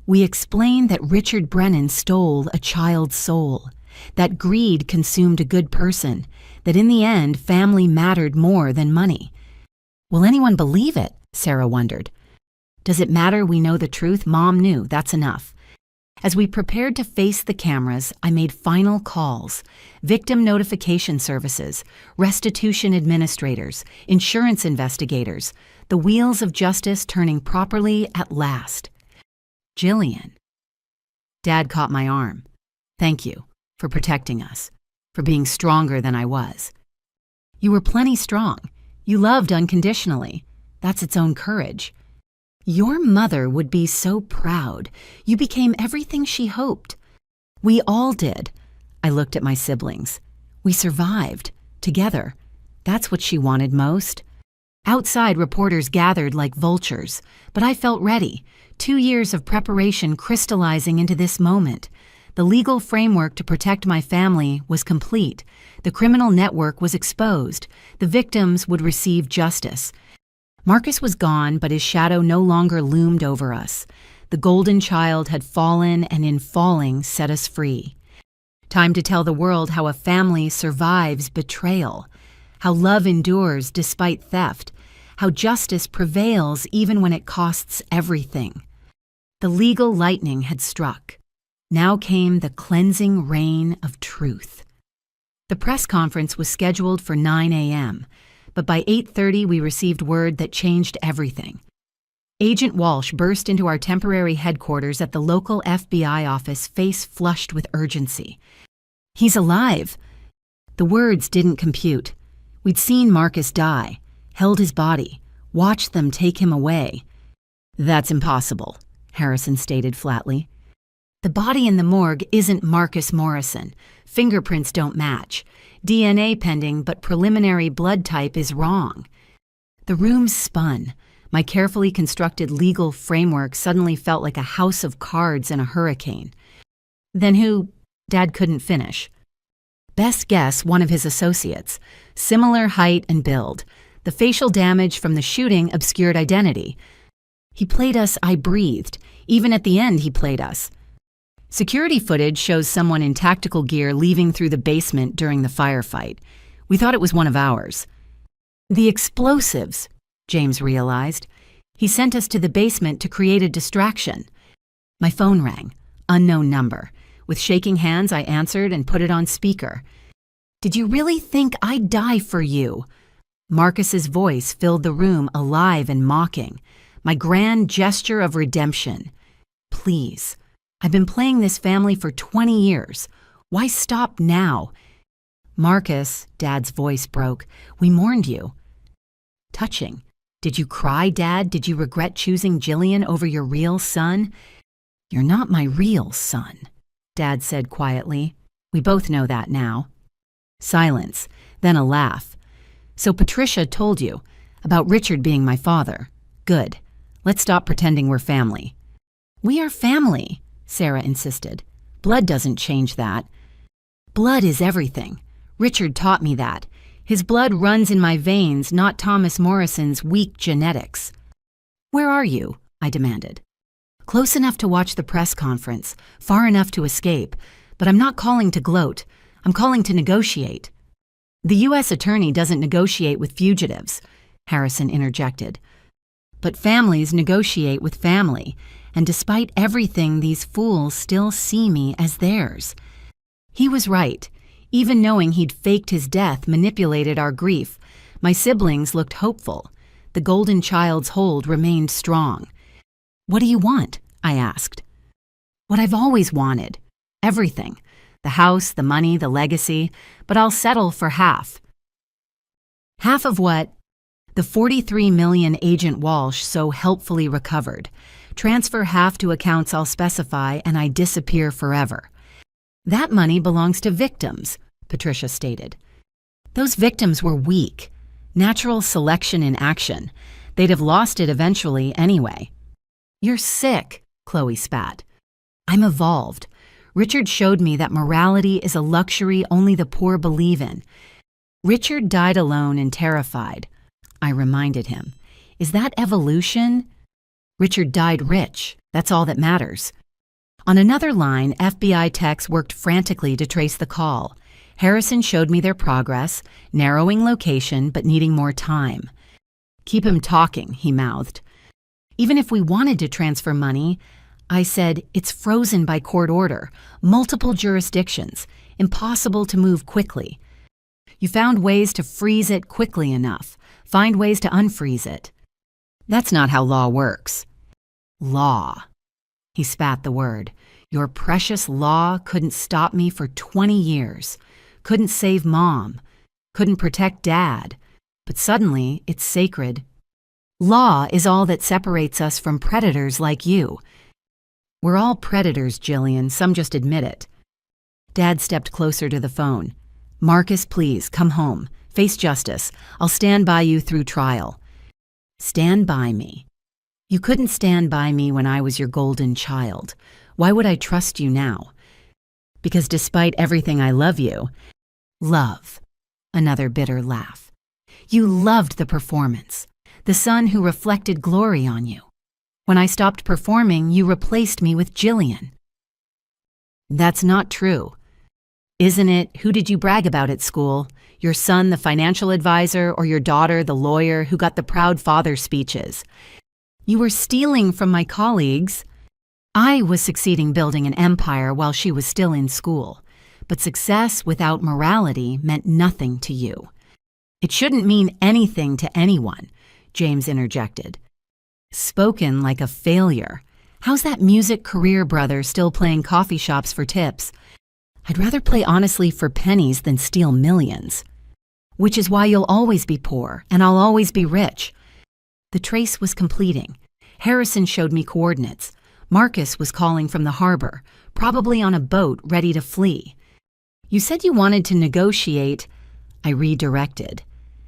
We explain that Richard Brennan stole a child's soul, that greed consumed a good person, that in the end family mattered more than money. Will anyone believe it? Sarah wondered. Does it matter we know the truth? Mom knew, that's enough. As we prepared to face the cameras, I made final calls. Victim notification services, restitution administrators, insurance investigators, the wheels of justice turning properly at last. Jillian. Dad caught my arm. Thank you for protecting us, for being stronger than I was. You were plenty strong. You loved unconditionally. That's its own courage. Your mother would be so proud. You became everything she hoped. We all did. I looked at my siblings. We survived, together. That's what she wanted most. Outside, reporters gathered like vultures, but I felt ready. 2 years of preparation crystallizing into this moment. The legal framework to protect my family was complete. The criminal network was exposed. The victims would receive justice. Marcus was gone, but his shadow no longer loomed over us. The golden child had fallen, and in falling set us free. Time to tell the world how a family survives betrayal, how love endures despite theft, how justice prevails even when it costs everything. The legal lightning had struck. Now came the cleansing rain of truth. The press conference was scheduled for 9 a.m., but by 8:30 we received word that changed everything. Agent Walsh burst into our temporary headquarters at the local FBI office, face flushed with urgency. He's alive. The words didn't compute. We'd seen Marcus die, held his body, watched them take him away. That's impossible, Harrison stated flatly. The body in the morgue isn't Marcus Morrison. Fingerprints don't match. DNA pending, but preliminary blood type is wrong. The room spun. My carefully constructed legal framework suddenly felt like a house of cards in a hurricane. Then who? Dad couldn't finish. Best guess, one of his associates. Similar height and build. The facial damage from the shooting obscured identity. He played us, I breathed. Even at the end, he played us. Security footage shows someone in tactical gear leaving through the basement during the firefight. We thought it was one of ours. The explosives, James realized. He sent us to the basement to create a distraction. My phone rang. Unknown number. With shaking hands, I answered and put it on speaker. Did you really think I'd die for you? Marcus's voice filled the room alive and mocking. My grand gesture of redemption. Please. I've been playing this family for 20 years. Why stop now? Marcus, Dad's voice broke. We mourned you. Touching. Did you cry, Dad? Did you regret choosing Jillian over your real son? You're not my real son, Dad said quietly. We both know that now. Silence, then a laugh. So Patricia told you about Richard being my father. Good. Let's stop pretending we're family. We are family, Sarah insisted. Blood doesn't change that. Blood is everything. Richard taught me that. His blood runs in my veins, not Thomas Morrison's weak genetics. Where are you? I demanded. Close enough to watch the press conference, far enough to escape, but I'm not calling to gloat. I'm calling to negotiate. The U.S. attorney doesn't negotiate with fugitives, Harrison interjected. But families negotiate with family, and despite everything, these fools still see me as theirs. He was right. Even knowing he'd faked his death manipulated our grief, my siblings looked hopeful. The golden child's hold remained strong. What do you want? I asked. What I've always wanted. Everything. The house, the money, the legacy, but I'll settle for half. Half of what? The $43 million Agent Walsh so helpfully recovered. Transfer half to accounts I'll specify and I disappear forever. That money belongs to victims, Patricia stated. Those victims were weak. Natural selection in action. They'd have lost it eventually anyway. You're sick, Chloe spat. I'm evolved. Richard showed me that morality is a luxury only the poor believe in. Richard died alone and terrified. I reminded him. Is that evolution? Richard died rich. That's all that matters. On another line, FBI techs worked frantically to trace the call. Harrison showed me their progress, narrowing location but needing more time. Keep him talking, he mouthed. Even if we wanted to transfer money, I said, it's frozen by court order, multiple jurisdictions, impossible to move quickly. You found ways to freeze it quickly enough, find ways to unfreeze it. That's not how law works. Law. He spat the word. Your precious law couldn't stop me for 20 years. Couldn't save Mom. Couldn't protect Dad. But suddenly, it's sacred. Law is all that separates us from predators like you. We're all predators, Jillian. Some just admit it. Dad stepped closer to the phone. Marcus, please, come home. Face justice. I'll stand by you through trial. Stand by me. You couldn't stand by me when I was your golden child. Why would I trust you now? Because despite everything I love you, love. Another bitter laugh. You loved the performance, the son who reflected glory on you. When I stopped performing, you replaced me with Jillian. That's not true. Isn't it? Who did you brag about at school? Your son, the financial advisor, or your daughter, the lawyer, who got the proud father speeches? You were stealing from my colleagues. I was succeeding building an empire while she was still in school. But success without morality meant nothing to you. It shouldn't mean anything to anyone, James interjected. Spoken like a failure. How's that music career brother still playing coffee shops for tips? I'd rather play honestly for pennies than steal millions. Which is why you'll always be poor, and I'll always be rich. The trace was completing. Harrison showed me coordinates. Marcus was calling from the harbor, probably on a boat ready to flee. You said you wanted to negotiate. I redirected.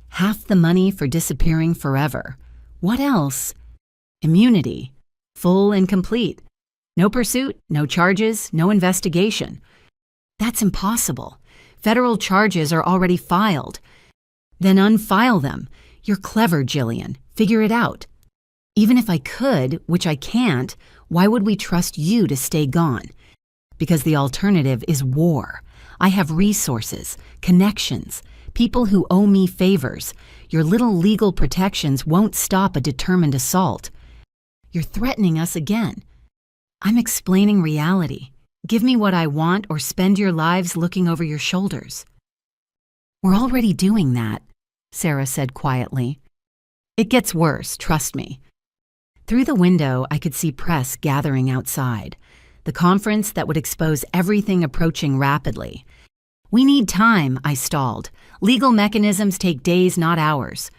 Half the money for disappearing forever. What else? Immunity. Full and complete. No pursuit, no charges, no investigation. That's impossible. Federal charges are already filed. Then unfile them. You're clever, Jillian. Figure it out. Even if I could, which I can't, why would we trust you to stay gone? Because the alternative is war. I have resources, connections, people who owe me favors. Your little legal protections won't stop a determined assault. You're threatening us again. I'm explaining reality. Give me what I want or spend your lives looking over your shoulders. We're already doing that, Sarah said quietly. It gets worse, trust me. Through the window, I could see press gathering outside, the conference that would expose everything approaching rapidly. We need time, I stalled. Legal mechanisms take days, not hours.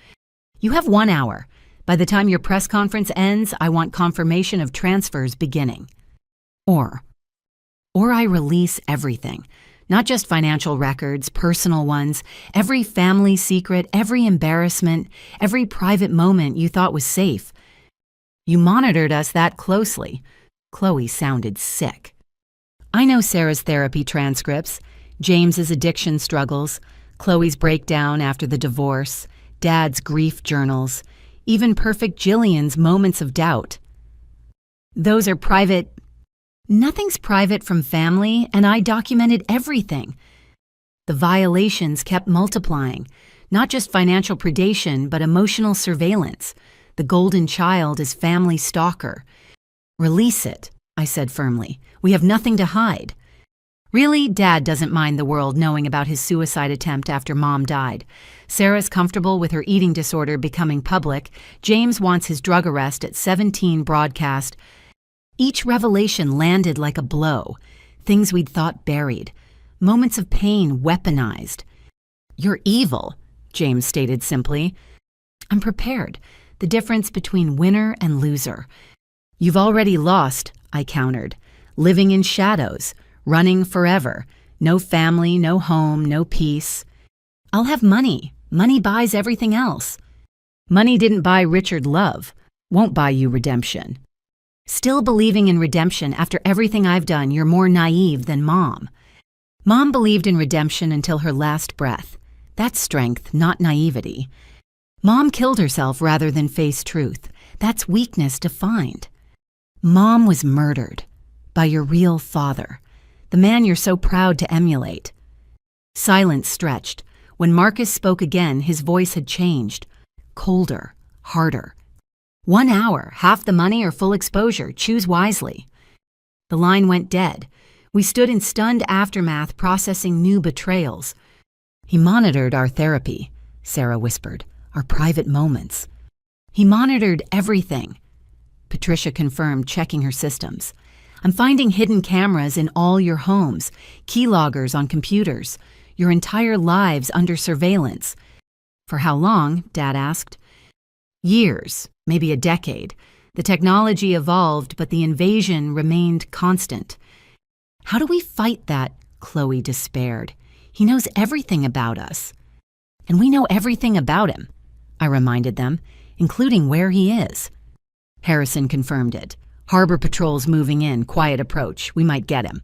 You have 1 hour. By the time your press conference ends, I want confirmation of transfers beginning. Or I release everything, not just financial records, personal ones, every family secret, every embarrassment, every private moment you thought was safe. You monitored us that closely. Chloe sounded sick. I know Sarah's therapy transcripts, James's addiction struggles, Chloe's breakdown after the divorce, Dad's grief journals, even perfect Jillian's moments of doubt. Those are private. Nothing's private from family, and I documented everything. The violations kept multiplying, not just financial predation, but emotional surveillance. The golden child is family stalker. Release it, I said firmly. We have nothing to hide. Really, Dad doesn't mind the world knowing about his suicide attempt after Mom died. Sarah's comfortable with her eating disorder becoming public. James wants his drug arrest at 17 broadcast. Each revelation landed like a blow. Things we'd thought buried. Moments of pain weaponized. You're evil, James stated simply. I'm prepared. The difference between winner and loser. You've already lost, I countered. Living in shadows. Running forever. No family, no home, no peace. I'll have money. Money buys everything else. Money didn't buy Richard love. Won't buy you redemption. Still believing in redemption after everything I've done, you're more naive than Mom. Mom believed in redemption until her last breath. That's strength, not naivety. Mom killed herself rather than face truth. That's weakness defined. Mom was murdered by your real father. The man you're so proud to emulate. Silence stretched. When Marcus spoke again, his voice had changed. Colder, harder. 1 hour, half the money or full exposure, choose wisely. The line went dead. We stood in stunned aftermath processing new betrayals. He monitored our therapy, Sarah whispered, our private moments. He monitored everything. Patricia confirmed, checking her systems. I'm finding hidden cameras in all your homes, keyloggers on computers, your entire lives under surveillance. For how long? Dad asked. Years, maybe a decade. The technology evolved, but the invasion remained constant. How do we fight that? Chloe despaired. He knows everything about us. And we know everything about him, I reminded them, including where he is. Harrison confirmed it. Harbor patrol's moving in, quiet approach. We might get him.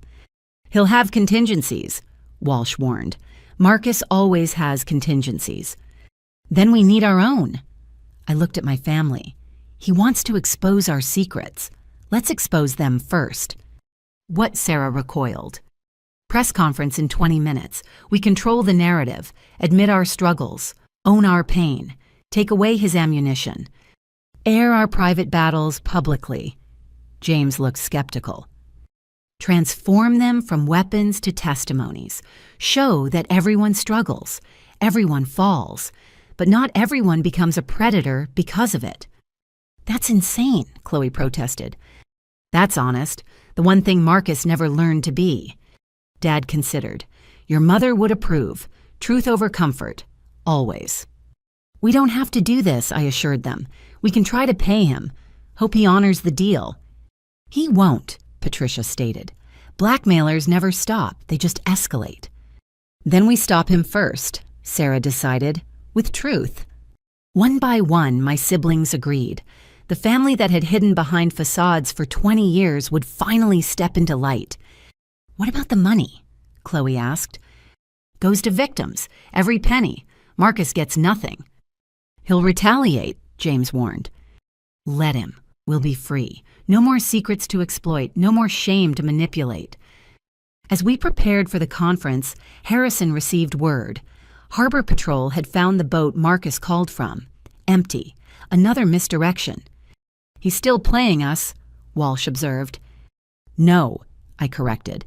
He'll have contingencies, Walsh warned. Marcus always has contingencies. Then we need our own. I looked at my family. He wants to expose our secrets. Let's expose them first. What? Sarah recoiled. Press conference in 20 minutes. We control the narrative, admit our struggles, own our pain, take away his ammunition, air our private battles publicly. James looked skeptical. Transform them from weapons to testimonies. Show that everyone struggles, everyone falls, but not everyone becomes a predator because of it. That's insane, Chloe protested. That's honest, the one thing Marcus never learned to be. Dad considered. Your mother would approve. Truth over comfort. Always. We don't have to do this, I assured them. We can try to pay him. Hope he honors the deal. He won't, Patricia stated. Blackmailers never stop, they just escalate. Then we stop him first, Sarah decided, with truth. One by one, my siblings agreed. The family that had hidden behind facades for 20 years would finally step into light. What about the money? Chloe asked. Goes to victims, every penny. Marcus gets nothing. He'll retaliate, James warned. Let him. We'll be free. No more secrets to exploit, no more shame to manipulate. As we prepared for the conference, Harrison received word. Harbor Patrol had found the boat Marcus called from. Empty. Another misdirection. He's still playing us, Walsh observed. No, I corrected.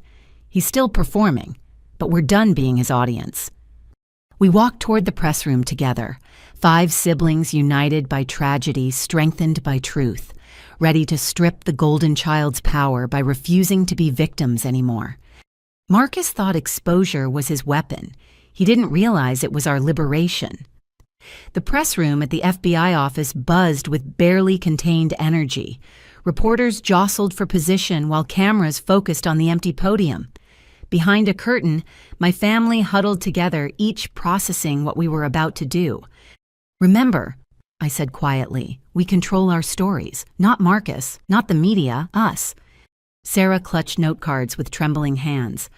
He's still performing, but we're done being his audience. We walked toward the press room together, 5 siblings united by tragedy, strengthened by truth, ready to strip the golden child's power by refusing to be victims anymore. Marcus thought exposure was his weapon. He didn't realize it was our liberation. The press room at the FBI office buzzed with barely contained energy. Reporters jostled for position while cameras focused on the empty podium. Behind a curtain, my family huddled together, each processing what we were about to do. "Remember," I said quietly, "we control our stories. Not Marcus, not the media, us." Sarah clutched note cards with trembling hands.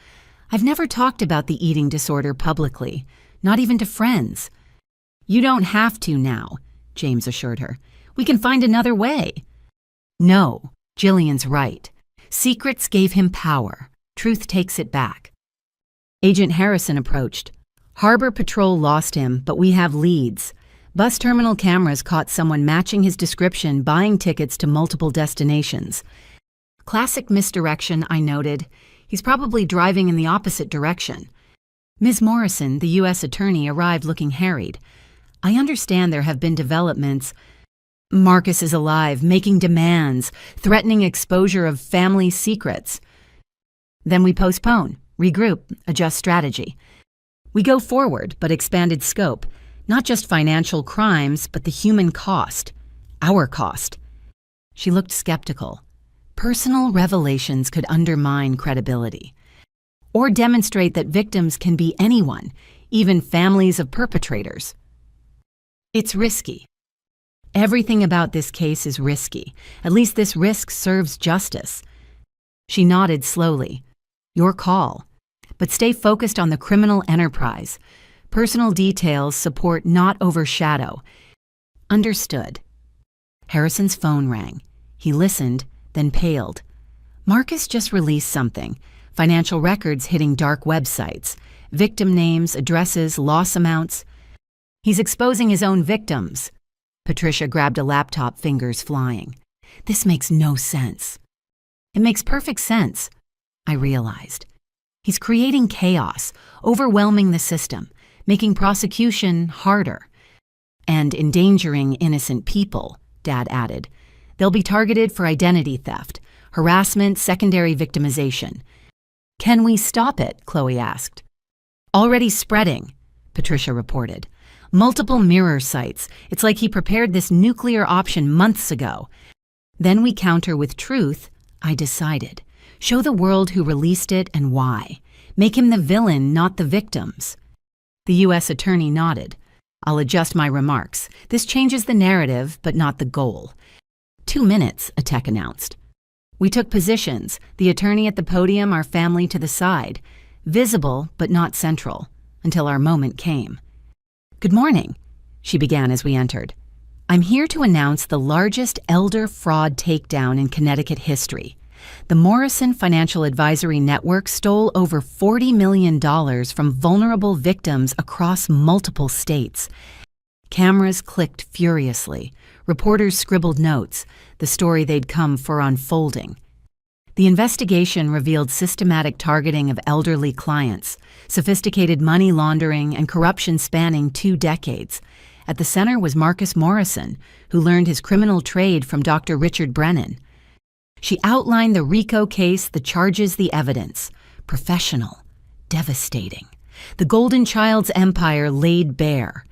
"I've never talked about the eating disorder publicly, not even to friends." "You don't have to now," James assured her. "We can find another way." "No, Jillian's right. Secrets gave him power. Truth takes it back." Agent Harrison approached. "Harbor Patrol lost him, but we have leads. Bus terminal cameras caught someone matching his description, buying tickets to multiple destinations." "Classic misdirection," I noted. "He's probably driving in the opposite direction." Ms. Morrison, the U.S. attorney, arrived looking harried. "I understand there have been developments. Marcus is alive, making demands, threatening exposure of family secrets." "Then we postpone, regroup, adjust strategy. We go forward, but expanded scope. Not just financial crimes, but the human cost. Our cost." She looked skeptical. Personal revelations could undermine credibility. Or demonstrate that victims can be anyone, even families of perpetrators. "It's risky." "Everything about this case is risky. At least this risk serves justice." She nodded slowly. "Your call. But stay focused on the criminal enterprise. Personal details support, not overshadow." "Understood." Harrison's phone rang. He listened, then paled. Marcus just released something. Financial records hitting dark websites. Victim names, addresses, loss amounts. "He's exposing his own victims." Patricia grabbed a laptop, fingers flying. "This makes no sense." "It makes perfect sense," I realized. "He's creating chaos, overwhelming the system, making prosecution harder. And endangering innocent people," Dad added. "They'll be targeted for identity theft, harassment, secondary victimization." "Can we stop it?" Chloe asked. "Already spreading," Patricia reported. "Multiple mirror sites. It's like he prepared this nuclear option months ago." "Then we counter with truth," I decided. "Show the world who released it and why. Make him the villain, not the victims." The U.S. attorney nodded. "I'll adjust my remarks. This changes the narrative, but not the goal." 2 minutes, Atek announced. We took positions, the attorney at the podium, our family to the side. Visible, but not central, until our moment came. "Good morning," she began as we entered. "I'm here to announce the largest elder fraud takedown in Connecticut history. The Morrison Financial Advisory Network stole over $40 million from vulnerable victims across multiple states." Cameras clicked furiously. Reporters scribbled notes, the story they'd come for unfolding. The investigation revealed systematic targeting of elderly clients, sophisticated money laundering, and corruption spanning 2 decades. At the center was Marcus Morrison, who learned his criminal trade from Dr. Richard Brennan. She outlined the RICO case, the charges, the evidence. Professional, devastating. The Golden Child's empire laid bare.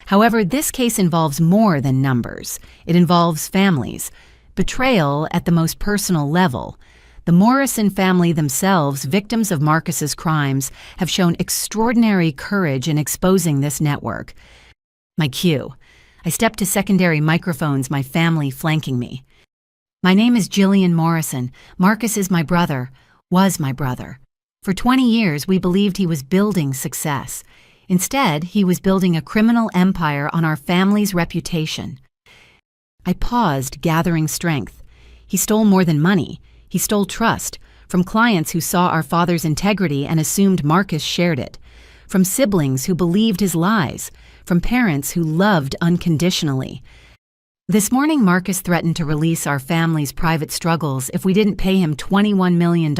However, this case involves more than numbers. It involves families. Betrayal at the most personal level. The Morrison family themselves, victims of Marcus's crimes, have shown extraordinary courage in exposing this network. My cue. I stepped to secondary microphones, my family flanking me. "My name is Jillian Morrison. Marcus is my brother, was my brother. For 20 years, we believed he was building success. Instead, he was building a criminal empire on our family's reputation." I paused, gathering strength. He stole more than money. He stole trust, from clients who saw our father's integrity and assumed Marcus shared it, from siblings who believed his lies, from parents who loved unconditionally. This morning, Marcus threatened to release our family's private struggles if we didn't pay him $21 million.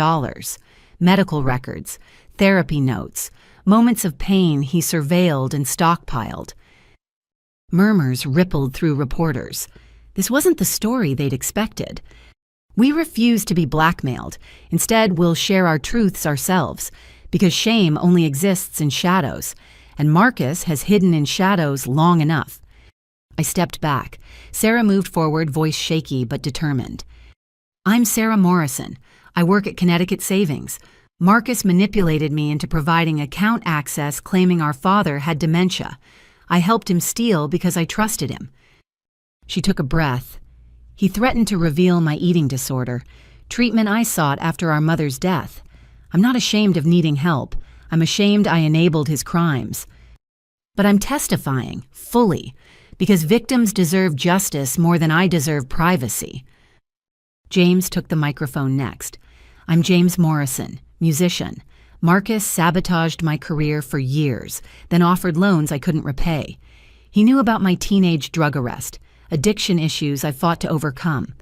Medical records, therapy notes, moments of pain he surveilled and stockpiled. Murmurs rippled through reporters. This wasn't the story they'd expected. We refuse to be blackmailed. Instead, we'll share our truths ourselves, because shame only exists in shadows, and Marcus has hidden in shadows long enough. I stepped back. Sarah moved forward, voice shaky but determined. I'm Sarah Morrison. I work at Connecticut Savings. Marcus manipulated me into providing account access claiming our father had dementia. I helped him steal because I trusted him. She took a breath. He threatened to reveal my eating disorder, treatment I sought after our mother's death. I'm not ashamed of needing help. I'm ashamed I enabled his crimes. But I'm testifying, fully, because victims deserve justice more than I deserve privacy. James took the microphone next. I'm James Morrison, musician. Marcus sabotaged my career for years, then offered loans I couldn't repay. He knew about my teenage drug arrest, addiction issues I fought to overcome.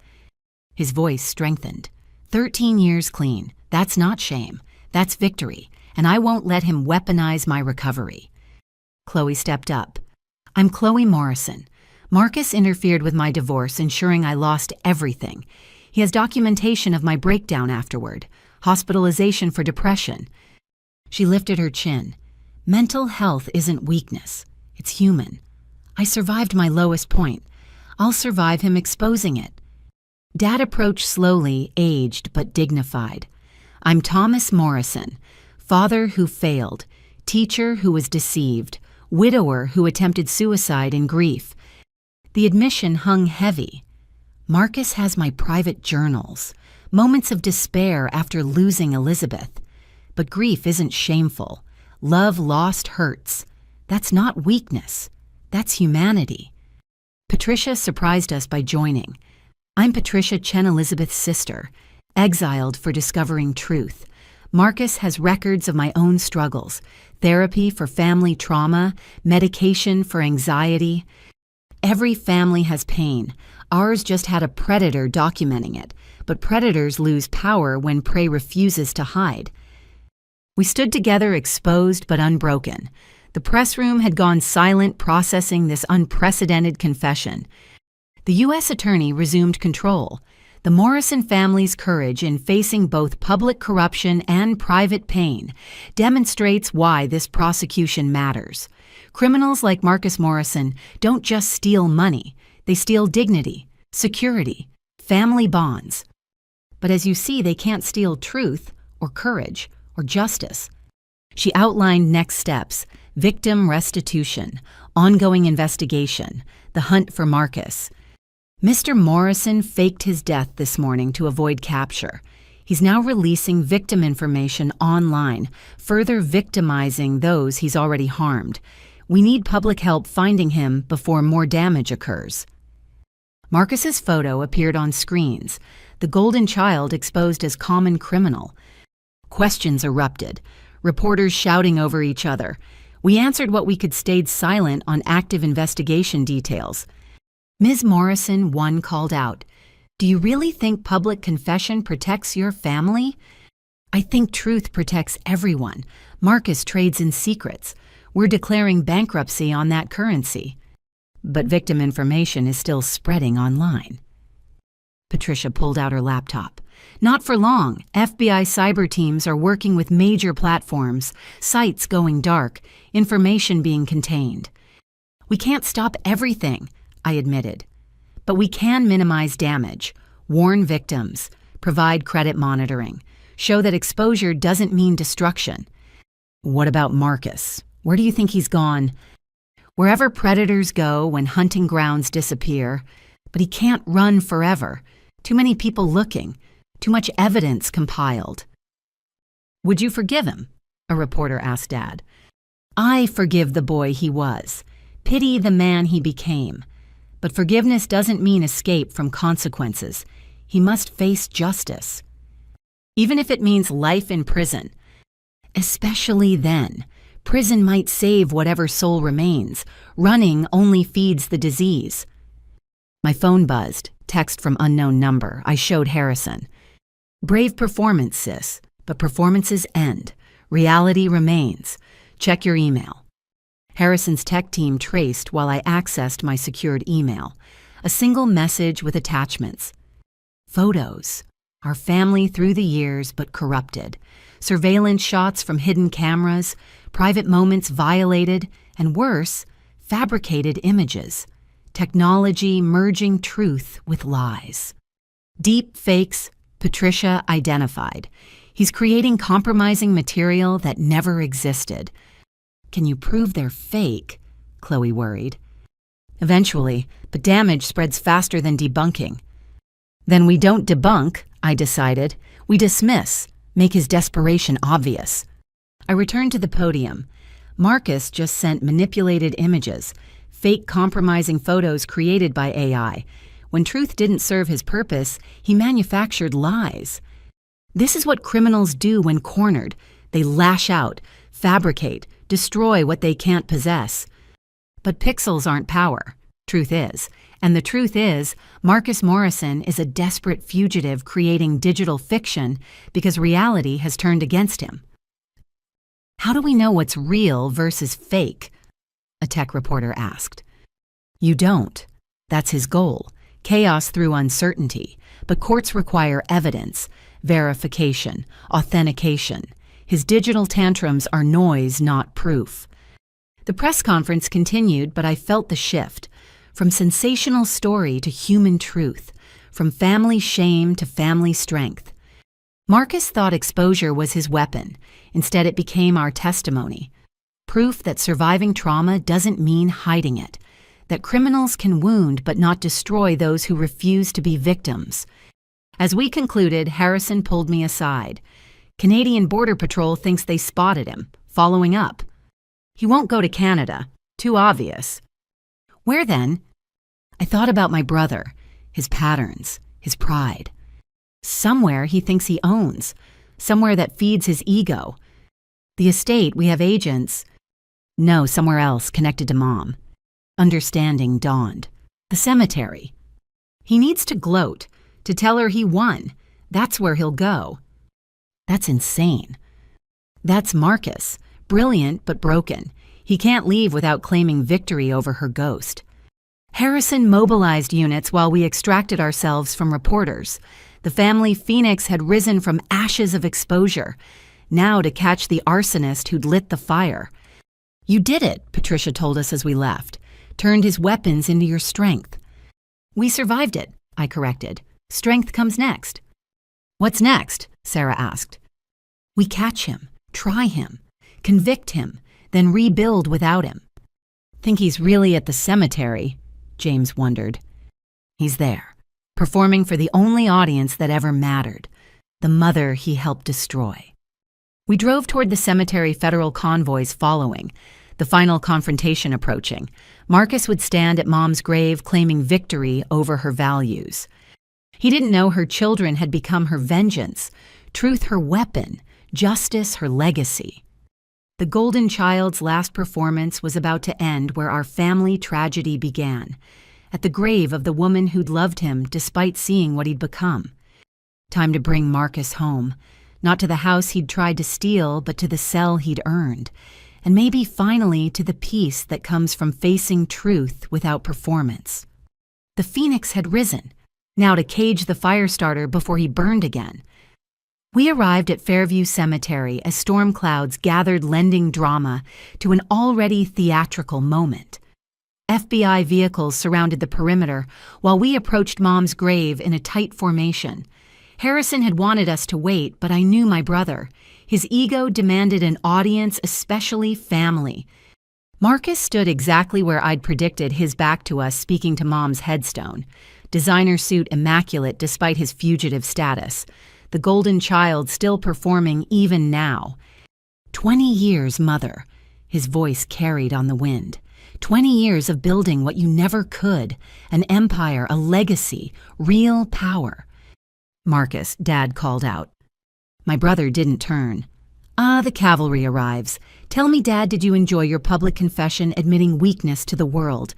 His voice strengthened. 13 years clean. That's not shame. That's victory, and I won't let him weaponize my recovery. Chloe stepped up. I'm Chloe Morrison. Marcus interfered with my divorce, ensuring I lost everything. He has documentation of my breakdown afterward, hospitalization for depression. She lifted her chin. Mental health isn't weakness. It's human. I survived my lowest point. I'll survive him exposing it. Dad approached slowly, aged but dignified. I'm Thomas Morrison, father who failed, teacher who was deceived, widower who attempted suicide in grief. The admission hung heavy. Marcus has my private journals, moments of despair after losing Elizabeth. But grief isn't shameful. Love lost hurts. That's not weakness. That's humanity. Patricia surprised us by joining. I'm Patricia Chen Elizabeth's sister, exiled for discovering truth. Marcus has records of my own struggles, therapy for family trauma, medication for anxiety. Every family has pain. Ours just had a predator documenting it, but predators lose power when prey refuses to hide. We stood together, exposed but unbroken. The press room had gone silent, processing this unprecedented confession. The U.S. attorney resumed control. The Morrison family's courage in facing both public corruption and private pain demonstrates why this prosecution matters. Criminals like Marcus Morrison don't just steal money, they steal dignity, security, family bonds. But as you see, they can't steal truth or courage or justice. She outlined next steps: victim restitution, ongoing investigation, the hunt for Marcus. Mr. Morrison faked his death this morning to avoid capture. He's now releasing victim information online, further victimizing those he's already harmed. We need public help finding him before more damage occurs. Marcus's photo appeared on screens, the golden child exposed as common criminal. Questions erupted, reporters shouting over each other. We answered what we could, stayed silent on active investigation details. Ms. Morrison, one called out, "Do you really think public confession protects your family?" "I think truth protects everyone. Marcus trades in secrets. We're declaring bankruptcy on that currency." But victim information is still spreading online. Patricia pulled out her laptop. Not for long. FBI cyber teams are working with major platforms, sites going dark, information being contained. We can't stop everything, I admitted. But we can minimize damage, warn victims, provide credit monitoring, show that exposure doesn't mean destruction. What about Marcus? Where do you think he's gone? Wherever predators go when hunting grounds disappear. But he can't run forever. Too many people looking. Too much evidence compiled. "Would you forgive him?" a reporter asked Dad. "I forgive the boy he was. Pity the man he became. But forgiveness doesn't mean escape from consequences. He must face justice. Even if it means life in prison. Especially then. Prison might save whatever soul remains. Running only feeds the disease." My phone buzzed. Text from unknown number. I showed Harrison. Brave performance, sis, but performances end. Reality remains. Check your email. Harrison's tech team traced while I accessed my secured email. A single message with attachments. Photos. Our family through the years but corrupted. Surveillance shots from hidden cameras, private moments violated, and worse, fabricated images. Technology merging truth with lies. Deep fakes, Patricia identified. He's creating compromising material that never existed. Can you prove they're fake? Chloe worried. Eventually, but damage spreads faster than debunking. Then we don't debunk, I decided. We dismiss, make his desperation obvious. I returned to the podium. Marcus just sent manipulated images, fake compromising photos created by AI. When truth didn't serve his purpose, he manufactured lies. This is what criminals do when cornered. They lash out, fabricate, destroy what they can't possess. But pixels aren't power. Truth is. And the truth is, Marcus Morrison is a desperate fugitive creating digital fiction because reality has turned against him. How do we know what's real versus fake? A tech reporter asked. You don't. That's his goal. Chaos through uncertainty. But courts require evidence, verification, authentication. His digital tantrums are noise, not proof. The press conference continued, but I felt the shift. From sensational story to human truth. From family shame to family strength. Marcus thought exposure was his weapon. Instead, it became our testimony. Proof that surviving trauma doesn't mean hiding it. That criminals can wound but not destroy those who refuse to be victims. As we concluded, Harrison pulled me aside. Canadian Border Patrol thinks they spotted him, following up. He won't go to Canada. Too obvious. Where then? I thought about my brother, his patterns, his pride. Somewhere he thinks he owns. Somewhere that feeds his ego. The estate, we have agents. No, somewhere else, connected to Mom. Understanding dawned. The cemetery. He needs to gloat, to tell her he won. That's where he'll go. That's insane. That's Marcus, brilliant but broken. He can't leave without claiming victory over her ghost. Harrison mobilized units while we extracted ourselves from reporters. The family phoenix had risen from ashes of exposure, now to catch the arsonist who'd lit the fire. You did it, Patricia told us as we left. Turned his weapons into your strength. We survived it, I corrected. Strength comes next. What's next? Sarah asked. We catch him, try him, convict him, then rebuild without him. Think he's really at the cemetery? James wondered. He's there, performing for the only audience that ever mattered, the mother he helped destroy. We drove toward the cemetery, federal convoys following, the final confrontation approaching. Marcus would stand at Mom's grave claiming victory over her values. He didn't know her children had become her vengeance, truth her weapon, justice her legacy. The golden child's last performance was about to end where our family tragedy began, at the grave of the woman who'd loved him despite seeing what he'd become. Time to bring Marcus home, not to the house he'd tried to steal, but to the cell he'd earned, and maybe finally to the peace that comes from facing truth without performance. The phoenix had risen, now to cage the fire starter before he burned again. We arrived at Fairview Cemetery as storm clouds gathered, lending drama to an already theatrical moment. FBI vehicles surrounded the perimeter while we approached Mom's grave in a tight formation. Harrison had wanted us to wait, but I knew my brother. His ego demanded an audience, especially family. Marcus stood exactly where I'd predicted, his back to us, speaking to Mom's headstone. Designer suit immaculate despite his fugitive status. The golden child still performing even now. 20 years, Mother. His voice carried on the wind. 20 years of building what you never could. An empire, a legacy, real power. Marcus, Dad called out. My brother didn't turn. The cavalry arrives. Tell me, Dad, did you enjoy your public confession admitting weakness to the world?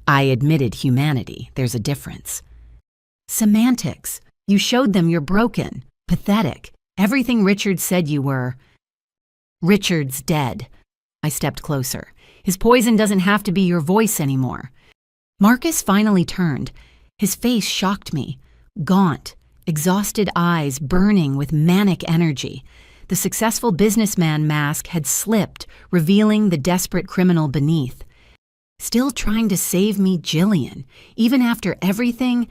I admitted humanity. There's a difference. Semantics. You showed them you're broken, pathetic. Everything Richard said you were. Richard's dead. I stepped closer. His poison doesn't have to be your voice anymore. Marcus finally turned. His face shocked me. Gaunt, exhausted eyes burning with manic energy. The successful businessman mask had slipped, revealing the desperate criminal beneath. Still trying to save me, Jillian, even after everything?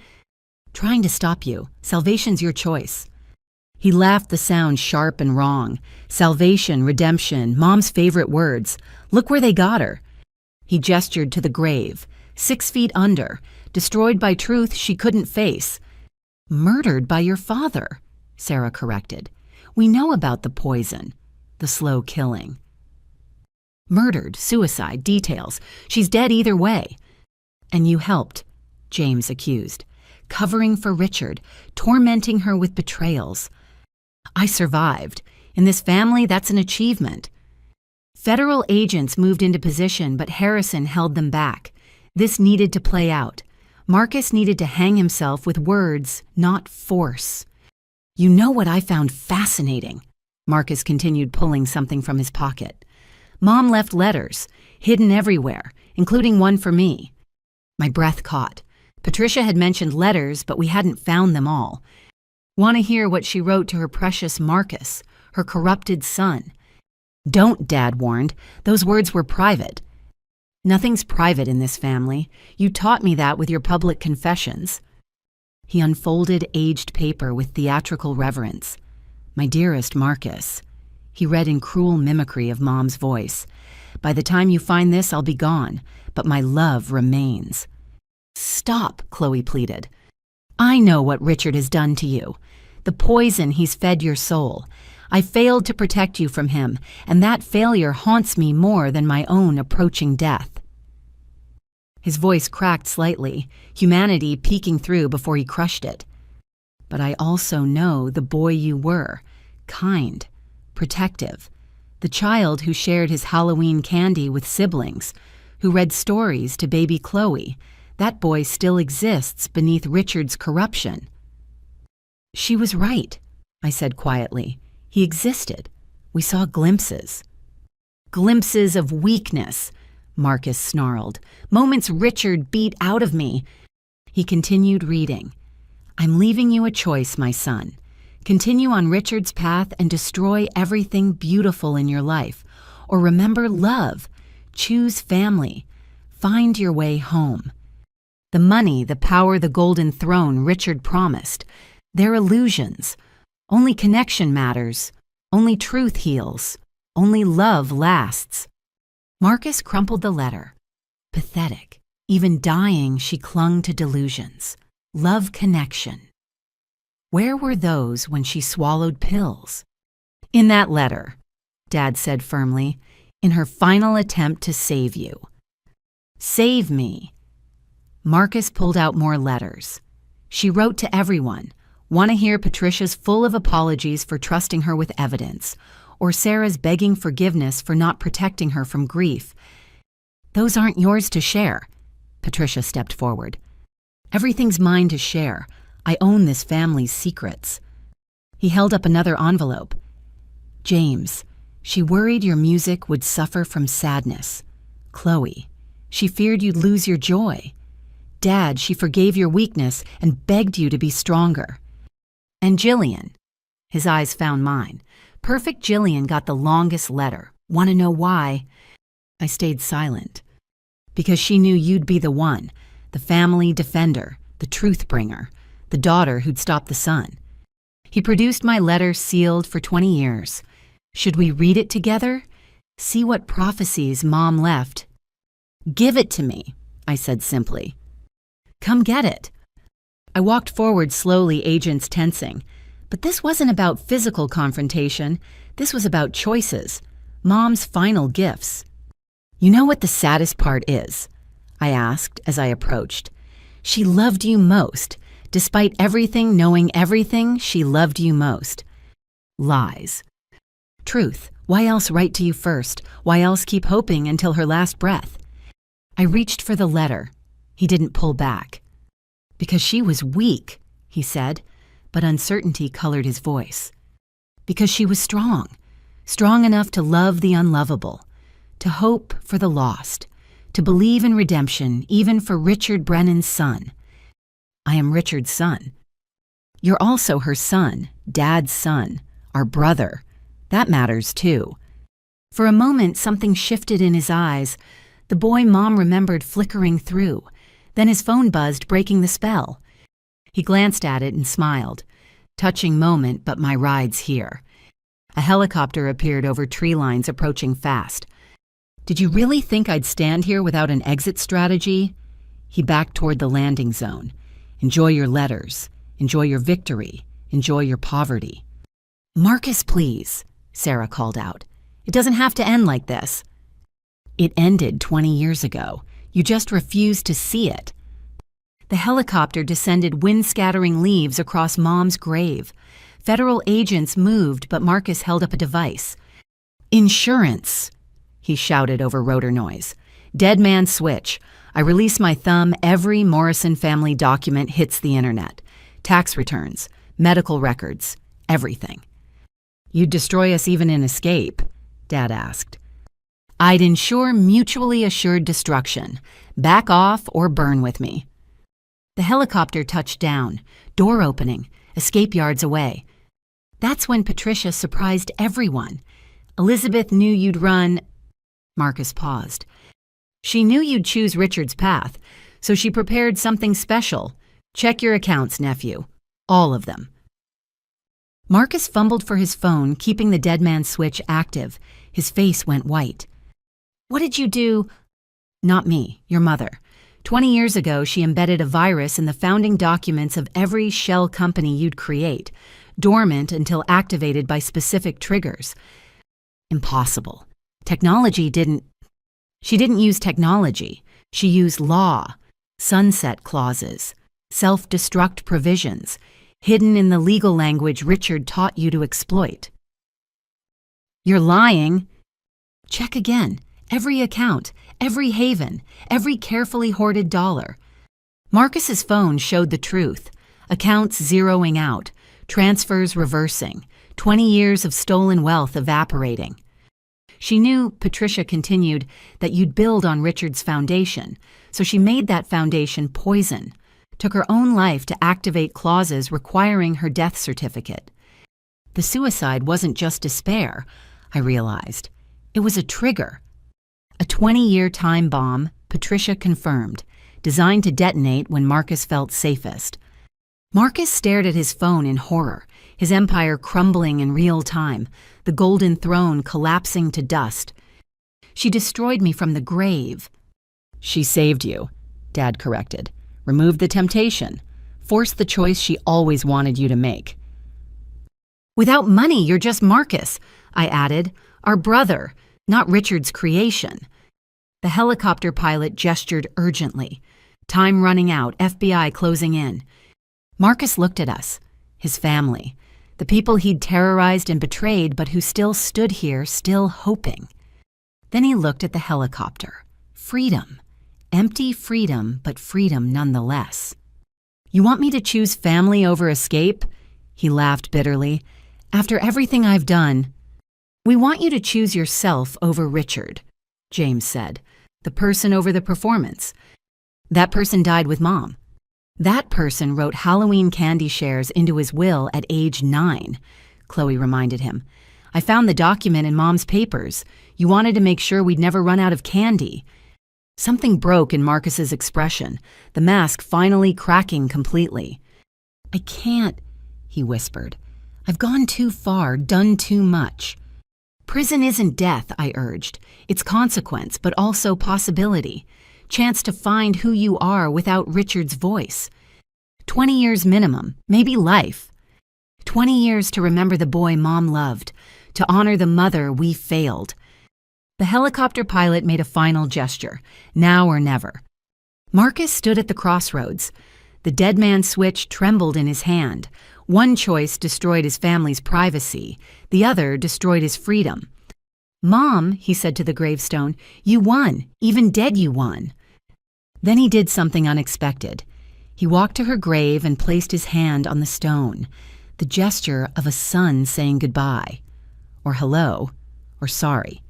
Trying to stop you. Salvation's your choice. He laughed, the sound sharp and wrong. Salvation, redemption, Mom's favorite words. Look where they got her. He gestured to the grave, 6 feet under, destroyed by truth she couldn't face. Murdered by your father, Sarah corrected. We know about the poison, the slow killing. Murdered, suicide, details. She's dead either way. And you helped, James accused. Covering for Richard, tormenting her with betrayals. I survived. In this family, that's an achievement. Federal agents moved into position, but Harrison held them back. This needed to play out. Marcus needed to hang himself with words, not force. You know what I found fascinating? Marcus continued, pulling something from his pocket. Mom left letters, hidden everywhere, including one for me. My breath caught. Patricia had mentioned letters, but we hadn't found them all. Want to hear what she wrote to her precious Marcus, her corrupted son? Don't, Dad warned. Those words were private. Nothing's private in this family. You taught me that with your public confessions. He unfolded aged paper with theatrical reverence. My dearest Marcus. He read in cruel mimicry of Mom's voice. By the time you find this, I'll be gone, but my love remains. Stop, Chloe pleaded. I know what Richard has done to you. The poison he's fed your soul. I failed to protect you from him, and that failure haunts me more than my own approaching death. His voice cracked slightly, humanity peeking through before he crushed it. But I also know the boy you were, kind, protective, the child who shared his Halloween candy with siblings, who read stories to baby Chloe. That boy still exists beneath Richard's corruption. She was right, I said quietly. He existed. We saw glimpses. Glimpses of weakness, Marcus snarled. Moments Richard beat out of me. He continued reading. I'm leaving you a choice, my son. Continue on Richard's path and destroy everything beautiful in your life. Or remember love. Choose family. Find your way home. The money, the power, the golden throne Richard promised. They're illusions. Only connection matters. Only truth heals. Only love lasts. Marcus crumpled the letter. Pathetic. Even dying, she clung to delusions. Love connection. Where were those when she swallowed pills? In that letter, Dad said firmly, in her final attempt to save you. Save me. Marcus pulled out more letters. She wrote to everyone. Want to hear Patricia's full of apologies for trusting her with evidence, or Sarah's begging forgiveness for not protecting her from grief. Those aren't yours to share. Patricia stepped forward. Everything's mine to share. I own this family's secrets. He held up another envelope. James, she worried your music would suffer from sadness. Chloe, she feared you'd lose your joy. Dad, she forgave your weakness and begged you to be stronger. And Jillian. His eyes found mine. Perfect Jillian got the longest letter. Want to know why? I stayed silent. Because she knew you'd be the one, the family defender, the truth bringer, the daughter who'd stop the son. He produced my letter sealed for 20 years. Should we read it together? See what prophecies Mom left? Give it to me, I said simply. Come get it. I walked forward slowly, agents tensing. But this wasn't about physical confrontation. This was about choices. Mom's final gifts. You know what the saddest part is? I asked as I approached. She loved you most. Despite everything, knowing everything, she loved you most. Lies. Truth. Why else write to you first? Why else keep hoping until her last breath? I reached for the letter. He didn't pull back. Because she was weak, he said, but uncertainty colored his voice. Because she was strong, strong enough to love the unlovable, to hope for the lost, to believe in redemption even for Richard Brennan's son. I am Richard's son. You're also her son, Dad's son, our brother. That matters too. For a moment, something shifted in his eyes. The boy Mom remembered flickering through. Then his phone buzzed, breaking the spell. He glanced at it and smiled. Touching moment, but my ride's here. A helicopter appeared over tree lines, approaching fast. Did you really think I'd stand here without an exit strategy? He backed toward the landing zone. Enjoy your letters. Enjoy your victory. Enjoy your poverty. Marcus, please, Sarah called out. It doesn't have to end like this. It ended 20 years ago. You just refused to see it. The helicopter descended wind-scattering leaves across Mom's grave. Federal agents moved, but Marcus held up a device. Insurance, he shouted over rotor noise. Dead man switch. I release my thumb, every Morrison family document hits the internet. Tax returns, medical records, everything. You'd destroy us even in escape, Dad asked. I'd ensure mutually assured destruction. Back off or burn with me. The helicopter touched down, door opening, escape yards away. That's when Patricia surprised everyone. Elizabeth knew you'd run. Marcus paused. She knew you'd choose Richard's path, so she prepared something special. Check your accounts, nephew. All of them. Marcus fumbled for his phone, keeping the dead man switch active. His face went white. What did you do? Not me, your mother. 20 years ago, she embedded a virus in the founding documents of every shell company you'd create, dormant until activated by specific triggers. Impossible. She didn't use technology. She used law, sunset clauses, self-destruct provisions, hidden in the legal language Richard taught you to exploit. You're lying. Check again. Every account, every haven, every carefully hoarded dollar. Marcus's phone showed the truth. Accounts zeroing out, transfers reversing, 20 years of stolen wealth evaporating. She knew, Patricia continued, that you'd build on Richard's foundation, so she made that foundation poison, took her own life to activate clauses requiring her death certificate. The suicide wasn't just despair, I realized. It was a trigger. A 20-year time bomb, Patricia confirmed, designed to detonate when Marcus felt safest. Marcus stared at his phone in horror, his empire crumbling in real time, the golden throne collapsing to dust. She destroyed me from the grave. She saved you, Dad corrected. Removed the temptation. Forced the choice she always wanted you to make. Without money, you're just Marcus, I added. Our brother, not Richard's creation. The helicopter pilot gestured urgently. Time running out, FBI closing in. Marcus looked at us, his family, the people he'd terrorized and betrayed but who still stood here, still hoping. Then he looked at the helicopter. Freedom. Empty freedom, but freedom nonetheless. You want me to choose family over escape? He laughed bitterly. After everything I've done, we want you to choose yourself over Richard, James said. The person over the performance. That person died with Mom. That person wrote Halloween candy shares into his will at age 9, Chloe reminded him. I found the document in Mom's papers. You wanted to make sure we'd never run out of candy. Something broke in Marcus's expression, the mask finally cracking completely. I can't, he whispered. I've gone too far, done too much. Prison isn't death, I urged. It's consequence, but also possibility. Chance to find who you are without Richard's voice. 20 years minimum, maybe life. 20 years to remember the boy Mom loved, to honor the mother we failed. The helicopter pilot made a final gesture, now or never. Marcus stood at the crossroads. The dead man switch trembled in his hand. One choice destroyed his family's privacy. The other destroyed his freedom. Mom, he said to the gravestone, you won. Even dead you won. Then he did something unexpected. He walked to her grave and placed his hand on the stone, the gesture of a son saying goodbye, or hello, or sorry.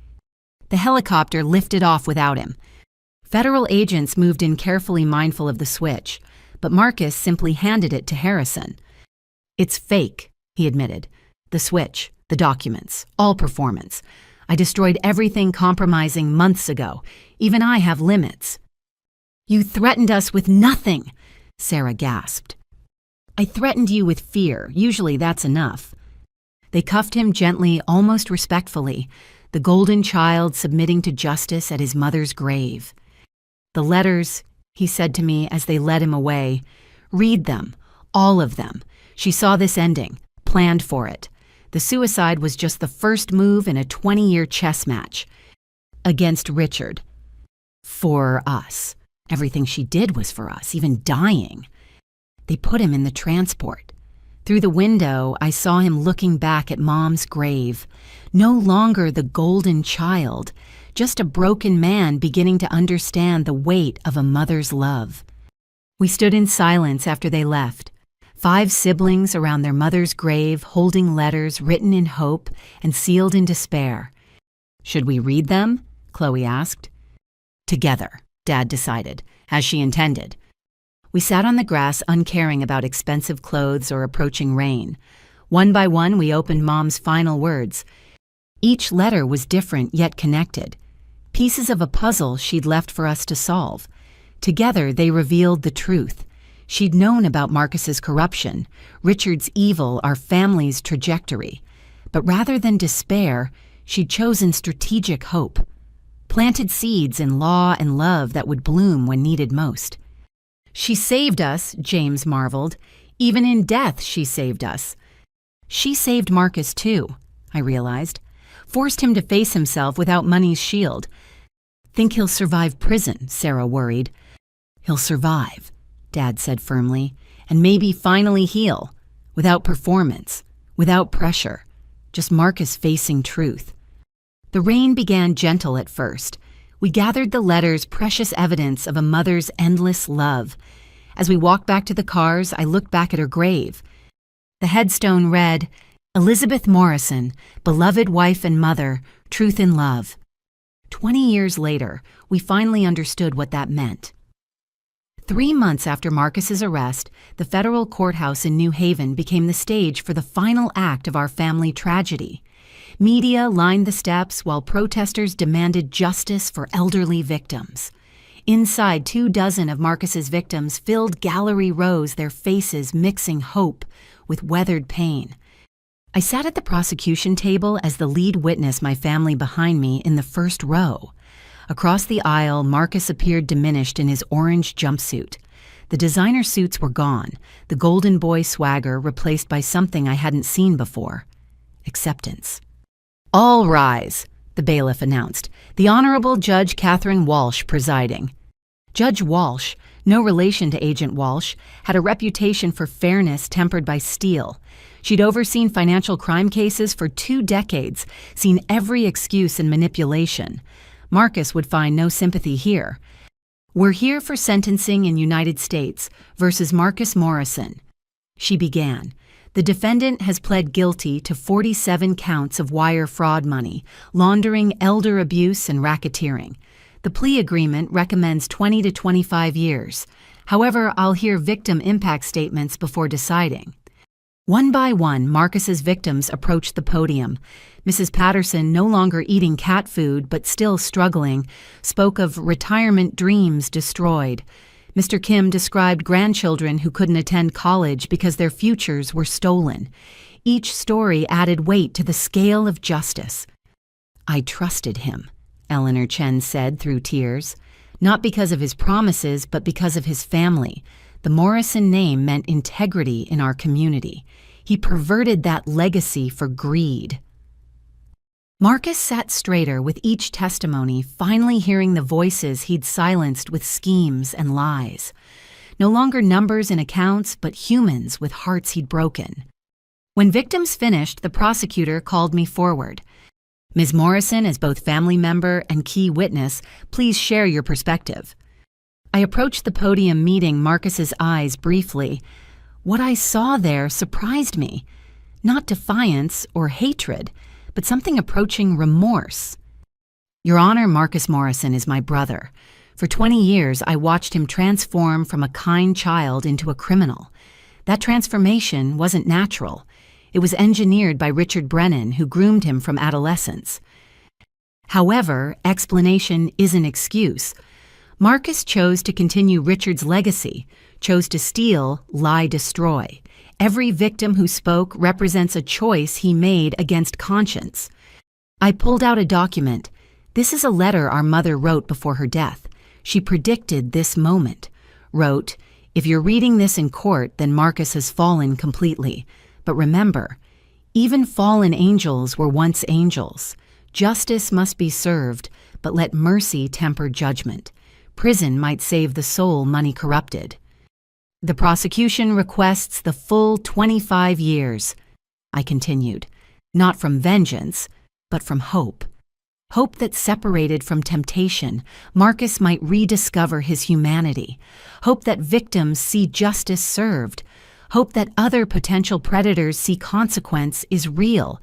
The helicopter lifted off without him. Federal agents moved in carefully, mindful of the switch, but Marcus simply handed it to Harrison. "It's fake," he admitted. "The switch, the documents, all performance. I destroyed everything compromising months ago. Even I have limits." "You threatened us with nothing," Sarah gasped. "I threatened you with fear. Usually that's enough." They cuffed him gently, almost respectfully, the golden child submitting to justice at his mother's grave. "The letters," he said to me as they led him away. "Read them, all of them. She saw this ending, planned for it. The suicide was just the first move in a 20-year chess match. Against Richard. For us. Everything she did was for us, even dying." They put him in the transport. Through the window, I saw him looking back at Mom's grave. No longer the golden child, just a broken man beginning to understand the weight of a mother's love. We stood in silence after they left. 5 siblings around their mother's grave, holding letters written in hope and sealed in despair. "Should we read them?" Chloe asked. "Together," Dad decided, as she intended. We sat on the grass, uncaring about expensive clothes or approaching rain. One by one, we opened Mom's final words. Each letter was different yet connected. Pieces of a puzzle she'd left for us to solve. Together, they revealed the truth. She'd known about Marcus's corruption, Richard's evil, our family's trajectory. But rather than despair, she'd chosen strategic hope. Planted seeds in law and love that would bloom when needed most. "She saved us," James marveled. "Even in death, she saved us." She saved Marcus too, I realized. Forced him to face himself without money's shield. "Think he'll survive prison," Sarah worried. "He'll survive," Dad said firmly, "and maybe finally heal. Without performance, without pressure. Just Marcus facing truth." The rain began gentle at first. We gathered the letters, precious evidence of a mother's endless love. As we walked back to the cars, I looked back at her grave. The headstone read, "Elizabeth Morrison, beloved wife and mother, truth in love." 20 years later, we finally understood what that meant. 3 months after Marcus's arrest, the federal courthouse in New Haven became the stage for the final act of our family tragedy. Media lined the steps while protesters demanded justice for elderly victims. Inside, 24 of Marcus's victims filled gallery rows, their faces mixing hope with weathered pain. I sat at the prosecution table as the lead witness, my family behind me in the first row. Across the aisle, Marcus appeared diminished in his orange jumpsuit. The designer suits were gone, the golden boy swagger replaced by something I hadn't seen before. Acceptance. "All rise," the bailiff announced, the Honorable Judge Catherine Walsh presiding. Judge Walsh, no relation to Agent Walsh, had a reputation for fairness tempered by steel. She'd overseen financial crime cases for 2 decades, seen every excuse and manipulation. Marcus would find no sympathy here. "We're here for sentencing in United States versus Marcus Morrison," she began. "The defendant has pled guilty to 47 counts of wire fraud money, laundering, elder abuse, and racketeering. The plea agreement recommends 20 to 25 years. However, I'll hear victim impact statements before deciding." One by one, Marcus's victims approached the podium. Mrs. Patterson, no longer eating cat food but still struggling, spoke of retirement dreams destroyed. Mr. Kim described grandchildren who couldn't attend college because their futures were stolen. Each story added weight to the scale of justice. "I trusted him," Eleanor Chen said through tears. "Not because of his promises, but because of his family. The Morrison name meant integrity in our community. He perverted that legacy for greed." Marcus sat straighter with each testimony, finally hearing the voices he'd silenced with schemes and lies. No longer numbers and accounts, but humans with hearts he'd broken. When victims finished, the prosecutor called me forward. "Ms. Morrison, as both family member and key witness, please share your perspective." I approached the podium, meeting Marcus's eyes briefly. What I saw there surprised me. Not defiance or hatred, but something approaching remorse. Your Honor, Marcus Morrison is my brother. For 20 years, I watched him transform from a kind child into a criminal. That transformation wasn't natural. It was engineered by Richard Brennan, who groomed him from adolescence. However, explanation is an excuse. Marcus chose to continue Richard's legacy, chose to steal, lie, destroy. Every victim who spoke represents a choice he made against conscience. I pulled out a document. This is a letter our mother wrote before her death. She predicted this moment. Wrote, "If you're reading this in court, then Marcus has fallen completely. But remember, even fallen angels were once angels. Justice must be served, but let mercy temper judgment. Prison might save the soul money corrupted." The prosecution requests the full 25 years. I continued, not from vengeance, but from hope. Hope that separated from temptation, Marcus might rediscover his humanity. Hope that victims see justice served. Hope that other potential predators see consequence is real.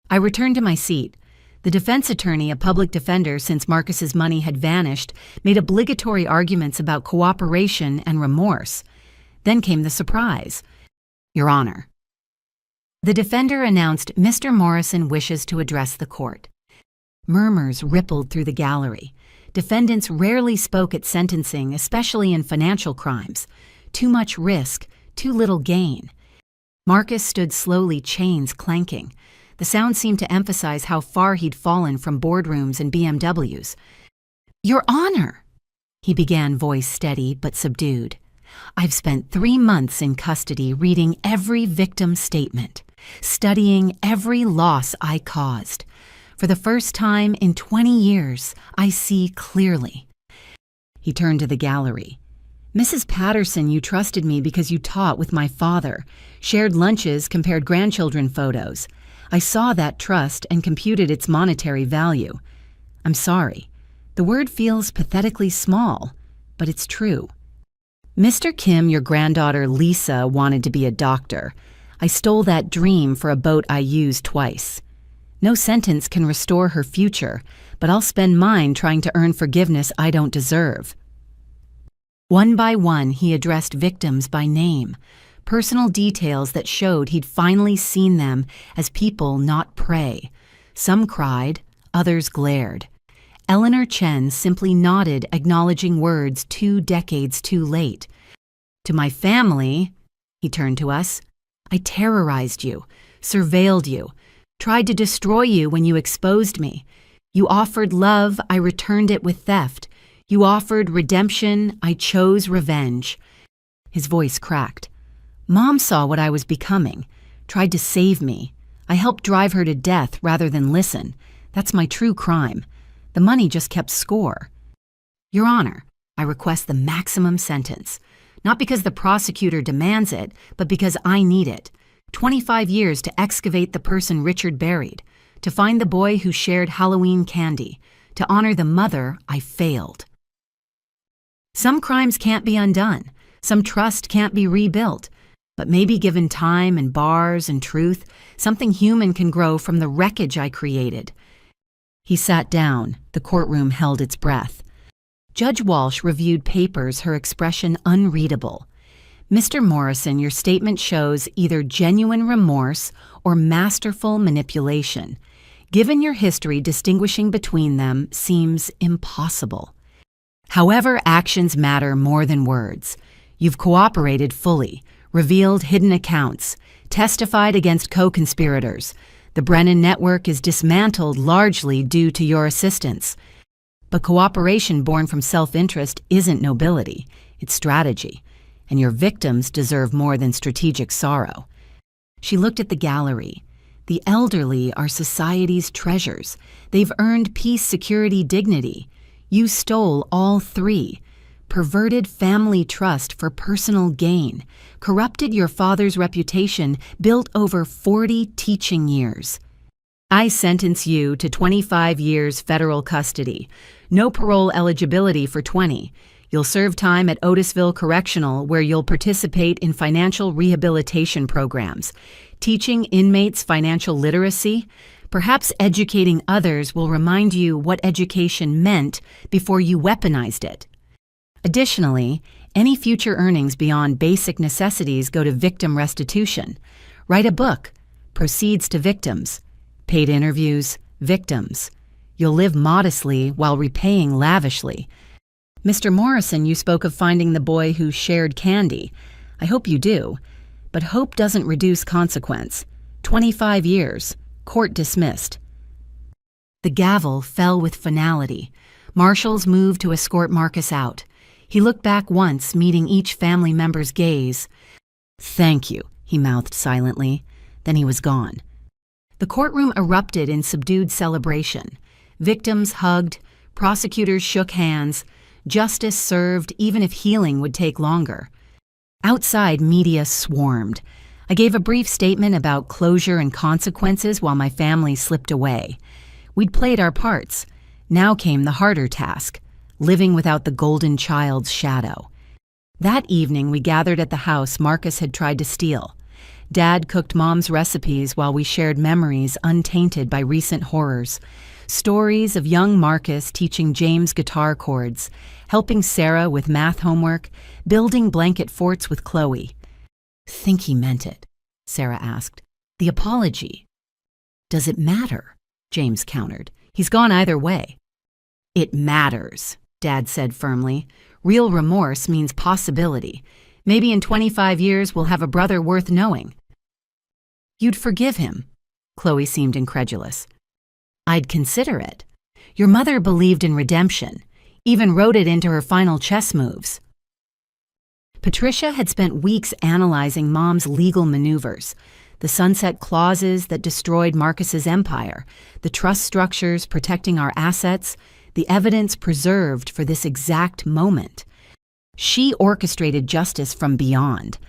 I returned to my seat. The defense attorney, a public defender since Marcus's money had vanished, made obligatory arguments about cooperation and remorse. Then came the surprise. Your Honor. The defender announced Mr. Morrison wishes to address the court. Murmurs rippled through the gallery. Defendants rarely spoke at sentencing, especially in financial crimes. Too much risk, too little gain. Marcus stood slowly, chains clanking. The sound seemed to emphasize how far he'd fallen from boardrooms and BMWs. Your Honor, he began, voice steady but subdued. I've spent 3 months in custody reading every victim's statement, studying every loss I caused. For the first time in 20 years, I see clearly. He turned to the gallery. Mrs. Patterson, you trusted me because you taught with my father, shared lunches, compared grandchildren photos. I saw that trust and computed its monetary value. I'm sorry. The word feels pathetically small, but it's true. Mr. Kim, your granddaughter Lisa, wanted to be a doctor. I stole that dream for a boat I used twice. No sentence can restore her future, but I'll spend mine trying to earn forgiveness I don't deserve. One by one, he addressed victims by name, personal details that showed he'd finally seen them as people, not prey. Some cried, others glared. Eleanor Chen simply nodded, acknowledging words 2 decades too late. To my family, he turned to us, I terrorized you, surveilled you, tried to destroy you when you exposed me. You offered love, I returned it with theft. You offered redemption, I chose revenge. His voice cracked. Mom saw what I was becoming, tried to save me. I helped drive her to death rather than listen. That's my true crime. The money just kept score. Your Honor, I request the maximum sentence. Not because the prosecutor demands it, but because I need it. 25 years to excavate the person Richard buried, to find the boy who shared Halloween candy, to honor the mother I failed. Some crimes can't be undone, some trust can't be rebuilt, but maybe given time and bars and truth, something human can grow from the wreckage I created. He sat down, the courtroom held its breath. Judge Walsh reviewed papers, her expression unreadable. Mr. Morrison, your statement shows either genuine remorse or masterful manipulation. Given your history, distinguishing between them seems impossible. However, actions matter more than words. You've cooperated fully, revealed hidden accounts, testified against co-conspirators. The Brennan Network is dismantled largely due to your assistance. But cooperation born from self-interest isn't nobility, it's strategy. And your victims deserve more than strategic sorrow. She looked at the gallery. The elderly are society's treasures. They've earned peace, security, dignity. You stole all 3. Perverted family trust for personal gain. Corrupted your father's reputation, built over 40 teaching years. I sentence you to 25 years federal custody. No parole eligibility for 20. You'll serve time at Otisville Correctional, where you'll participate in financial rehabilitation programs, teaching inmates financial literacy. Perhaps educating others will remind you what education meant before you weaponized it. Additionally, any future earnings beyond basic necessities go to victim restitution. Write a book, proceeds to victims. Paid interviews, victims. You'll live modestly while repaying lavishly. Mr. Morrison, you spoke of finding the boy who shared candy. I hope you do. But hope doesn't reduce consequence. 25 years. Court dismissed. The gavel fell with finality. Marshals moved to escort Marcus out. He looked back once, meeting each family member's gaze. "Thank you," he mouthed silently. Then he was gone. The courtroom erupted in subdued celebration. Victims hugged, prosecutors shook hands. Justice served, even if healing would take longer. Outside, media swarmed. I gave a brief statement about closure and consequences while my family slipped away. We'd played our parts. Now came the harder task, living without the golden child's shadow. That evening, we gathered at the house Marcus had tried to steal. Dad cooked Mom's recipes while we shared memories untainted by recent horrors. Stories of young Marcus teaching James guitar chords, helping Sarah with math homework, building blanket forts with Chloe. "Think he meant it?" Sarah asked. "The apology." "Does it matter?" James countered. "He's gone either way." "It matters," Dad said firmly. "Real remorse means possibility. Maybe in 25 years we'll have a brother worth knowing." "You'd forgive him?" Chloe seemed incredulous. "I'd consider it. Your mother believed in redemption, even wrote it into her final chess moves." Patricia had spent weeks analyzing Mom's legal maneuvers, the sunset clauses that destroyed Marcus's empire, the trust structures protecting our assets, the evidence preserved for this exact moment. She orchestrated justice from beyond,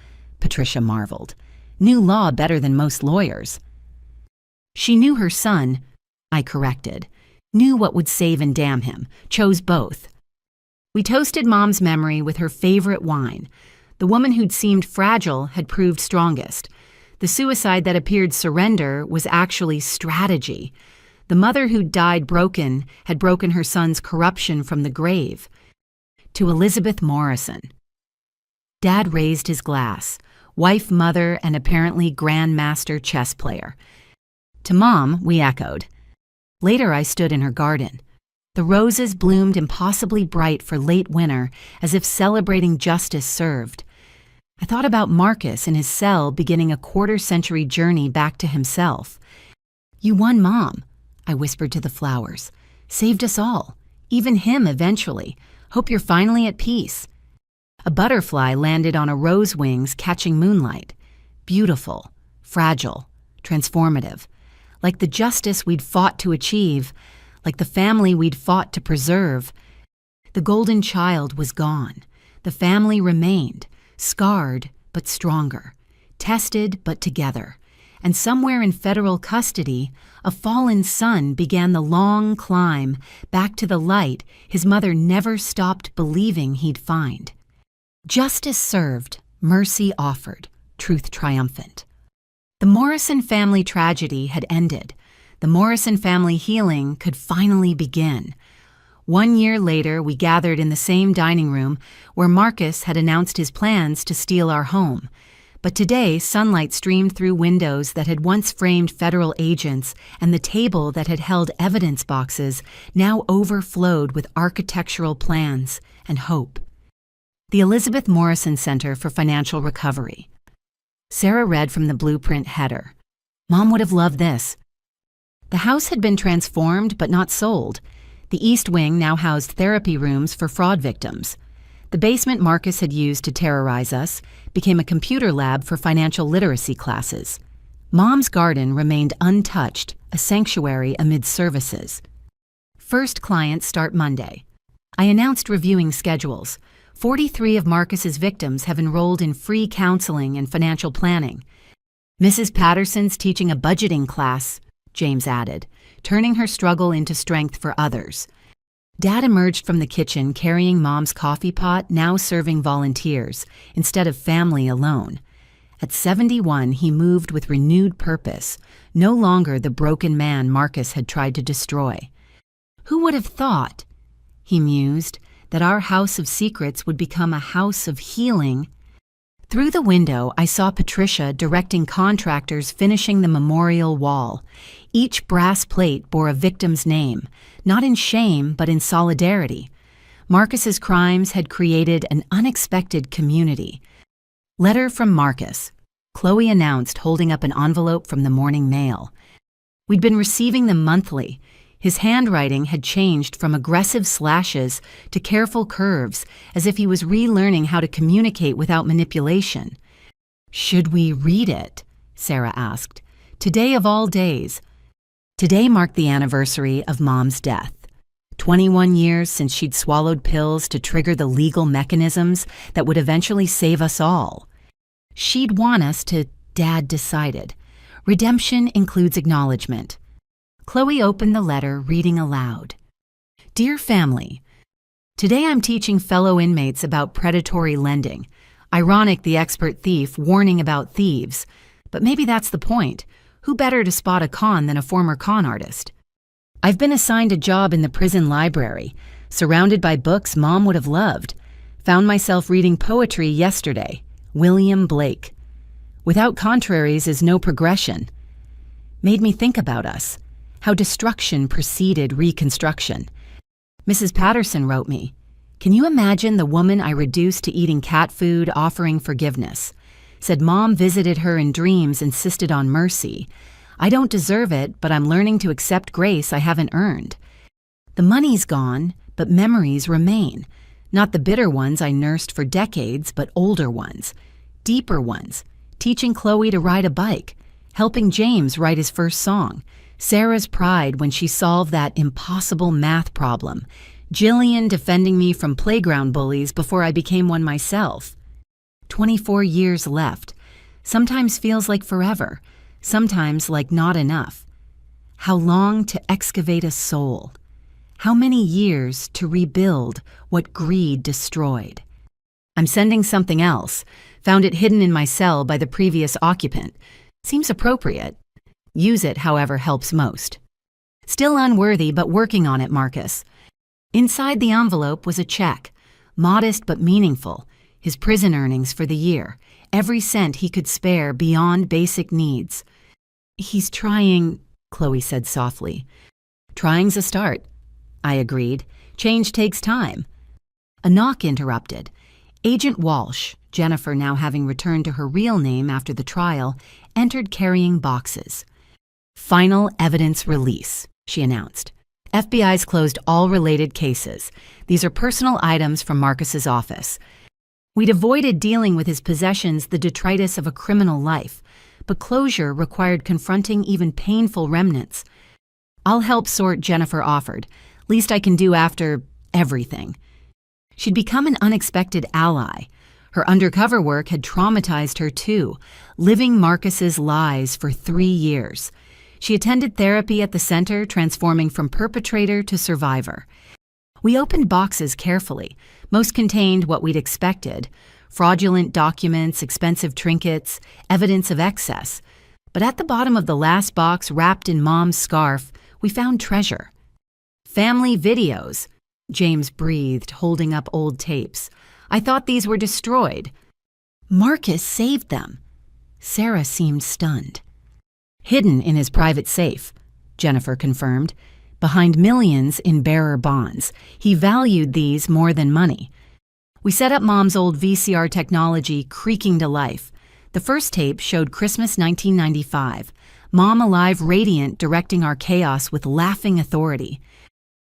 Patricia marveled. Knew law better than most lawyers. She knew her son, I corrected, knew what would save and damn him, chose both. We toasted Mom's memory with her favorite wine. The woman who'd seemed fragile had proved strongest. The suicide that appeared surrender was actually strategy. The mother who'd died broken had broken her son's corruption from the grave. To Elizabeth Morrison. Dad raised his glass, wife, mother, and apparently grandmaster chess player. To Mom, we echoed. Later I stood in her garden. The roses bloomed impossibly bright for late winter, as if celebrating justice served. I thought about Marcus in his cell beginning a quarter-century journey back to himself. "You won, Mom," I whispered to the flowers. "Saved us all, even him eventually. Hope you're finally at peace." A butterfly landed on a rose wings catching moonlight. Beautiful, fragile, transformative. Like the justice we'd fought to achieve, like the family we'd fought to preserve. The golden child was gone. The family remained, scarred but stronger, tested but together. And somewhere in federal custody, a fallen son began the long climb back to the light his mother never stopped believing he'd find. Justice served, mercy offered, truth triumphant. The Morrison family tragedy had ended. The Morrison family healing could finally begin. 1 year later, we gathered in the same dining room where Marcus had announced his plans to steal our home. But today, sunlight streamed through windows that had once framed federal agents, and the table that had held evidence boxes now overflowed with architectural plans and hope. The Elizabeth Morrison Center for Financial Recovery. Sarah read from the blueprint header. Mom would have loved this. The house had been transformed but not sold. The East Wing now housed therapy rooms for fraud victims. The basement Marcus had used to terrorize us became a computer lab for financial literacy classes. Mom's garden remained untouched, a sanctuary amid services. First clients start Monday. I announced reviewing schedules. 43 of Marcus's victims have enrolled in free counseling and financial planning. Mrs. Patterson's teaching a budgeting class, James added, turning her struggle into strength for others. Dad emerged from the kitchen carrying Mom's coffee pot, now serving volunteers, instead of family alone. At 71, he moved with renewed purpose, no longer the broken man Marcus had tried to destroy. Who would have thought, he mused, that our house of secrets would become a house of healing? Through the window, I saw Patricia directing contractors finishing the memorial wall. Each brass plate bore a victim's name, not in shame but in solidarity. Marcus's crimes had created an unexpected community. Letter from Marcus, Chloe announced, holding up an envelope from the morning mail. We'd been receiving them monthly. His handwriting had changed from aggressive slashes to careful curves, as if he was relearning how to communicate without manipulation. Should we read it? Sarah asked. Today of all days. Today marked the anniversary of Mom's death. 21 years since she'd swallowed pills to trigger the legal mechanisms that would eventually save us all. She'd want us to, Dad decided. Redemption includes acknowledgement. Chloe opened the letter, reading aloud. Dear family, today I'm teaching fellow inmates about predatory lending. Ironic the expert thief warning about thieves. But maybe that's the point. Who better to spot a con than a former con artist? I've been assigned a job in the prison library, surrounded by books Mom would have loved. Found myself reading poetry yesterday. William Blake. Without contraries is no progression. Made me think about us. How destruction preceded reconstruction. Mrs. Patterson wrote me, can you imagine the woman I reduced to eating cat food offering forgiveness? Said Mom visited her in dreams, insisted on mercy. I don't deserve it, but I'm learning to accept grace I haven't earned. The money's gone, but memories remain. Not the bitter ones I nursed for decades, but older ones. Deeper ones. Teaching Chloe to ride a bike. Helping James write his first song. Sarah's pride when she solved that impossible math problem. Jillian defending me from playground bullies before I became one myself. 24 years left. Sometimes feels like forever. Sometimes like not enough. How long to excavate a soul? How many years to rebuild what greed destroyed? I'm sending something else. Found it hidden in my cell by the previous occupant. Seems appropriate. Use it, however, helps most. Still unworthy, but working on it, Marcus. Inside the envelope was a check, modest but meaningful, his prison earnings for the year, every cent he could spare beyond basic needs. He's trying, Chloe said softly. Trying's a start, I agreed. Change takes time. A knock interrupted. Agent Walsh, Jennifer now having returned to her real name after the trial, entered carrying boxes. Final evidence release, she announced. FBI's closed all related cases. These are personal items from Marcus's office. We'd avoided dealing with his possessions, the detritus of a criminal life, but closure required confronting even painful remnants. I'll help sort, Jennifer offered. Least I can do after everything. She'd become an unexpected ally. Her undercover work had traumatized her too, living Marcus's lies for 3 years. She attended therapy at the center, transforming from perpetrator to survivor. We opened boxes carefully. Most contained what we'd expected: fraudulent documents, expensive trinkets, evidence of excess. But at the bottom of the last box, wrapped in Mom's scarf, we found treasure. Family videos, James breathed, holding up old tapes. I thought these were destroyed. Marcus saved them. Sarah seemed stunned. Hidden in his private safe, Jennifer confirmed. Behind millions in bearer bonds. He valued these more than money. We set up Mom's old VCR technology creaking to life. The first tape showed Christmas 1995. Mom alive, radiant, directing our chaos with laughing authority.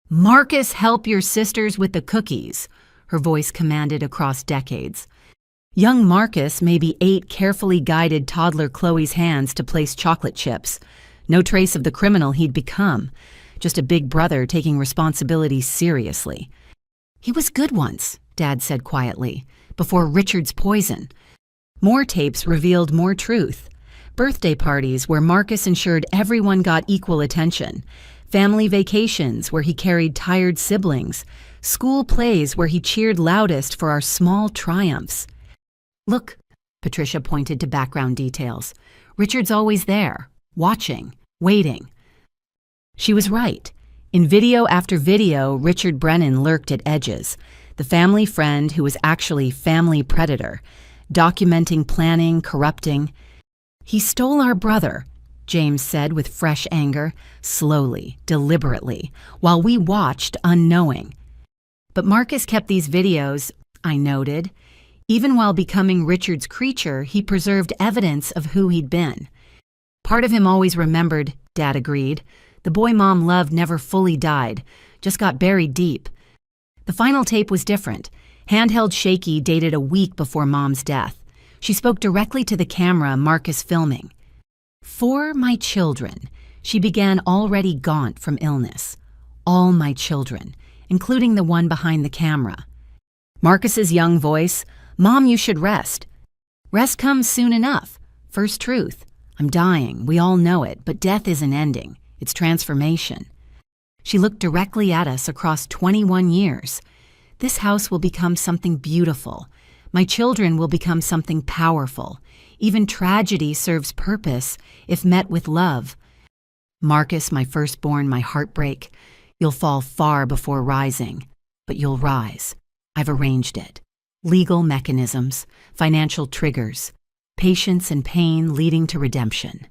Marcus, help your sisters with the cookies, her voice commanded across decades. Young Marcus maybe ate carefully guided toddler Chloe's hands to place chocolate chips. No trace of the criminal he'd become. Just a big brother taking responsibility seriously. He was good once, Dad said quietly, before Richard's poison. More tapes revealed more truth. Birthday parties where Marcus ensured everyone got equal attention. family vacations where he carried tired siblings, school plays where he cheered loudest for our small triumphs. Look, Patricia pointed to background details. Richard's always there, watching, waiting. She was right. In video after video, Richard Brennan lurked at edges, the family friend who was actually family predator, documenting planning, corrupting. He stole our brother, James said with fresh anger, slowly, deliberately, while we watched unknowing. But Marcus kept these videos, I noted. Even while becoming Richard's creature, he preserved evidence of who he'd been. Part of him always remembered, Dad agreed. The boy Mom loved never fully died, just got buried deep. The final tape was different. Handheld shaky, dated a week before Mom's death. She spoke directly to the camera Marcus filming. For my children, she began, already gaunt from illness. All my children, including the one behind the camera. Marcus's young voice, Mom, you should rest. Rest comes soon enough. First truth. I'm dying, we all know it, but death isn't ending. It's transformation. She looked directly at us across 21 years. This house will become something beautiful. My children will become something powerful. Even tragedy serves purpose if met with love. Marcus, my firstborn, my heartbreak. You'll fall far before rising, but you'll rise. I've arranged it. Legal mechanisms, financial triggers, patience and pain leading to redemption.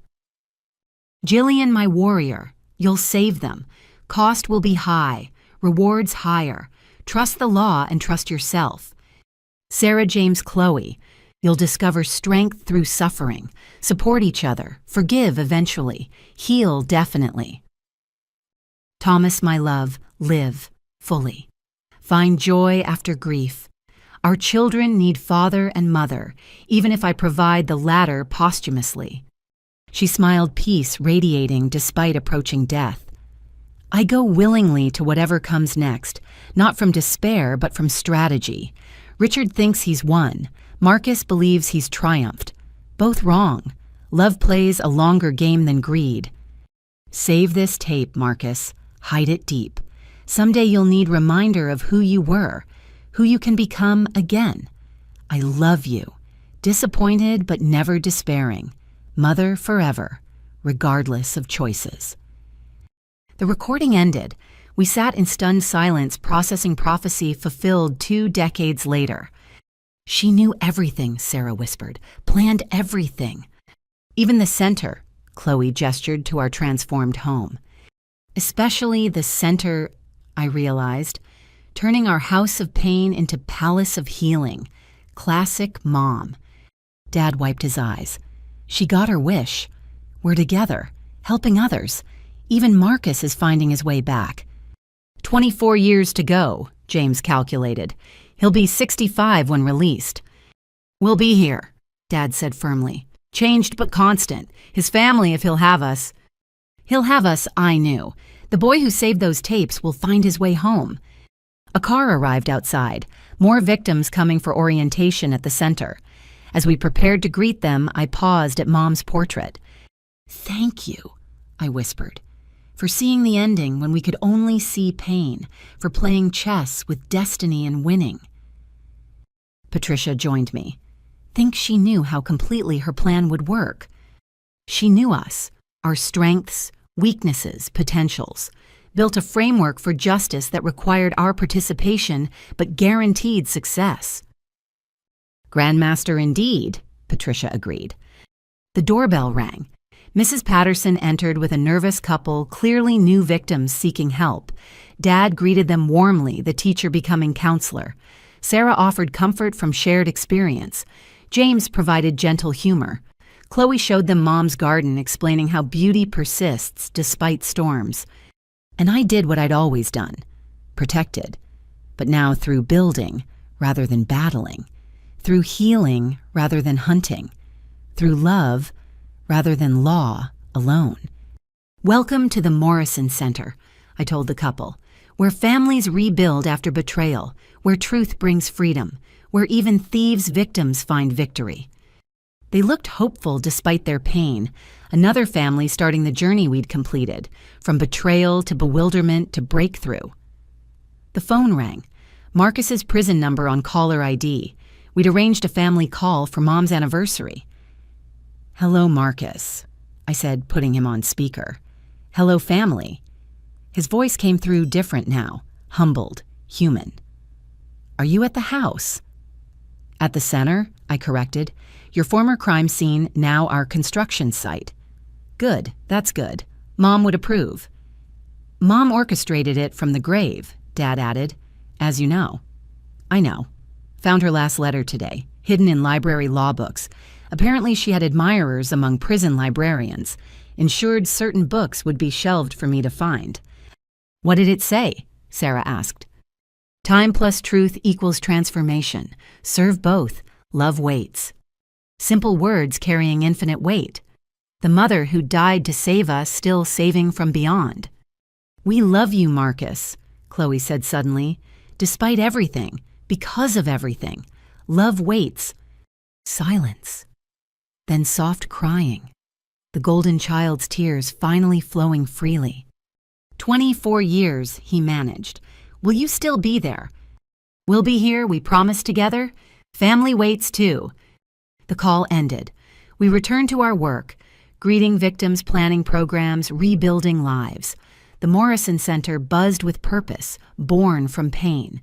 Jillian, my warrior, you'll save them. Cost will be high, rewards higher. Trust the law and trust yourself. Sarah James Chloe, you'll discover strength through suffering, support each other, forgive eventually, heal definitely. Thomas, my love, live fully. Find joy after grief. Our children need father and mother, even if I provide the latter posthumously. She smiled, peace radiating despite approaching death. I go willingly to whatever comes next, not from despair but from strategy. Richard thinks he's won. Marcus believes he's triumphed. Both wrong. Love plays a longer game than greed. Save this tape, Marcus. Hide it deep. Someday you'll need reminder of who you were, who you can become again. I love you. Disappointed but never despairing. Mother forever, regardless of choices. The recording ended. We sat in stunned silence, processing prophecy fulfilled 2 decades later. She knew everything, Sarah whispered, planned everything. Even the center, Chloe gestured to our transformed home. Especially the center, I realized, turning our house of pain into palace of healing. Classic Mom. Dad wiped his eyes. She got her wish. We're together, helping others. Even Marcus is finding his way back. 24 years to go, James calculated. He'll be 65 when released. We'll be here, Dad said firmly. Changed but constant. His family, if he'll have us. He'll have us, I knew. The boy who saved those tapes will find his way home. A car arrived outside, more victims coming for orientation at the center. As we prepared to greet them, I paused at Mom's portrait. Thank you, I whispered, for seeing the ending when we could only see pain, for playing chess with destiny and winning. Patricia joined me. Think she knew how completely her plan would work. She knew us, our strengths, weaknesses, potentials, built a framework for justice that required our participation but guaranteed success. Grandmaster indeed, Patricia agreed. The doorbell rang. Mrs. Patterson entered with a nervous couple, clearly new victims seeking help. Dad greeted them warmly, the teacher becoming counselor. Sarah offered comfort from shared experience. James provided gentle humor. Chloe showed them Mom's garden, explaining how beauty persists despite storms. And I did what I'd always done, protected, but now through building rather than battling, through healing rather than hunting, through love rather than law alone. Welcome to the Morrison Center, I told the couple, where families rebuild after betrayal, where truth brings freedom, where even thieves' victims find victory. They looked hopeful despite their pain. Another family starting the journey we'd completed, from betrayal to bewilderment to breakthrough. The phone rang. Marcus's prison number on caller ID. We'd arranged a family call for Mom's anniversary. "Hello, Marcus," I said, putting him on speaker. "Hello, family." His voice came through different now, humbled, human. "Are you at the house?" "At the center," I corrected. "Your former crime scene, now our construction site." "Good, that's good. Mom would approve." "Mom orchestrated it from the grave," Dad added. "As you know." "I know. Found her last letter today, hidden in library law books. Apparently she had admirers among prison librarians, ensured certain books would be shelved for me to find." "What did it say?" Sarah asked. "Time plus truth equals transformation. Serve both. Love waits." Simple words carrying infinite weight. The mother who died to save us still saving from beyond. "We love you, Marcus," Chloe said suddenly. "Despite everything, because of everything, love waits." Silence. Then soft crying. The golden child's tears finally flowing freely. 24 years, he managed. "Will you still be there?" "We'll be here, we promised together. Family waits too." The call ended. We returned to our work, greeting victims, planning programs, rebuilding lives. The Morrison Center buzzed with purpose, born from pain.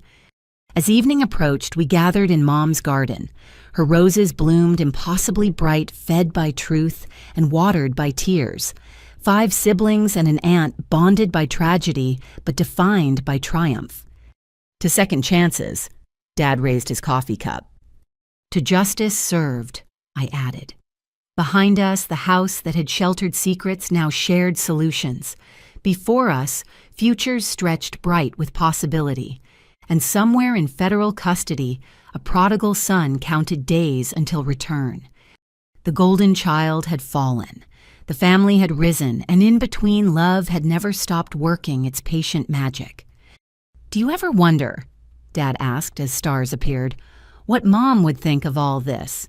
As evening approached, we gathered in Mom's garden. Her roses bloomed impossibly bright, fed by truth and watered by tears. 5 siblings and an aunt bonded by tragedy, but defined by triumph. To second chances, Dad raised his coffee cup. To justice served, I added. Behind us, the house that had sheltered secrets now shared solutions. Before us, futures stretched bright with possibility. And somewhere in federal custody, a prodigal son counted days until return. The golden child had fallen. The family had risen, and in between, love had never stopped working its patient magic. "Do you ever wonder," Dad asked as stars appeared, "what Mom would think of all this?"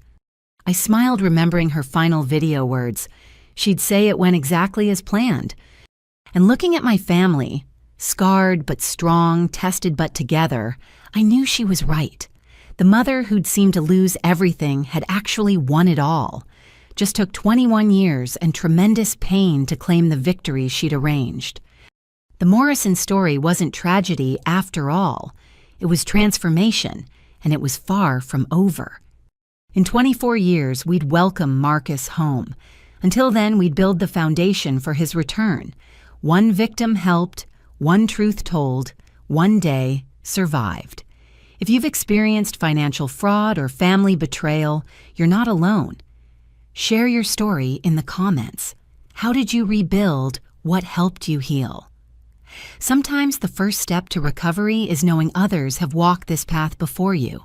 I smiled, remembering her final video words. She'd say it went exactly as planned. And looking at my family, scarred but strong, tested but together, I knew she was right. The mother who'd seemed to lose everything had actually won it all. Just took 21 years and tremendous pain to claim the victory she'd arranged. The Morrison story wasn't tragedy after all. It was transformation, and it was far from over. In 24 years, we'd welcome Marcus home. Until then, we'd build the foundation for his return. One victim helped, one truth told, one day survived. If you've experienced financial fraud or family betrayal, you're not alone. Share your story in the comments. How did you rebuild? What helped you heal? Sometimes the first step to recovery is knowing others have walked this path before you.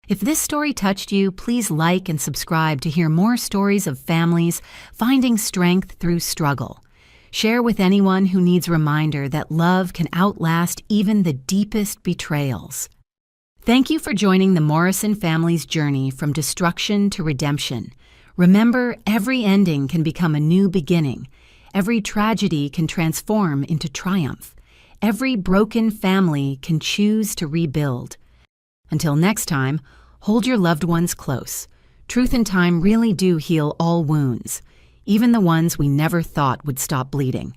If this story touched you, please like and subscribe to hear more stories of families finding strength through struggle. Share with anyone who needs a reminder that love can outlast even the deepest betrayals. Thank you for joining the Morrison family's journey from destruction to redemption. Remember, every ending can become a new beginning. Every tragedy can transform into triumph. Every broken family can choose to rebuild. Until next time, hold your loved ones close. Truth and time really do heal all wounds, even the ones we never thought would stop bleeding.